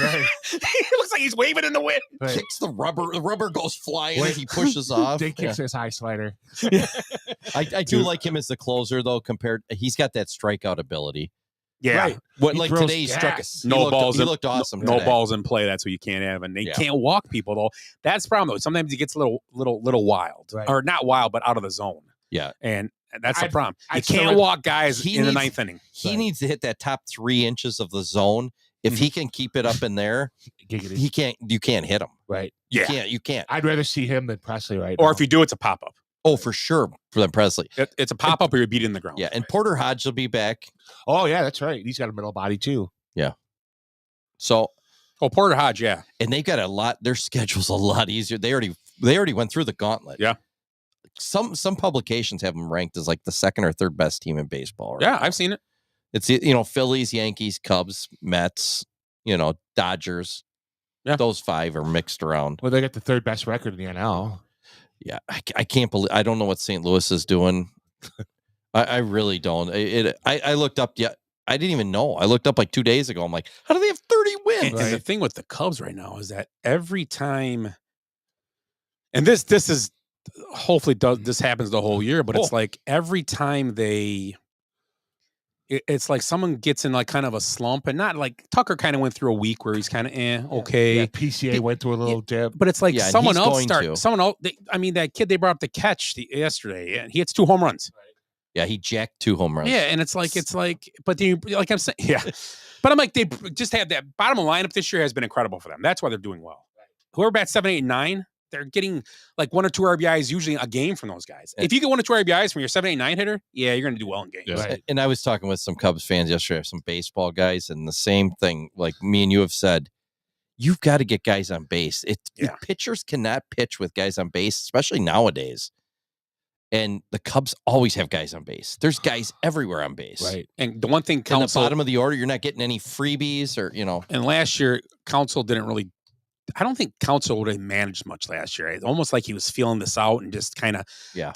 Right. He looks like he's waving in the wind. Right. Kicks the rubber. The rubber goes flying. He pushes off. Dick kicks his high slider. I do like him as the closer though. He's got that strikeout ability. Yeah. Right. What He like throws today he struck gas. he No looked, balls. He looked awesome. No today. balls in play. That's what you can't have, and they can't walk people though. That's the problem though. Sometimes he gets a little wild, Right. or not wild, but out of the zone. Yeah. And that's the problem. You I'd still can't like- walk guys in the 9th inning. He needs to hit that top 3 inches of the zone. If he can keep it up in there, Giggity. he can't. You can't hit him. Right. You can't. I'd rather see him than Presley right Or now. if you do, it's a pop up. Oh, for sure. For them Presley. It's a pop up, or you're beating the ground. Yeah, and Porter Hodge will be back. Oh, yeah, that's right. He's got a middle body, too. Yeah. So. Oh, Porter Hodge, yeah. And they've got a lot. Their schedule's a lot easier. They already went through the gauntlet. Yeah. Some publications have them ranked as like the 2nd or 3rd best team in baseball. Right Yeah, now. I've seen it. It's Phillies, Yankees, Cubs, Mets, Dodgers. Yeah. Those 5 are mixed around. Well, they got the 3rd best record in the NL. Yeah, I can't believe. I don't know what St. Louis is doing. I really don't. I looked up. Yeah, I didn't even know. I looked up like 2 days ago. I'm like, how do they have 30 wins? And the thing with the Cubs right now is that every time, and this is hopefully this happens the whole year, but it's like every time it's like someone gets in like kind of a slump, and not like Tucker kind of went through a week where he's kind of okay. Yeah, PCA went through a little dip. But it's like Yeah, and someone he's else going to. someone else. That kid they brought up to catch yesterday, and he hits 2 home runs. Yeah, he jacked 2 home runs. Yeah, and it's like, but then like I'm saying, yeah. But I'm like, they just have that bottom lineup this year has been incredible for them. That's why they're doing well. Whoever bats 7, 8, and 9, they're getting like 1 or 2 RBIs usually a game from those guys. If you get 1 or 2 RBIs from your 7, 8, 9 hitter, yeah, you're going to do well in games. Yeah. Right. And I was talking with some Cubs fans yesterday, some baseball guys, and the same thing, like me and you have said, you've got to get guys on base. Pitchers cannot pitch with guys on base, especially nowadays. And the Cubs always have guys on base. There's guys everywhere on base. Right. And the one thing in the Council, bottom of the order, you're not getting any freebies or, And last year, Council didn't really, I don't think Council would have managed much last year. It's almost like he was feeling this out and just kind of,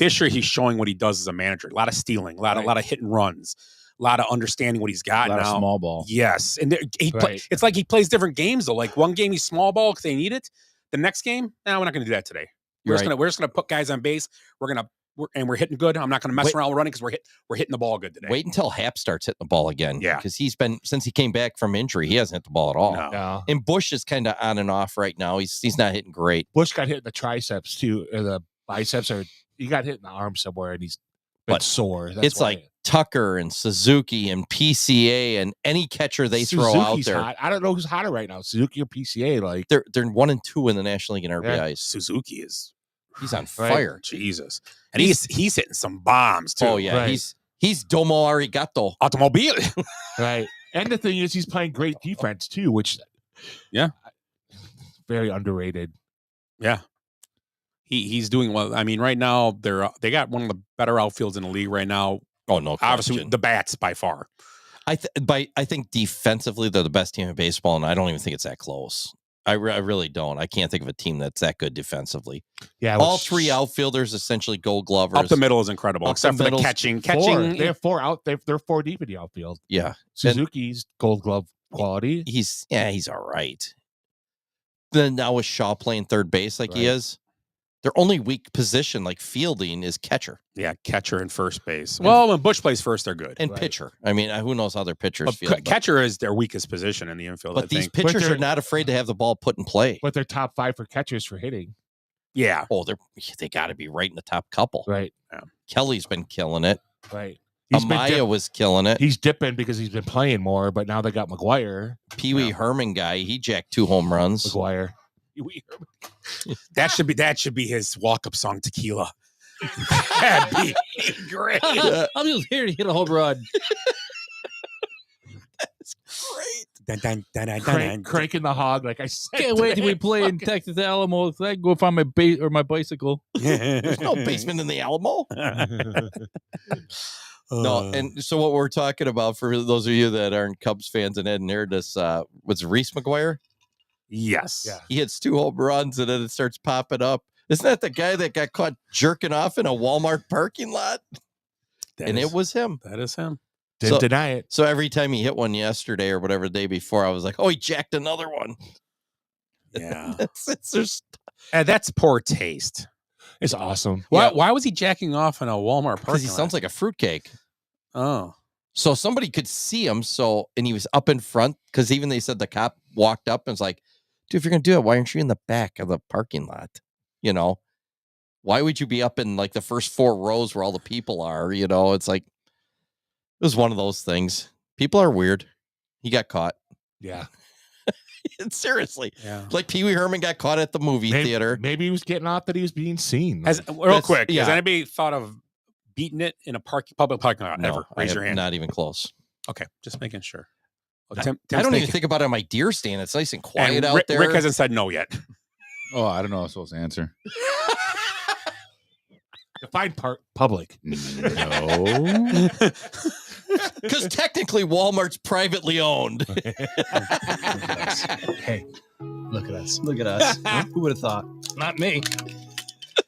this year he's showing what he does as a manager. A lot of stealing, a lot of hit and runs, a lot of understanding what he's got now. A lot of small ball. Yes. And it's like he plays different games though. Like one game he's small ball because they need it. The next game, we're not going to do that today. We're just going to put guys on base. We're hitting good. I'm not going to mess around with running because we're hitting the ball good today. Wait until Happ starts hitting the ball again. Yeah. Because he's been, since he came back from injury, he hasn't hit the ball at all. No. And Bush is kind of on and off right now. He's not hitting great. Bush got hit in the triceps too, or the biceps, or he got hit in the arm somewhere, and he's been sore. That's it's like Tucker and Suzuki and PCA and any catcher they throw out there. Hot. I don't know who's hotter right now, Suzuki or PCA. Like they're 1 and 2 in the National League in RBIs. Yeah. Suzuki is. He's on fire. Jesus. And he's hitting some bombs too. Oh yeah. Right. He's Domo Arigato. Automobile. Right. And the thing is he's playing great defense too, which very underrated. Yeah. He's doing well. I mean, right now they got one of the better outfields in the league right now. Oh no. Obviously question. the bats by far. I think defensively they're the best team in baseball, and I don't even think it's that close. I really don't. I can't think of a team that's that good defensively. Yeah, all 3 outfielders essentially Gold Glovers. Up the middle is incredible, except for the catching. They have 4 out. They're 4 deep in the outfield. Yeah, Suzuki's Gold Glove quality. He's all right. Then now with Shaw playing third base like he is, their only weak position, like fielding, is catcher. Yeah, catcher and first base. Well, when Bush plays first, they're good. And pitcher. I mean, who knows how their pitchers feel. Catcher is their weakest position in the infield. But these pitchers are not afraid to have the ball put in play. But they're top 5 for catchers for hitting. Yeah. Oh, they got to be right in the top couple. Right. Yeah. Kelly's been killing it. Right. Amaya was killing it. He's dipping because he's been playing more, but now they got McGuire. Pee Wee Herman guy, he jacked 2 home runs. McGuire. That should be his walk-up song, Tequila. That'd be great. I'm just here to hit a home run. That's great. Cranking the hog, like I said. Can't wait till we play in Texas Alamo. So I can go find my bicycle. There's no basement in the Alamo. No, and so what we're talking about for those of you that aren't Cubs fans and hadn't heard this, was Reese McGuire? Yes. Yeah. He hits 2 home runs and then it starts popping up. Isn't that the guy that got caught jerking off in a Walmart parking lot? It was him. That is him. Didn't deny it. So every time he hit one yesterday or whatever the day before, I was like, oh, he jacked another one. Yeah. That's poor taste. It's awesome. Why was he jacking off in a Walmart parking lot? Because he sounds like a fruitcake. Oh. So somebody could see him. And he was up in front because even they said the cop walked up and was like, dude, if you're going to do it, why aren't you in the back of the parking lot? You know, why would you be up in like the first 4 rows where all the people are? You know, it's like, it was one of those things. People are weird. He got caught. Yeah. Seriously. Yeah. Like Pee Wee Herman got caught at the movie theater. Maybe he was getting off that he was being seen. Real quick, has anybody thought of beating it in a public parking lot? No, Ever? Raise your hand. Not even close. Okay, just making sure. I don't even think about it on my deer stand. It's nice and quiet and out there. Rick hasn't said no yet. Oh, I don't know. I'm supposed to answer. Define public. No. Because technically Walmart's privately owned. Hey, look at us. Look at us. Who would have thought? Not me.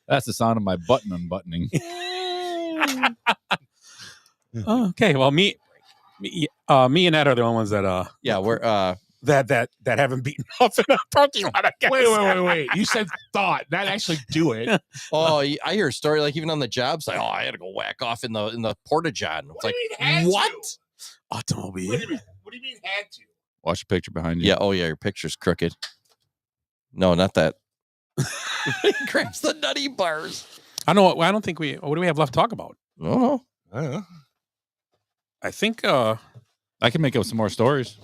That's the sound of my button unbuttoning. Okay, well, me and Ed are the only ones that we're that haven't beaten off in a parking lot. I guess. Wait. You said thought, not actually do it. Oh, I hear a story like even on the job site. Oh, I had to go whack off in the porta-john. It's like, what? Automobile. What do you mean had to? Watch the picture behind you. Yeah. Oh, yeah. Your picture's crooked. No, not that. He grabs the nutty bars. I know. I don't think what do we have left to talk about? I don't know. I don't know. I think I can make up some more stories.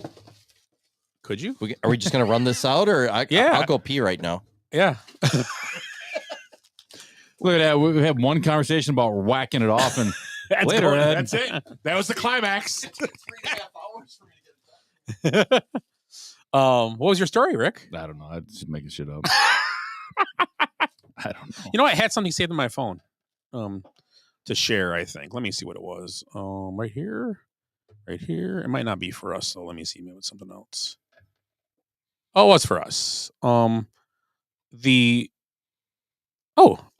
Could you? Are we just going to run this out, or I'll go pee right now? Yeah. Look at that. We had one conversation about whacking it off, and later, Ed. That's it. That was the climax. 3.5 hours for me to get What was your story, Rick? I don't know. I'm just making shit up. I don't know. You know, I had something saved on my phone to share, I think. Let me see what it was. Right here. Right here. It might not be for us, so let me see. Maybe it's something else. Oh, it was for us.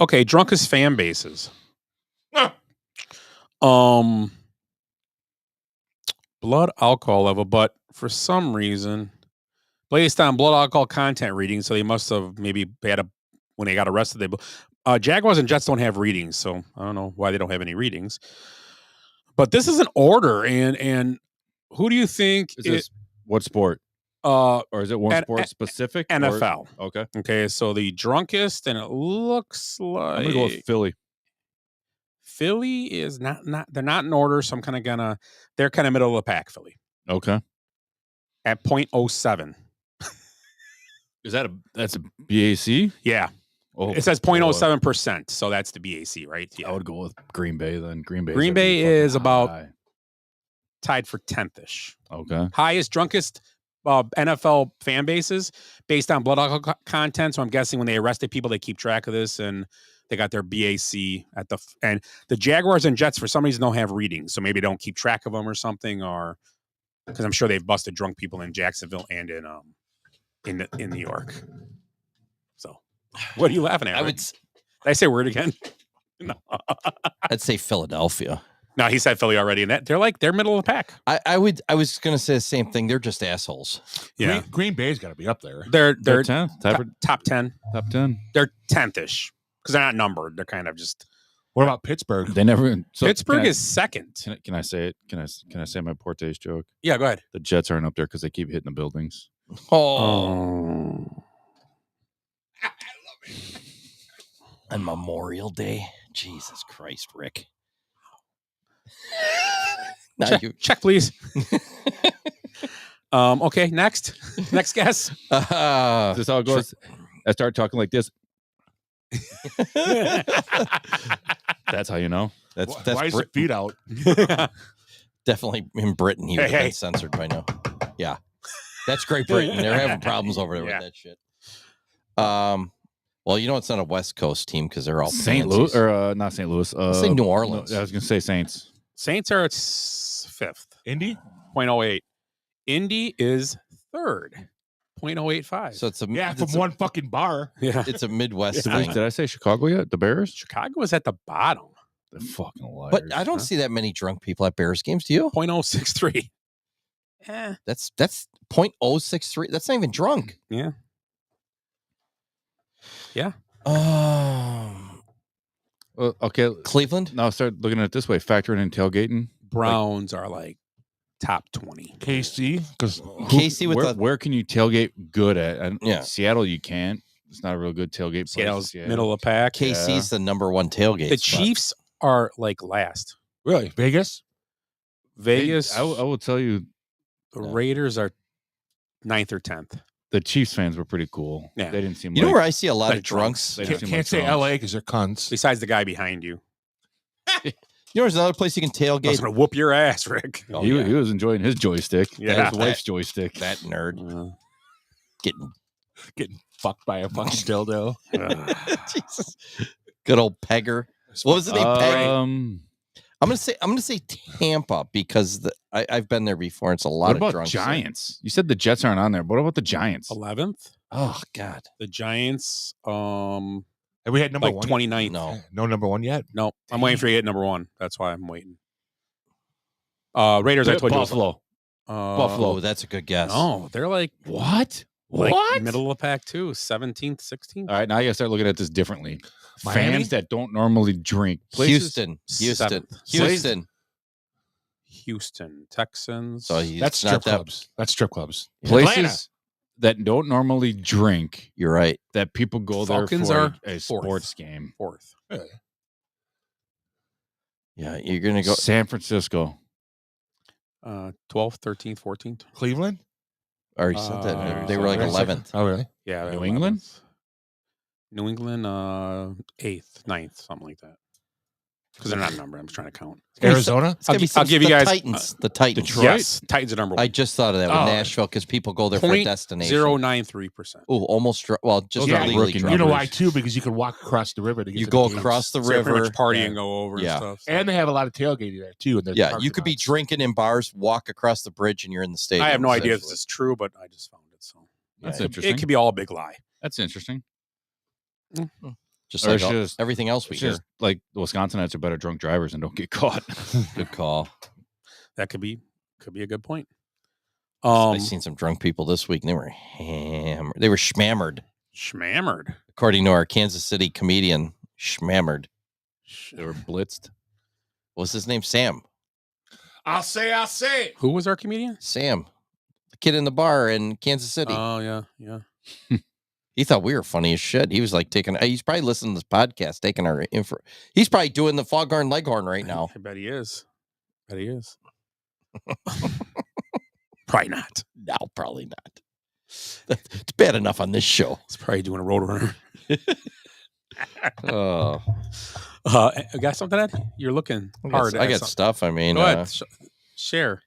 Okay, drunkest fan bases. Blood alcohol level, but for some reason, based on blood alcohol content readings, so they must have maybe had when they got arrested. Jaguars and Jets don't have readings, so I don't know why they don't have any readings. But this is an order, and who do you think is this? What sport? Or is it one sport specific? NFL. Or, okay. So the drunkest, and it looks like I'm gonna go with Philly. Philly is not. They're not in order, so I'm kind of gonna. They're kind of middle of the pack. Philly. Okay. At 0.07. Is that that's a BAC? Yeah. Oh, it says 0.07%, so that's the BAC, right? Yeah. I would go with Green Bay then. Green Bay is about tied for 10th-ish. Okay. Highest, drunkest NFL fan bases based on blood alcohol content. So I'm guessing when they arrested people, they keep track of this, and they got their BAC and the Jaguars and Jets for some reason don't have readings, so maybe they don't keep track of them or something, or because I'm sure they've busted drunk people in Jacksonville and in New York. So, what are you laughing at? Did I say word again? No. I'd say Philadelphia. No, he said Philly already, and they're middle of the pack. I was going to say the same thing. They're just assholes. Yeah, Green Bay's got to be up there. They're 10th, top 10. Top 10. They're 10th-ish because they're not numbered. They're kind of just. What about Pittsburgh? They never. So Pittsburgh is second. Can I say it? Can I say my poor taste joke? Yeah, go ahead. The Jets aren't up there because they keep hitting the buildings. Oh. On Memorial Day, Jesus Christ, Rick. Check, please. Okay, next guess. Is this how it goes? I start talking like this. That's how you know. That's why is the feet out? Definitely in Britain, he would have been censored by now. Yeah, that's Great Britain. They're having problems over there with that shit. Well, you know it's not a West Coast team because they're all St. Louis or not St. Louis. Say New Orleans. No, I was gonna say Saints. Saints are at 5th. Indy 0.08. Indy is 3rd. 0.085. So it's from one fucking bar. Yeah, it's a Midwest thing. Did I say Chicago yet? The Bears? Chicago is at the bottom. The fucking liars. But I don't see that many drunk people at Bears games. Do you? 0.063. That's 0.063. That's not even drunk. Yeah. Yeah. Okay. Cleveland. Now start looking at it this way. Factoring in tailgating. Browns are like top 20. KC, because KC where can you tailgate good at? And yeah, Seattle you can't. It's not a real good tailgate. Seattle's middle of the pack. KC's the number one tailgate. The Chiefs are like last. Really, Vegas. I will tell you, the Raiders are 9th or 10th. The Chiefs fans were pretty cool. Yeah. They didn't seem. You know where I see a lot of drunks. Can't say LA because they're cunts. Besides the guy behind you. You know, there's another place you can tailgate. I was gonna whoop your ass, Rick. Oh, he was enjoying his joystick. Yeah, his wife's joystick. That nerd. Getting fucked by a fucking dildo. Jesus. Good old Pegger. What was the name? Peg? I'm gonna say Tampa because I've been there before. It's a lot of drunks. Giants? You said the Jets aren't on there. What about the Giants? 11th. Oh God, the Giants. Have we had number one? 29th. No number one yet. No, I'm waiting for you to get number one. That's why I'm waiting. Raiders. I told Buffalo. you. Buffalo. That's a good guess. No, they're like what? Like what? Middle of the pack too. 17th, 16th. All right, now you gotta start looking at this differently. Miami? Fans that don't normally drink. Houston, Texans. So that's strip clubs. That's strip clubs. Places Atlanta. that don't normally drink. You're right. That people go Falcons there for are a sports game. 4th. Yeah, you're gonna go San Francisco. 12th, 13th, 14th. Cleveland. I already said that. They were like 11th. Oh, really? Yeah, New England? New England, 8th, 9th, something like that. Because they're not numbered. I'm just trying to count. Arizona? I'll give you guys Titans. The Titans. Detroit? Yes, Titans are number 1. I just thought of that with Nashville because people go there for a destination. 0.093%. Oh, almost. Well, just illegally. You know why, too? Because you can walk across the river to get You to go the games. across the So you pretty river. much party and go over and stuff. So. And they have a lot of tailgating there, too. And Yeah, you could be drinking in bars, walk across the bridge, and you're in the stadium. I have no idea if this is true, but I just found it. So That's interesting. It could be all a big lie. That's interesting. Just like everything else we hear. Just like the Wisconsinites are better drunk drivers and don't get caught. Good call. That could be a good point. I've seen some drunk people this week, and they were hammered. They were schmammered. Schmammered. According to our Kansas City comedian, schmammered. They were blitzed. What's his name? Sam. I'll say. Who was our comedian? Sam. The kid in the bar in Kansas City. Oh, yeah. He thought we were funny as shit. He was like he's probably listening to this podcast, taking our info. He's probably doing the Foghorn Leghorn right now. I bet he is. Probably not. No, probably not. It's bad enough on this show. He's probably doing a Roadrunner. Oh. Got something, Ed? You're looking hard. I got stuff. I mean, go ahead. Share.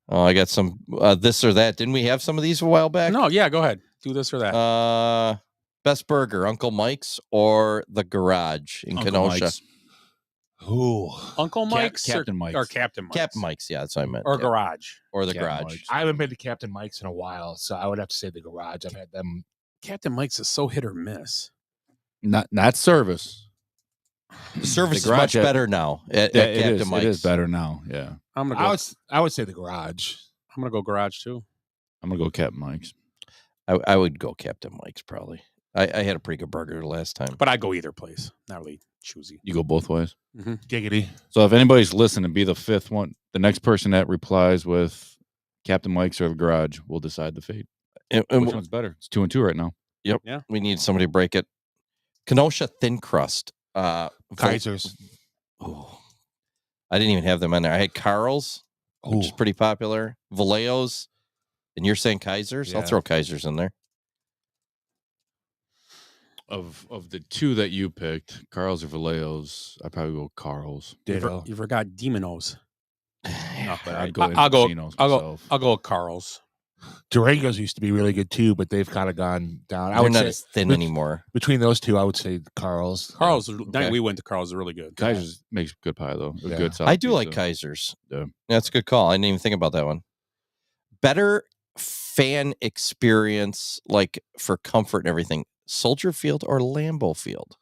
Oh, I got some this or that. Didn't we have some of these a while back? No, yeah, go ahead. Do this or that. Best burger, Uncle Mike's or the Garage in Kenosha? Who? Uncle Mike's Captain Mike's. Or Captain Mike's? Captain Mike's, yeah, that's what I meant. Or Garage. Or the Captain Garage. Mike's. I haven't been to Captain Mike's in a while, so I would have to say the Garage. I've had them. Captain Mike's is so hit or miss. Not service. The service is Garage much better now at Captain Mike's. It is better now, yeah. I'm gonna go. I would say the Garage. I'm gonna go Garage too. I'm going to go Captain Mike's. I would go Captain Mike's probably. I had a pretty good burger last time. But I'd go either place. Not really choosy. You go both ways? Mm-hmm. Giggity. So if anybody's listening, be the fifth one. The next person that replies with Captain Mike's or the Garage will decide the fate. And which one's better? It's 2-2 right now. Yep. Yeah. We need somebody to break it. Kenosha thin crust. Kaiser's. Oh, I didn't even have them in there. I had Carl's, which is pretty popular. Vallejo's. And you're saying Kaiser's? Yeah. I'll throw Kaiser's in there. Of the two that you picked, Carl's or Vallejo's, I'd probably go Carl's. You forgot Demonos. But I'd go I'll go with Carl's. Durango's used to be really good too, but they've kind of gone down. I They're would not say as thin anymore. Between those two, I would say Carl's. Carl's. Night we went to Carl's is really good. Kaiser's makes good pie though. Yeah. Good I do pizza. like Kaiser's. Yeah. That's a good call. I didn't even think about that one. Better fan experience, like for comfort and everything. Soldier Field or Lambeau Field?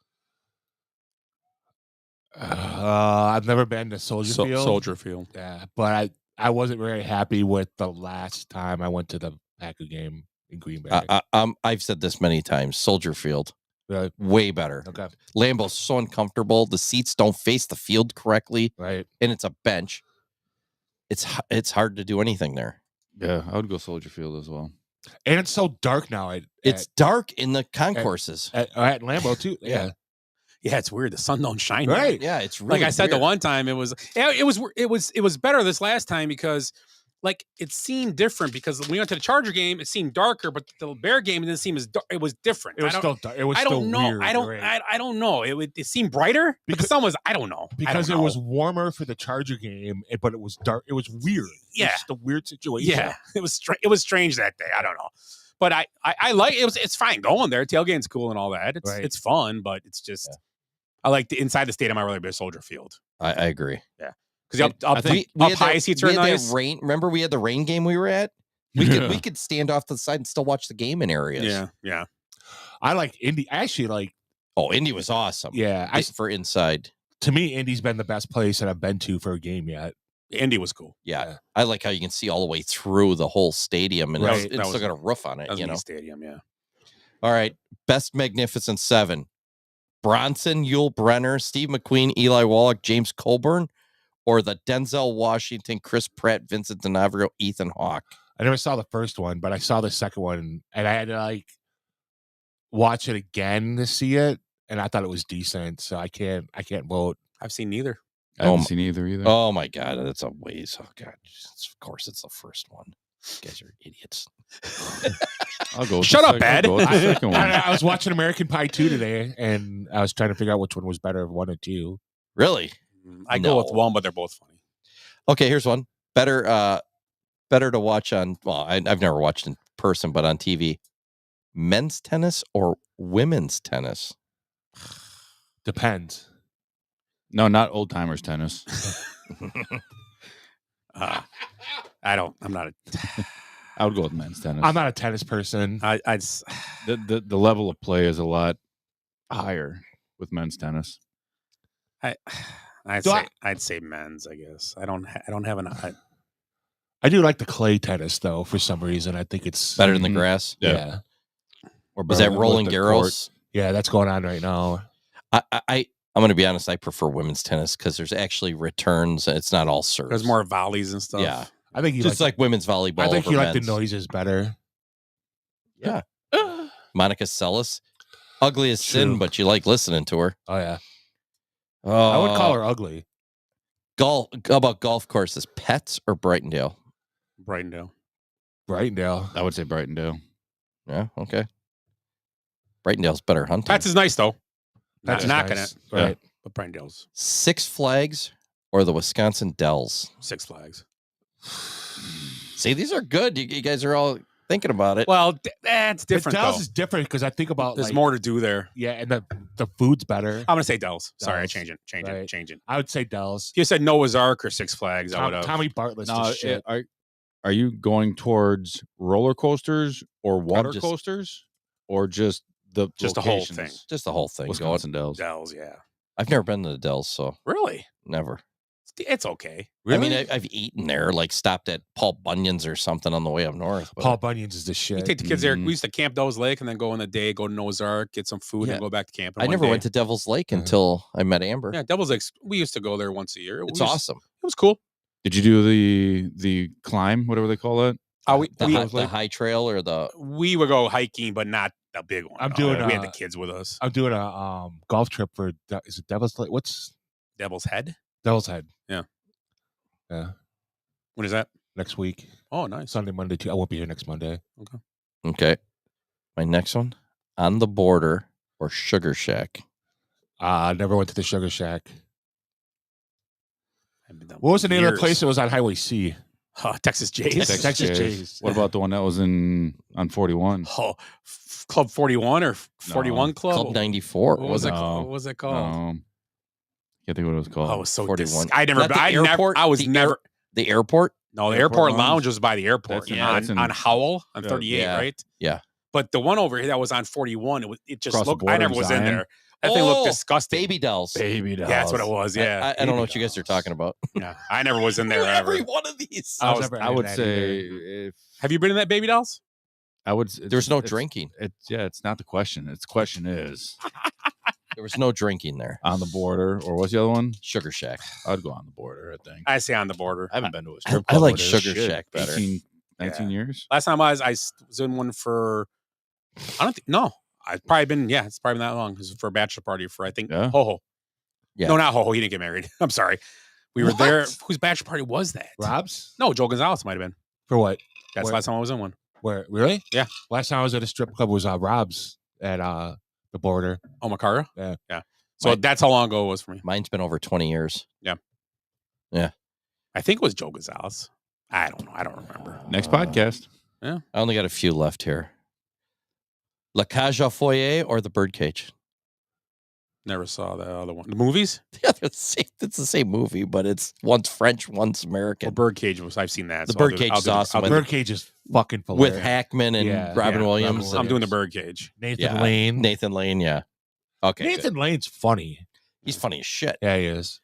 I've never been to Soldier Field. Soldier Field. Yeah, but I wasn't very happy with the last time I went to the Packer game in Green Bay. I've said this many times. Soldier Field, Really? way better. Okay. Lambeau's so uncomfortable. The seats don't face the field correctly, Right. and it's a bench. It's hard to do anything there. Yeah, I would go Soldier Field as well. And it's so dark now. It's dark in the concourses. At Lambeau too. Yeah. Yeah, it's weird. The sun don't shine. Right. there. Yeah, it's really like I said weird. the one time. It was better this last time because like it seemed different because when we went to the Charger game, it seemed darker, but the Bear game didn't seem as dark. It was different. It was still dark. It was I still don't know. weird. I don't know. It seemed brighter, but the sun was. I don't know. Because it was warmer for the Charger game, but it was dark. It was weird. Yeah. It was just a weird situation. Yeah, it was strange that day. I don't know, but I like it. It's fine going there. Tailgating's cool and all that. It's fun, but it's just I like the inside the stadium. I really be Soldier Field. I agree. Yeah, because up high seats are nice. Rain. Remember, we had the rain game we were at. We could stand off to the side and still watch the game in areas. Yeah. I like Indy. I actually like. Oh, Indy was awesome. Yeah, for inside. To me, Indy's been the best place that I've been to for a game yet. Indy was cool. Yeah. I like how you can see all the way through the whole stadium, and it's still got a roof on it. That was you know, stadium. Yeah. All right, best Magnificent Seven: Bronson, Yul Brenner, Steve McQueen, Eli Wallach, James Colburn, or the Denzel Washington, Chris Pratt, Vincent D'Onofrio, Ethan Hawke. I never saw the first one, but I saw the second one, and I had to watch it again to see it, and I thought it was decent. So I can't vote. I've seen neither. I haven't seen either. Oh my God, that's a ways. Oh God, of course it's the first one. You guys are idiots. I'll go. Shut up, Ed. I was watching American Pie 2 today, and I was trying to figure out which one was better, 1 or 2. Really? I go with 1, but they're both funny. Okay, here's one. Better to watch on. Well, I've never watched in person, but on TV. Men's tennis or women's tennis? Depends. No, not old timers tennis. I'm not. I would go with men's tennis. I'm not a tennis person. The level of play is a lot higher with men's tennis. I'd say men's. I guess I don't have an. I do like the clay tennis though. For some reason, I think it's better than the grass. Yeah. Or is that Roland Garros? Yeah, that's going on right now. I'm going to be honest. I prefer women's tennis because there's actually returns. It's not all serves. There's more volleys and stuff. Yeah, I think you just like women's volleyball. I think you like the men's. noises better. Yeah. Monica Seles, ugly as sin, but you like listening to her. Oh yeah. I would call her ugly. Golf. How about golf courses? Pets or Brightondale? Brightondale. Brightondale. I would say Brightondale. Yeah. Okay. Brightondale's better hunting. Pets is nice though. That's knocking nice. it. Right. But Brightondale's. Six Flags or the Wisconsin Dells? Six Flags. See, these are good. You guys are all thinking about it. Well, that's different. The Dells though. is different because I think about There's like, more to do there. Yeah, and the food's better. I'm gonna say Dells. Sorry, I Dells. change it. I would say Dells. If you said Noah's Ark or Six Flags, I would have. Tommy Bartlett's the shit. Are you going towards roller coasters or water coasters or just the whole locations? thing? Just the whole thing. Wisconsin Dells. Dells, yeah. I've never been to the Dells, so Really? never. It's okay. Really? I mean, I've eaten there, like stopped at Paul Bunyan's or something on the way up north. But Paul Bunyan's is the shit. We take the kids there. We used to camp Devil's Lake and then go in the day, go to Noah's Ark, get some food, Yeah. and go back to camp. I never went to Devil's Lake until I met Amber. Yeah, Devil's Lake. We used to go there once a year. It's awesome. It was cool. Did you do the climb, whatever they call it? The high trail or the we would go hiking, but not the big one. I'm doing. We had the kids with us. I'm doing a golf trip for. Is it Devil's Lake? What's Devil's Head? Devil's Head? Yeah. Yeah. When is that? Next week. Oh, nice. Sunday, Monday, Tuesday. I won't be here next Monday. Okay. Okay. My next one, On the Border or Sugar Shack? I never went to the Sugar Shack. What was the name of the place that was on Highway C? Texas Jays. Texas Jays. What about the one that was on 41? Oh, Club 41 or 41 Club? Club 94. What was it called? What was it called? Can't think what it was called. Oh, it was so 41. I never. Not the I airport, never. I was the never. The airport? No, the Airport airport lounge was by the airport. That's in- on Howell on 38, yeah. right? Yeah. But the one over here that was on 41, it just Across the looked. I border never in was in Zion? there. That thing looked disgusting. Baby Dolls. Baby Dolls. Yeah, that's what it was. Yeah, I don't know what you guys are talking about. Yeah, I never was in there ever. Every one of these. I would say if Have you been in that Baby Dolls? I would. There's no drinking. It's not the question. It's the question is There was no drinking there. On the Border, or what's the other one? Sugar Shack. I'd go On the Border. I think. I say On the Border. I haven't been to a strip I club. like in Sugar Shack better. 19 years. Last time I was in one for. I don't think. No, I've probably been. Yeah, it's probably been that long. It was for a bachelor party for I think Yeah. Ho Ho. Yeah. No, not Ho Ho. He didn't get married. I'm sorry. We were there. Whose bachelor party was that? Rob's? No, Joe Gonzalez might have been. For what? That's the last time I was in one. Where? Really? Yeah. Last time I was at a strip club was Rob's at the Border. Oh, Macara? Yeah. Yeah. So that's how long ago it was for me. Mine's been over 20 years. Yeah. Yeah. I think it was Joe Gonzalez. I don't know. I don't remember. Next podcast. Yeah. I only got a few left here. La Cage aux Folles or the Birdcage? Never saw the other one. The movies? Yeah, it's the same movie, but it's one's French, one's American. Well, Birdcage was. I've seen that. The so I'll do- Birdcage I'll is do the- awesome. I'll do- Birdcage is fucking hilarious. With Hackman and Yeah, Robin yeah, Williams. Robin I'm doing the Birdcage. Nathan Lane. Nathan Lane, yeah. Okay. Nathan good. Lane's funny. He's funny as shit. Yeah, he is.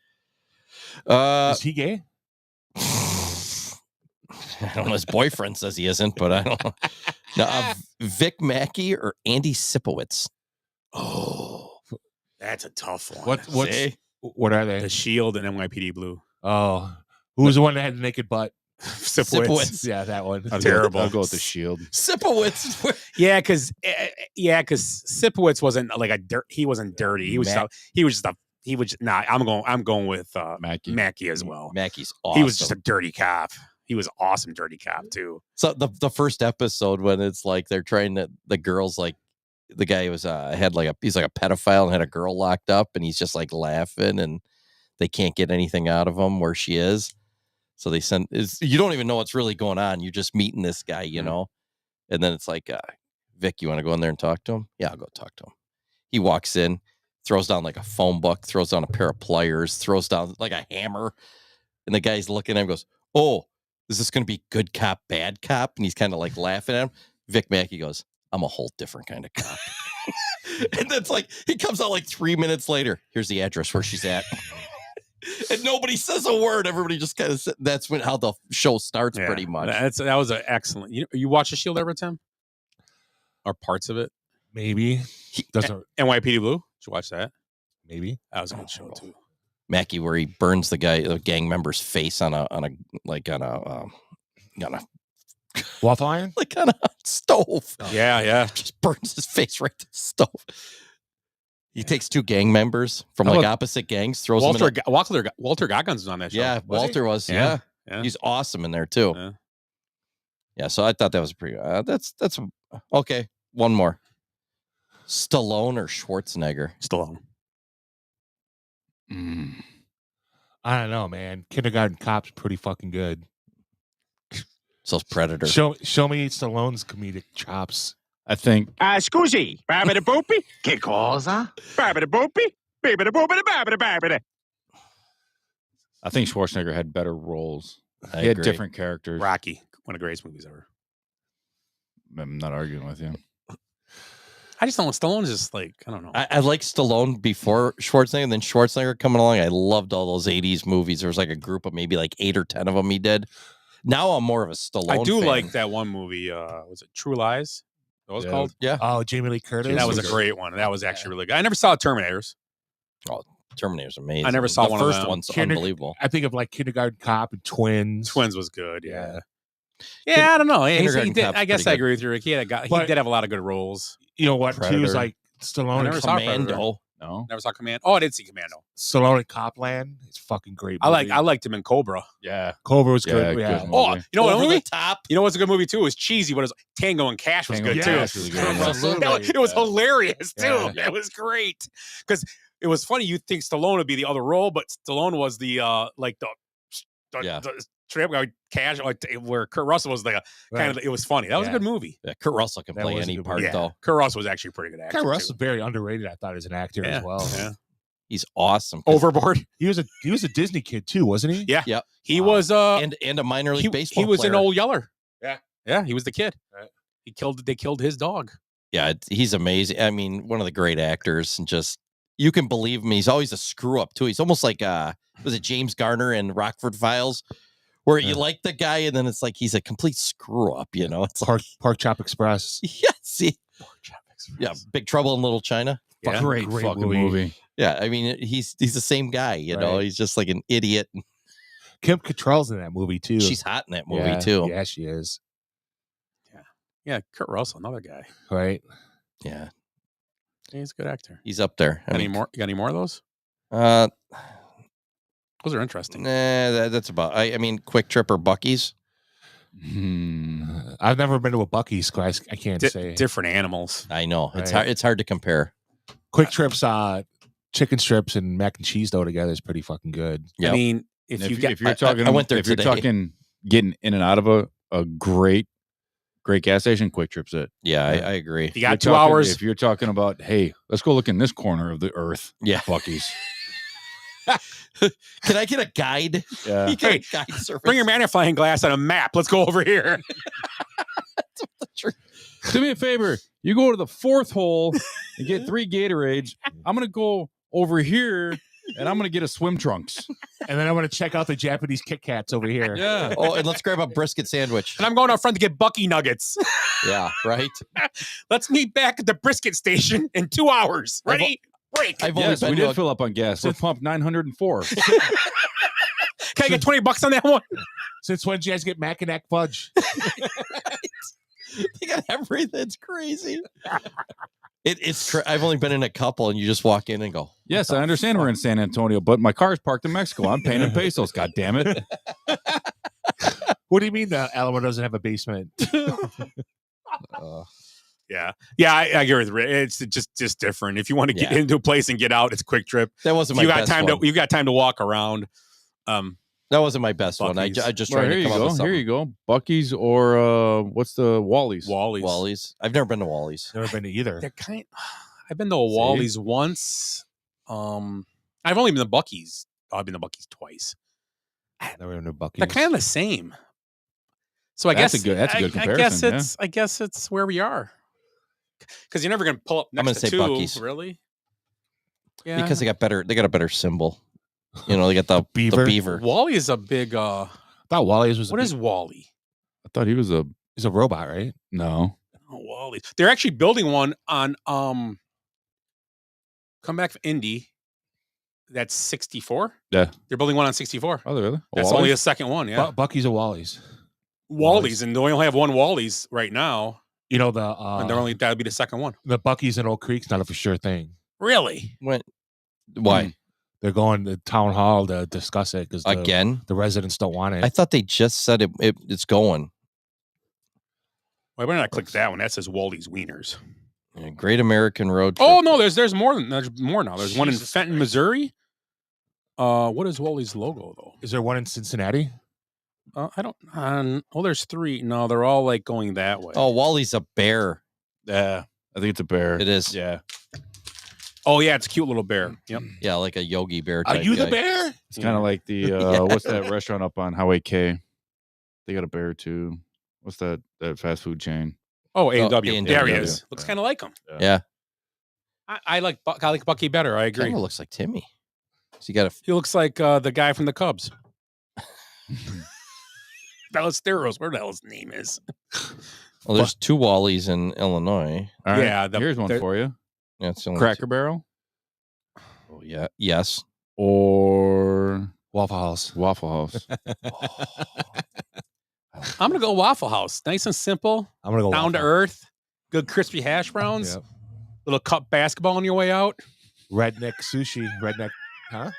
Is he gay? I don't know. His boyfriend says he isn't, but I don't know. Now, Vic Mackey or Andy Sipowicz? Oh, that's a tough one. What are they? The Shield and NYPD Blue. Oh, who was the one that had the naked butt? Sipowicz. Yeah, that one. Terrible. I'll go with the Shield. Sipowicz. Yeah, because Sipowicz wasn't like a dirt. He wasn't dirty. He was. I'm going with Mackey as well. Mackey's awesome. He was just a dirty cop. He was awesome, Dirty Cop too. So the first episode when it's like they're trying to, the girl's like, the guy was he's like a pedophile and had a girl locked up, and he's just like laughing, and they can't get anything out of him where she is. So they you don't even know what's really going on. You're just meeting this guy, you know, and then it's like, Vic, you want to go in there and talk to him? Yeah, I'll go talk to him. He walks in, throws down like a phone book, throws down a pair of pliers, throws down like a hammer, and the guy's looking at him and goes, "Oh, is this going to be good cop, bad cop?" And he's kind of like laughing at him. Vic Mackey goes, "I'm a whole different kind of cop." And that's like, he comes out like 3 minutes later. Here's the address where she's at. And nobody says a word. Everybody just kind of, that's how the show starts pretty much. That was an excellent. You watch The Shield ever, Tim? Or parts of it? Maybe. NYPD Blue? Did you watch that? Maybe. That was a good show too. Mackie, where he burns the gang member's face on a Waffle iron? Like on a stove. Yeah. Just burns his face right to the stove. He takes 2 gang members from opposite gangs, throws them in Walter Goggins was on that show. Yeah, Walter was. Yeah. He's awesome in there too. Yeah, so I thought that was pretty. That's okay. One more. Stallone or Schwarzenegger? Stallone. I don't know, man. Kindergarten Cop's pretty fucking good. So Predator. Show me Stallone's comedic chops. I think. Scusi, babida boopy? Che cosa? Babida boopy? Babida boopy, babida babida. I think Schwarzenegger had better roles. I He had agree. different characters. Rocky, one of the greatest movies ever. I'm not arguing with you. I just don't know. Stallone's just like, I don't know. I like Stallone before Schwarzenegger, and then Schwarzenegger coming along. I loved all those 80s movies. There was like a group of maybe like 8 or 10 of them he did. Now I'm more of a Stallone I do fan. like that one movie. Was it True Lies? That was called? Yeah. Oh, Jamie Lee Curtis. That was a great one. That was actually really good. I never saw Terminators. Oh, Terminator's amazing. I never saw the one first of them. one's unbelievable. I think of like Kindergarten Cop and Twins. Twins was good, yeah. Yeah, I don't know. Kindergarten Cop's I guess pretty I good. agree with you, Rick. He did have a lot of good roles. You know what? Predator. Too is like I Stallone never and saw Commando. Predator. No. Never saw Commando. Oh, I did see Commando. Stallone and Copland. It's fucking great. I movie. liked him in Cobra. Yeah. Cobra was Yeah, good. good Yeah. movie. Oh, you know what Over movie? the top. You know what's a good movie too? It was cheesy, but it was Tango and Cash was Tango good and too. Cash was good, yeah. Absolutely. It was hilarious too. Yeah. It was great because it was funny. You'd think Stallone would be the other role, but Stallone was the straight guy, Cash, like where Kurt Russell was the kind of. It was funny. That was a good movie. Yeah, Kurt Russell can That play was a any good part movie. though. Kurt Russell was actually a pretty good actor. Kurt Russell's too. very underrated, I thought, as an actor as well. Yeah. He's awesome. Overboard. He was a Disney kid too, wasn't he? Yeah. Yep. He was and a minor league baseball. He was player. an old Yeller. Yeah. Yeah, he was the kid. Right. They killed his dog. Yeah, he's amazing. I mean, one of the great actors, and just you can believe him. He's always a screw up too. He's almost like was it James Garner in Rockford Files, where you like the guy and then it's like he's a complete screw up. You know, it's Pork Chop Express. yes, yeah, Big Trouble in Little China. Yeah. Great fucking movie. Yeah, I mean, he's the same guy. You know, Right. he's just like an idiot. Kim Cattrall's in that movie too. She's hot in that movie too. Yeah, she is. Yeah, Kurt Russell, another guy. Right. Yeah, He's a good actor. he's up there. I Any mean, more? You got any more of those? Those Those are interesting. that's about. I mean, Quick Trip or Bucky's. I've never been to a Buc-ee's, so I can't say. Different animals. I know it's Right. hard. It's hard to compare. Quick Trips, chicken strips and mac and cheese dough together is pretty fucking good. Yep. I mean, If if you get, you're talking, I went there if you're today. talking getting in and out of a great gas station, Quick Trip's it. Yeah, I agree. you got You're 2 talking- hours. If you're talking about, hey, let's go look in this corner of the earth. Yeah. Bucky's. Can I get a guide? Yeah. You get a Hey, guide service. Bring your magnifying glass on a map. Let's go over here. Do me a favor. You go to the 4th hole and get 3 Gatorades. I'm gonna go over here and I'm gonna get a swim trunks. And then I'm going to check out the Japanese Kit Kats over here. Yeah. Oh, and let's grab a brisket sandwich. And I'm going out front to get Bucky Nuggets. Yeah, right. Let's meet back at the brisket station in 2 hours. Ready? Break. I've only Yes, we been to did a, fill up on gas. We're pumped 904. Can I get $20 on that one? Since when did you guys get Mac and Ack Fudge? they got everything. It's crazy. I've only been in a couple, and you just walk in and go. Yes, I understand we're in San Antonio, but my car's parked in Mexico. I'm paying in pesos. God damn it! What do you mean the Alamo doesn't have a basement? Yeah, I agree with Rick. It's just different. If you want to get into a place and get out, it's a quick trip. That wasn't my best one. You got time to walk around. That wasn't my best one. I just tried to come up with something. Here you go. Buc-ee's or what's the Wally's? Wally's. I've never been to Wally's. Never been to either. I've been to a Wally's once. I've only been to Buc-ee's. I've been to Buc-ee's twice. Never been to Buc-ee's. They're kind of the same. So that's a good comparison. I guess it's where we are. Because you're never going to pull up next to two, Buc-ee's. Really? Yeah. Because they got a better symbol. You know, they got the beaver. Wally is a big. I thought Wally's was. What is Wally? I thought he's a robot, right? No. Oh, Wally. They're actually building one on Come Back from Indy. That's 64. Yeah. They're building one on 64. Oh, really? That's only a second one. Yeah. Buc-ee's or Wally's. Wally's, and they only have one Wally's right now. You know and that'll be the second one. The Buc-ee's in Oak Creek's not a for sure thing. Really? Why? They're going to town hall to discuss it because the residents don't want it. I thought they just said it's going. Well, I better not click that one. That says Wally's Wieners. Yeah, Great American Road Trip. Oh no, there's more now. There's one in Fenton, Missouri. What is Wally's logo though? Is there one in Cincinnati? I don't. There's three. No, they're all like going that way. Oh, Wally's a bear. Yeah, I think it's a bear. It is. Yeah. Oh yeah, it's a cute little bear. Yep. Yeah, like a Yogi Bear. Are you the bear? It's kind of like the what's that restaurant up on Highway K? They got a bear too. What's that fast food chain? Oh, A&W. A&W. There he is. Looks kind of like him. Yeah. I like Bucky better. I agree. Kind of looks like Timmy. So he looks like the guy from the Cubs. Ballesteros, where the hell his name is. Well, there's two Wally's in Illinois. All right. Yeah, here's one for you. Yeah, it's Cracker Barrel. Oh yeah, yes. Or Waffle House. I'm gonna go Waffle House. Nice and simple. I'm gonna go down to earth. Good crispy hash browns. Yep. Little cup basketball on your way out. Redneck sushi. Redneck, huh?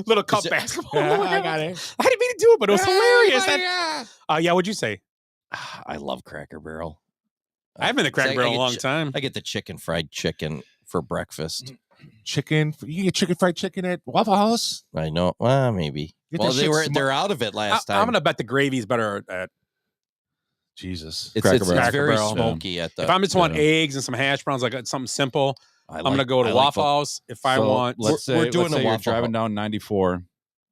Little cup basketball. I got it. I didn't mean to do it, but it was hilarious. Yeah, what'd you say? I love Cracker Barrel. I haven't been to Cracker Barrel in a long time. I get the fried chicken for breakfast. Chicken. You get fried chicken at Waffle House? I know. Well, maybe. Well, they're out of it last time. I'm gonna bet the gravy's better at. Jesus, it's very smoky at the. If I just want eggs and some hash browns, like something simple, I'm gonna go to Waffle House. If I want, let's say you're driving down 94,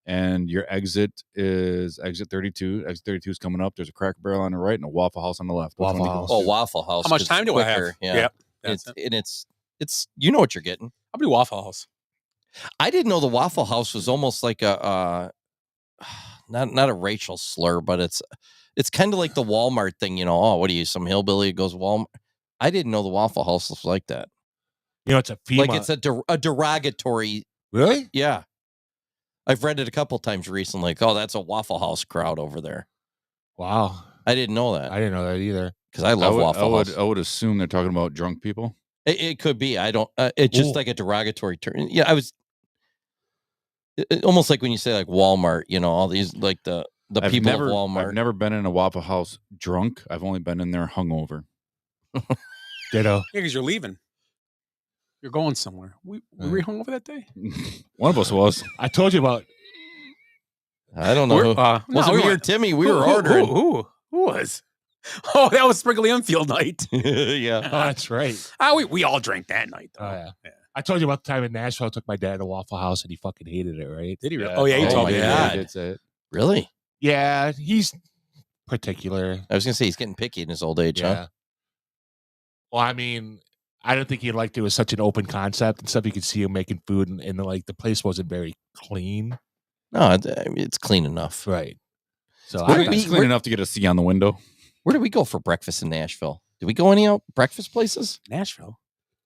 and your exit is exit 32. Exit 32 is coming up. There's a Cracker Barrel on the right and a Waffle House on the left. Waffle House. Oh, Waffle House. How much time do I have? Yeah. It's you know what you're getting. I'll be Waffle House. I didn't know the Waffle House was almost like a not a racial slur, but it's kind of like the Walmart thing, you know. Oh, what are you, some hillbilly who goes Walmart? I didn't know the Waffle House was like that. You know, it's a FEMA. Like it's a derogatory. Really? Yeah. I've read it a couple times recently. Like, oh, that's a Waffle House crowd over there. Wow. I didn't know that. I didn't know that either. Because I love Waffle House. I would assume they're talking about drunk people. It could be. I don't. It's just like a derogatory term. Yeah, I was. Almost like when you say like Walmart, you know, all these like the people of Walmart. I've never been in a Waffle House drunk. I've only been in there hungover. Ditto. Yeah, because you're leaving. You're going somewhere. Were we hungover that day? One of us was. I told you about. I don't know. Wasn't me or Timmy. We were ordering. Who was? Oh, that was Sprinkly Infield night. Yeah. Oh, that's right. We all drank that night, though. Oh, yeah. I told you about the time in Nashville. I took my dad to Waffle House and he fucking hated it, right? Did he really? Oh, yeah, you told me. Yeah, I did say it. Really? Yeah, he's particular. I was going to say he's getting picky in his old age, huh? Well, I mean, I don't think he liked it. It was such an open concept and stuff. You could see him making food and like the place wasn't very clean. No, it's clean enough. Right. So it's clean enough to get a C on the window. Where did we go for breakfast in Nashville? Did we go any breakfast places? Nashville?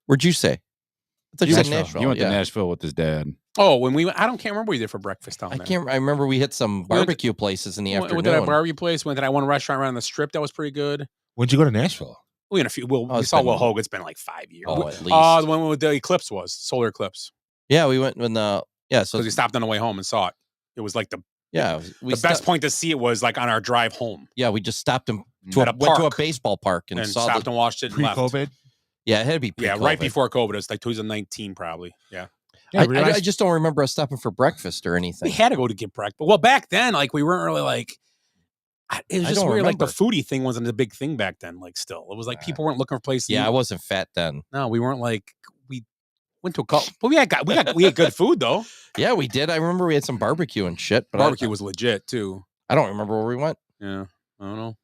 Where'd you say? I thought you said Nashville. He went to Nashville with his dad. Oh, when we went, I can't remember what we did for breakfast down there. I remember we hit some barbecue places in the afternoon. Went to that barbecue place. Went to that one restaurant around the strip that was pretty good. When'd you go to Nashville? We saw Will Hogan. It's been like 5 years. Oh, at least. The one with the eclipse was solar eclipse. Yeah, we went when the so because we stopped on the way home and saw it. It was like the best point to see it was like on our drive home. Yeah, we just stopped went to a baseball park and saw stopped and watched it. Pre-COVID. Yeah, it had to be pre-COVID. Yeah, right before COVID. It was like 2019 probably. Yeah. I just don't remember us stopping for breakfast or anything. We had to go to get breakfast. Well, back then, like we weren't really like. It was just weird. Remember. Like the foodie thing wasn't a big thing back then. Like still, it was like people weren't looking for places. Yeah, I wasn't fat then. No, we weren't like we went to a couple. But we ate good food though. Yeah, we did. I remember we had some barbecue and shit. But barbecue was legit too. I don't remember where we went. Yeah, I don't know.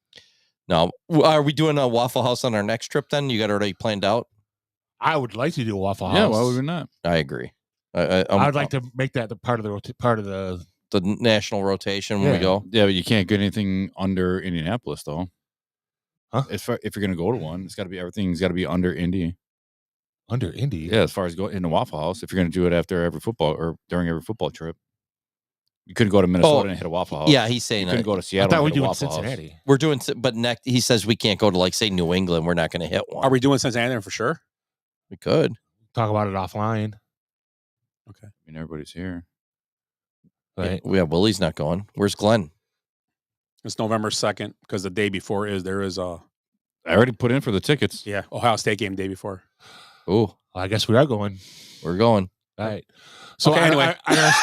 No, are we doing a Waffle House on our next trip? Then you got it already planned out. I would like to do a Waffle House. Yeah, why would we not? I agree. I'd like to make that the part of the national rotation when we go. Yeah, but you can't get anything under Indianapolis though. Huh? If you're going to go to one, everything's got to be under Indy. Under Indy? Yeah, as far as going in the Waffle House, if you're going to do it after every football or during every football trip. You couldn't go to Minnesota and hit a Waffle House. Yeah, he's saying you couldn't go to Seattle. I thought and we hit a do Waffle Cincinnati. House. We're doing, but next he says we can't go to like say New England. We're not going to hit one. Are we doing Cincinnati for sure? We could talk about it offline. Okay. I mean, everybody's here. Right. Yeah, Willie's not going. Where's Glenn? It's November 2nd because the day before there is a. I already put in for the tickets. Yeah, Ohio State game day before. Oh, I guess we are going. We're going. All right. So okay, anyway, I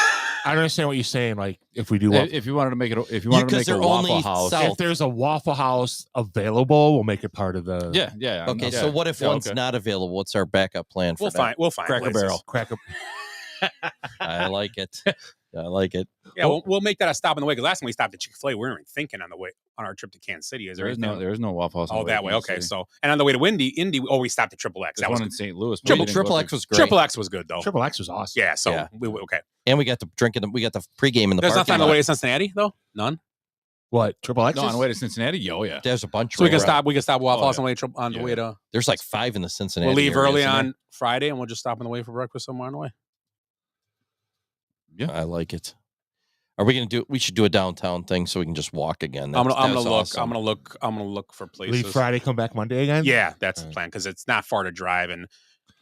understand what you're saying. Like if we do, if you wanted to make it, if you wanted to make a Waffle House, if there's a Waffle House available, we'll make it part of the. Yeah. Okay, so what if one's not available? What's our backup plan for that? We'll find Cracker places. Barrel. Cracker. I like it. I like it. Yeah, we'll make that a stop on the way. Because last time we stopped at Chick-fil-A, we weren't even thinking on the way on our trip to Kansas City. There is no Waffle House. Oh, that way. Okay, so and on the way to Indy, we stopped at Triple X. That was in St. Louis. Triple X was great. Triple X was good though. Triple X was awesome. Yeah. So okay. And we got the drinking. We got the pregame in the. There's parking nothing on the lot. way to Cincinnati though. None. What Triple X? No, on the way to Cincinnati. Oh yeah. There's a bunch. So we can stop. We can stop Waffle Oh, House yeah. on the way to. There's like 5 in the Cincinnati. We'll leave area, early isn't there? on Friday, and we'll just stop on the way for breakfast somewhere on the way. Yeah, I like it. Are we gonna do? We should do a downtown thing so we can just walk again. I'm gonna That's look. awesome. I'm gonna look for places. Leave Friday, come back Monday again. Yeah, that's the plan because it's not far to drive, and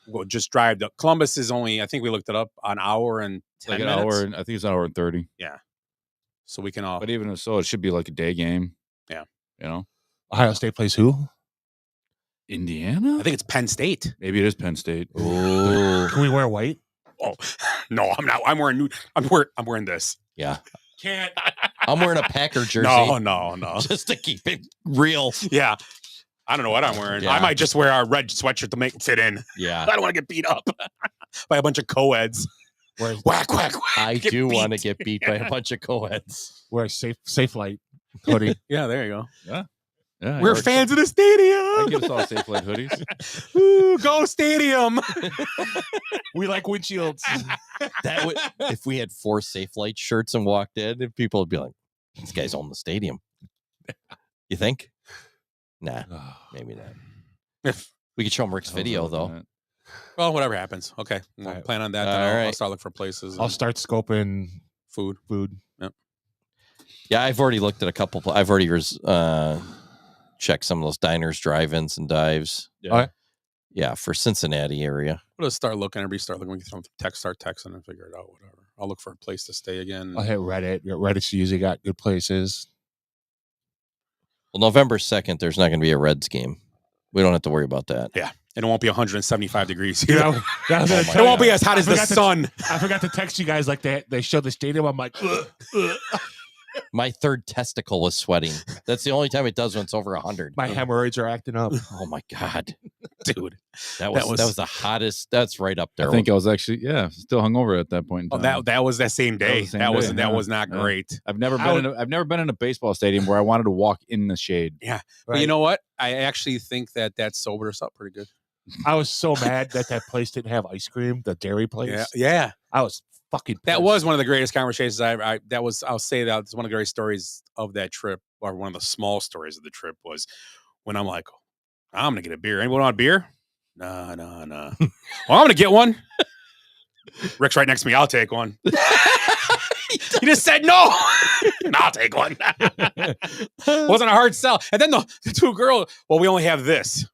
we'll just drive to Columbus. Is only I think we looked it up an hour and 10 like an minutes. hour. I think it's an hour and 30. Yeah, so we can all. But even so, it should be like a day game. Yeah, you know, Ohio State plays who? Indiana. I think it's Penn State. Maybe it is Penn State. Oh, Can we wear white? Oh no, I'm not. I'm wearing this. Yeah. Can't. I'm wearing a Packer jersey. No. Just to keep it real. Yeah. I don't know what I'm wearing. Yeah. I might just wear a red sweatshirt to make it fit in. Yeah. I don't want to get beat up by a bunch of co-eds. Whack. I Get do beat. want to get beat by a bunch of co-eds. Wear a safe light hoodie. Yeah, there you go. Yeah, We're fans of the stadium. I get us all safe light hoodies. Ooh, go stadium. We like windshields. That would, if we had 4 Safe Light shirts and walked in, people would be like, "These guys own the stadium." You think? Nah, maybe not. If we could show them Rick's video though. Well, whatever happens. Okay, we'll plan on that. Then All I'll right. start looking for places. I'll start scoping food. Yep. Yeah, I've already looked at a couple. I've already checked some of those diners, drive-ins, and dives. Yeah. Yeah, for Cincinnati area. We'll just start looking. Everybody start looking. We can start texting and figure it out. Whatever. I'll look for a place to stay again. I'll hit Reddit. Reddit's usually got good places. Well, November 2nd, there's not going to be a Reds game. We don't have to worry about that. Yeah, and it won't be 175 degrees. Yeah, it won't be as hot as the sun. I forgot to text you guys like they showed the stadium. I'm like, ugh. My third testicle was sweating. That's the only time it does when it's over 100. My hemorrhoids are acting up. Oh my god, dude, that was the hottest. That's right up there. I think I was actually still hungover at that point in time. That was that same day. That was not Yeah. great. I've never been in a baseball stadium where I wanted to walk in the shade. Yeah, but you know what? I actually think that sobered us up pretty good. I was so mad that place didn't have ice cream, the dairy place. Yeah. I was fucking pissed. That was one of the greatest conversations I'll say that it's one of the greatest stories of that trip, or one of the small stories of the trip was when I'm like, I'm gonna get a beer. Anyone want a beer? No. Well, I'm gonna get one. Rick's right next to me. I'll take one. He just said no. I'll take one. Wasn't a hard sell. And then the 2 girls, well, we only have this.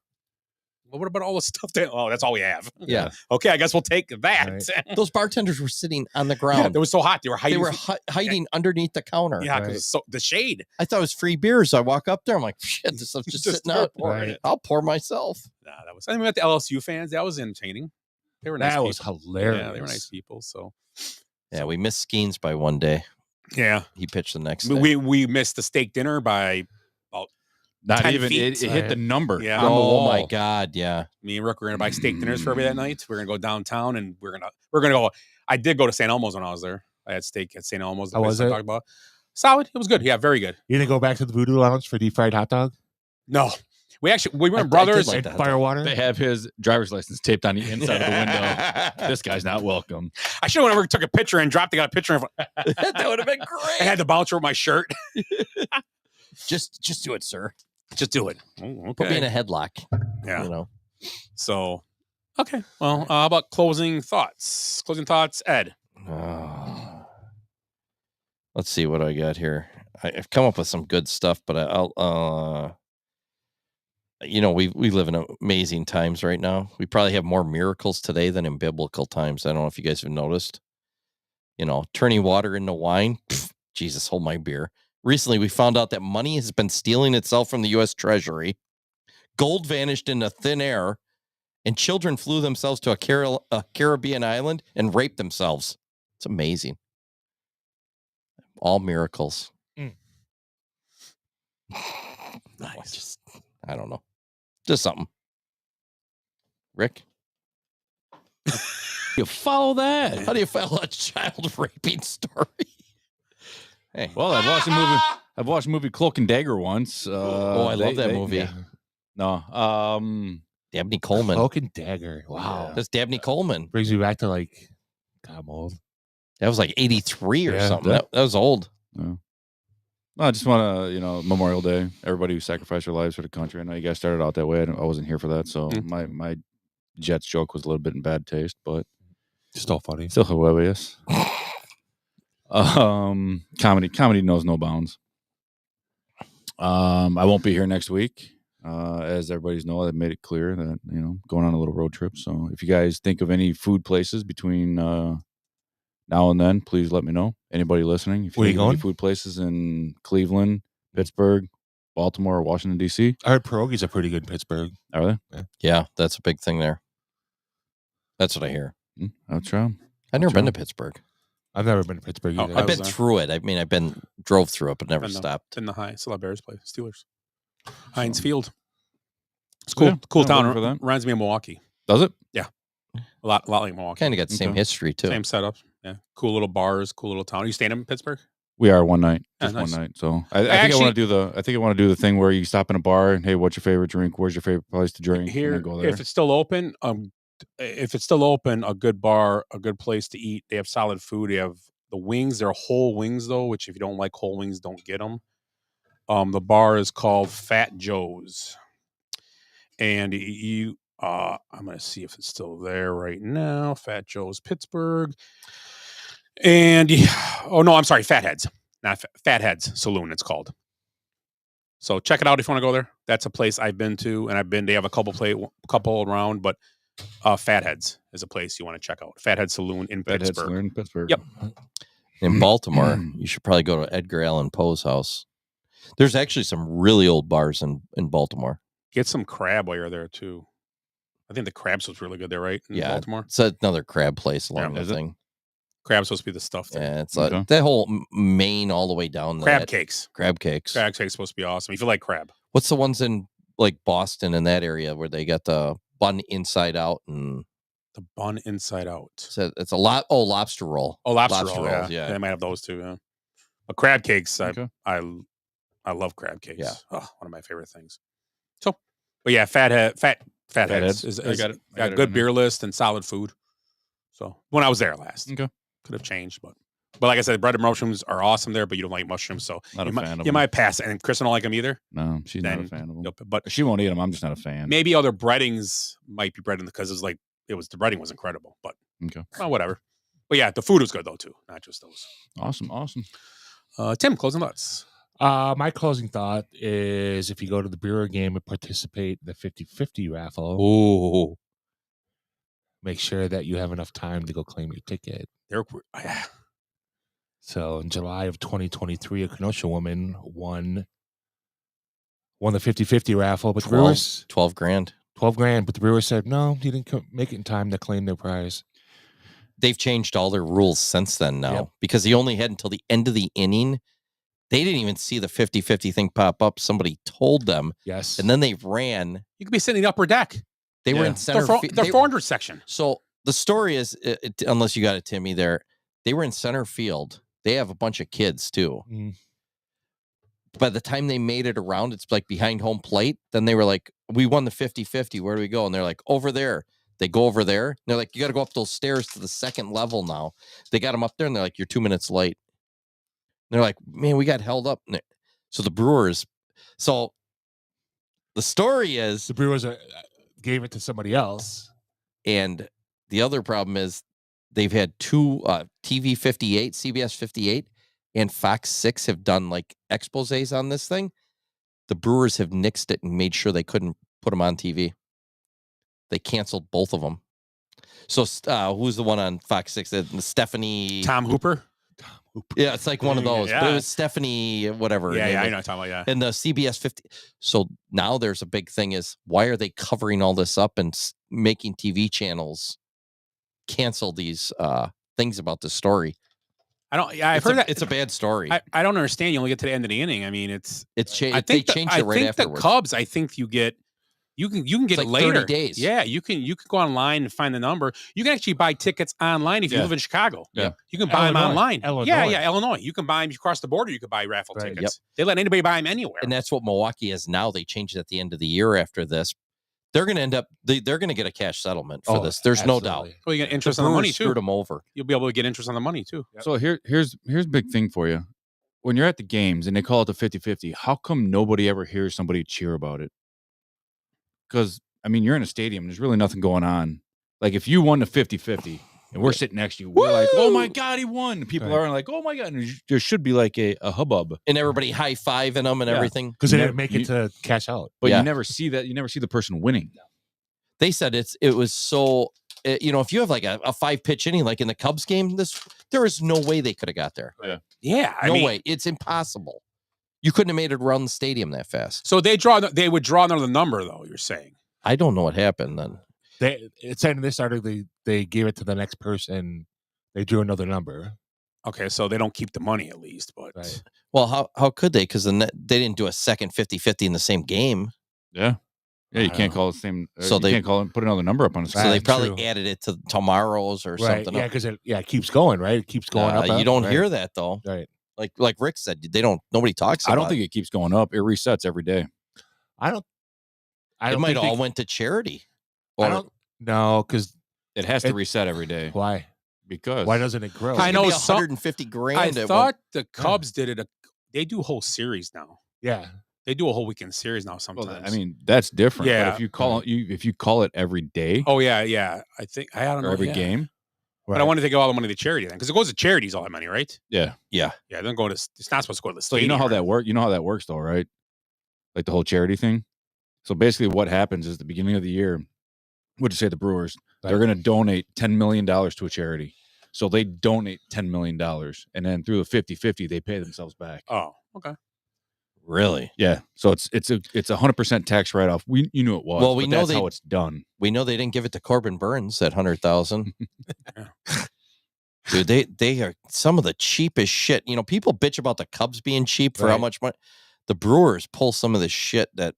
well, what about all the stuff that? Oh, that's all we have. Yeah. Okay, I guess we'll take that. Right. Those bartenders were sitting on the ground. It was so hot. They were hiding. They were hiding underneath the counter. Yeah, because the shade. I thought it was free beers. I walk up there. I'm like, shit, this stuff's just sitting out. Right. I'll pour myself. Nah, that was. I mean, at the LSU fans, that was entertaining. They were nice. That was people. hilarious. Yeah, they were nice people. So. Yeah, we missed Skeens by one day. Yeah, he pitched the next day. We missed the steak dinner by about not 10 even feet. it hit the number. Yeah. On the wall. My God, yeah. Me and Rick were gonna buy steak dinners for everybody that night. We're gonna go downtown and we're gonna go. I did go to St. Elmo's when I was there. I had steak at St. Elmo's. The How place was I it? talked about. Solid. It was good. Yeah, very good. You didn't go back to the Voodoo Lounge for deep fried hot dog? No. We were brothers. Like Firewater. They have his driver's license taped on the inside of the window. This guy's not welcome. I should have took a picture and dropped it. Got a picture of that would have been great. I had the bouncer with my shirt. just do it, sir. Just do it. Oh, okay. Put me in a headlock. Yeah. You know. So, okay. Well, how about closing thoughts? Closing thoughts, Ed. Let's see what I got here. I've come up with some good stuff, but I'll we live in amazing times right now. We probably have more miracles today than in biblical times. I don't know if you guys have noticed. Turning water into wine. Pfft, Jesus, hold my beer. Recently, we found out that money has been stealing itself from the U.S. Treasury. Gold vanished into thin air, and children flew themselves to a Caribbean island and raped themselves. It's amazing. All miracles. Nice. I don't know. Just something. Rick? You follow that? How do you follow a child raping story? Hey. Well, I've watched the movie Cloak and Dagger once. I love that movie. Yeah. No. Dabney Coleman. Cloak and Dagger. Wow. That's Dabney Coleman. Brings me back to God, I'm old. That was like 83 or something. that- That was old. No. I just want to, Memorial Day, everybody who sacrificed their lives for the country. I know you guys started out that way. I wasn't here for that, so my Jets joke was a little bit in bad taste, but still funny. Still hilarious. Comedy knows no bounds. I won't be here next week. As everybody's know, I made it clear that, going on a little road trip. So if you guys think of any food places between now and then, please let me know. Anybody listening, if you Where think you of any going? food places in Cleveland, Pittsburgh, Baltimore, or Washington, D.C. I heard pierogies are pretty good in Pittsburgh. Are they? Yeah, that's a big thing there. That's what I hear. I'll try 'em. I've never been to Pittsburgh. I've never been to Pittsburgh either. I've been through it. I mean, drove through it, but never stopped. In the high. Still Bears play. Steelers. Heinz Field. It's cool. Yeah, cool I'm town. looking for that. Reminds me of Milwaukee. Does it? Yeah. A lot like Milwaukee. Kind of got the same history, too. Same setup. Yeah. Cool little bars, cool little town. Are you staying in Pittsburgh? We are one night, just nice. one night. So I think I want to do the thing where you stop in a bar and, hey, what's your favorite drink? Where's your favorite place to drink? Here, and then go there. if it's still open, a good bar, a good place to eat. They have solid food. They have the wings. They're whole wings though, which if you don't like whole wings, don't get them. The bar is called Fat Joe's, and I'm gonna see if it's still there right now. Fat Joe's, Pittsburgh, and I'm sorry, Fatheads, not Fatheads Saloon. It's called. So check it out if you want to go there. That's a place I've been to, and they have a couple around, but Fatheads is a place you want to check out. Fathead Saloon in Fathead Pittsburgh. Saloon in Pittsburgh. Yep. In Baltimore, you should probably go to Edgar Allan Poe's house. There's actually some really old bars in Baltimore. Get some crab while you're there too. I think the crab was really good there, right? In Baltimore. It's another crab place along the thing. Crab's supposed to be the stuff there. Yeah, it's like that whole Maine all the way down. Crab cakes. Crab cakes. Crab cakes supposed to be awesome. If you like crab. What's the ones in like Boston in that area where they got the bun inside out and the bun inside out? So it's a lot. Oh, lobster roll. Oh, lobster roll. rolls. Yeah. Yeah. They might have those too. Yeah. But crab cakes, I love crab cakes. Yeah. Oh, one of my favorite things. So, but yeah, Fatheads Fatheads. is I got it got good beer list and solid food. So when I was there last, Okay. could have changed, but like I said, breaded mushrooms are awesome there, but you don't like mushrooms, so Not a fan of you them. might pass. And Kristen don't like them either. No, she's not a Then fan of them. But She won't eat them. I'm just not a fan. maybe other breadings might be breading because the breading was incredible, but Okay. well, whatever. But yeah, the food was good though too, not just those. Awesome. Tim, closing thoughts. My closing thought is if you go to the Brewer game and participate in the 50-50 raffle, Ooh. make sure that you have enough time to go claim your ticket. So in July of 2023, a Kenosha woman won the 50-50 raffle, but the Brewers 12 grand. 12 grand, but the Brewers said no, you didn't make it in time to claim their prize. They've changed all their rules since then now Yep. because he only had until the end of the inning. They didn't even see the 50-50 thing pop up. Somebody told them. Yes. And then they ran. You could be sitting in the upper deck. They were in center field. Their 400 section. So the story is, unless you got it, Timmy, they were in center field. They have a bunch of kids too. Mm. By the time they made it around, it's like behind home plate. Then they were like, we won the 50-50. Where do we go? And they're like, over there. They go over there. And they're like, you got to go up those stairs to the second level now. They got them up there and they're like, you're 2 minutes late. And they're like, man, we got held up. So the Brewers, the story is the Brewers gave it to somebody else. And the other problem is they've had two TV 58, CBS 58, and Fox 6 have done like exposés on this thing. The Brewers have nixed it and made sure they couldn't put them on TV. They canceled both of them. So who's the one on Fox 6? Stephanie... Tom Hooper? Yeah, it's like one of those. Yeah. But it was Stephanie, whatever. Yeah, I know what you're talking about, yeah. And the CBS 50. So now there's a big thing is, why are they covering all this up and making TV channels cancel these things about the story? I've heard that. It's a bad story. I don't understand. You only get to the end of the inning. I mean, they changed it right afterwards. The Cubs, I think you can get like it later. 30 days. Yeah, you can go online and find the number. You can actually buy tickets online if you live in Chicago. Yeah. You can buy them online. Illinois. Yeah, Illinois. You can buy them across the border. You can buy raffle tickets. Yep. They let anybody buy them anywhere. And that's what Milwaukee is now. They changed it at the end of the year after this. They're going to end up, they're going to get a cash settlement for this. There's no doubt. Well, you get interest on the money too. Screwed them over. You'll be able to get interest on the money too. Yep. So here's a big thing for you. When you're at the games and they call it the 50-50, how come nobody ever hears somebody cheer about it? Because, I mean, you're in a stadium. There's really nothing going on. Like, if you won the 50-50 and we're sitting next to you, we're like, oh, my God, he won. And people are like, oh, my God. And there should be like a hubbub. And everybody high-fiving them and everything. Because they didn't make it to cash out. But you never see that. You never see the person winning. They said it was so, if you have like a 5-pitch inning, like in the Cubs game, there is no way they could have got there. Yeah. No way. It's impossible. You couldn't have made it around the stadium that fast. So they would draw another number, though, you're saying. I don't know what happened then. It said in this article they gave it to the next person. They drew another number. Okay, so they don't keep the money at least, but right. Well, how could they? Because they didn't do a second 50-50 in the same game. Yeah, you can't call it the same. So they can't call it. Put another number up on the screen. So they probably added it to tomorrow's or something. Yeah, because it keeps going, right? It keeps going up. You don't hear that though, right? Like Rick said, nobody talks about it. I don't think it keeps going up. It resets every day. It might all went to charity. I don't know, because it has to reset every day. Why? Because why doesn't it grow? I know 150 grand. I thought the Cubs did it. They do a whole series now. Yeah, they do a whole weekend series now. Sometimes. Well, I mean, that's different. Yeah. But if you call it every day. Oh yeah. I don't know. Every game. But I wanted to give all the money to charity then, because it goes to charities, all that money, right? Yeah. Then it's not supposed to go to the So stadium. you know how that works. You know how that works, though, right? Like the whole charity thing. So basically, what happens is the beginning of the year. What'd you say? The Brewers? They're going to donate $10 million to a charity. So they donate $10 million, and then through the 50-50, they pay themselves back. Oh, okay. Really? Yeah. So it's 100% tax write off. You knew it was. Well, we know that's how it's done. We know they didn't give it to Corbin Burns at $100,000. Dude, they are some of the cheapest shit. People bitch about the Cubs being cheap for how much money. The Brewers pull some of the shit that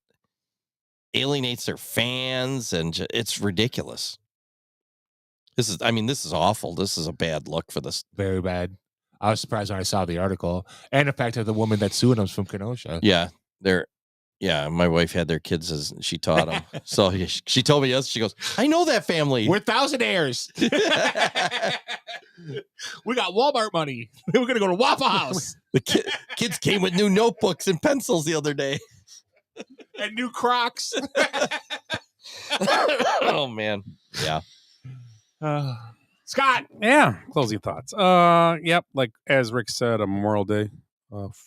alienates their fans, and it's ridiculous. This is awful. This is a bad look for this. Very bad. I was surprised when I saw the article, and the fact that the woman that sued him is from Kenosha. Yeah, my wife had their kids as she taught them. So she told me yes. She goes, I know that family. We're thousandaires. We got Walmart money. We're gonna go to Waffle House. The kids came with new notebooks and pencils the other day, and new Crocs. Oh man, yeah. Scott. Yeah, closing thoughts. Yep, like as Rick said, a Memorial Day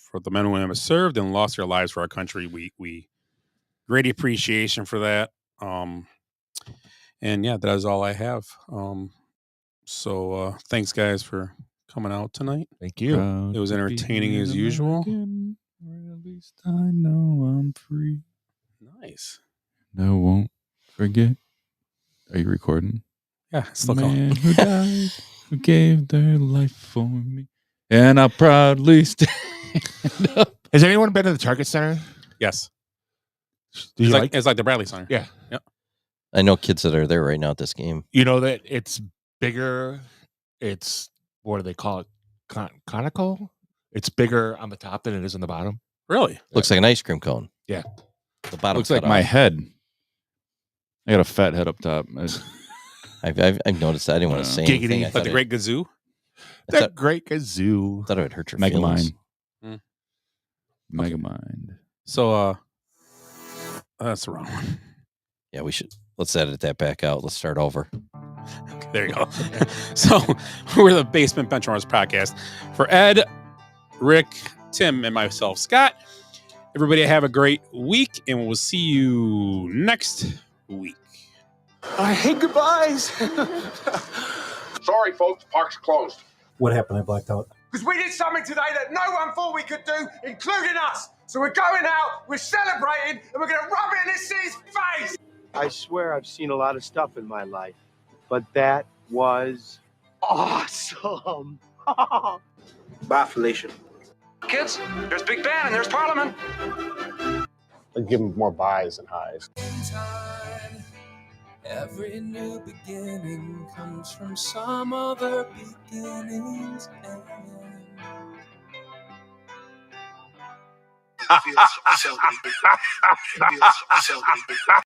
for the men and women who have served and lost their lives for our country. We great appreciation for that. And yeah, that is all I have. So thanks guys for coming out tonight. Thank you. It was entertaining as usual. Or at least I know I'm free. Nice. I won't forget. Are you recording? Yeah, it's still Man going. who died, who gave their life for me, and I'll proudly stand up. Has anyone been to the Target Center? Yes. Do you It's like the Bradley Center. Yeah. Yep. I know kids that are there right now at this game. You know that it's bigger. It's, what do they call it? Conical? It's bigger on the top than it is on the bottom. Really? Looks like an ice cream cone. Yeah. The bottom Looks like my head. I got a fat head up top. I've noticed that. I didn't want to say anything. Like the Great Gazoo? The Great Gazoo. Thought it would hurt your Mega feelings. Mind. Mega Mind. So that's the wrong one. Yeah, let's edit that back out. Let's start over. There you go. So we're the Basement Benchwarmers Podcast. For Ed, Rick, Tim, and myself, Scott. Everybody have a great week, and we'll see you next week. I hate goodbyes. Sorry, folks. Park's closed. What happened? I blacked out. Because we did something today that no one thought we could do, including us. So we're going out, we're celebrating, and we're going to rub it in this city's face. I swear I've seen a lot of stuff in my life, but that was awesome. Bye, Felicia. Kids, there's Big Ben and there's Parliament. I'd give them more buys and highs. Every new beginning comes from some other beginning's end. It feels so good. It feels so good.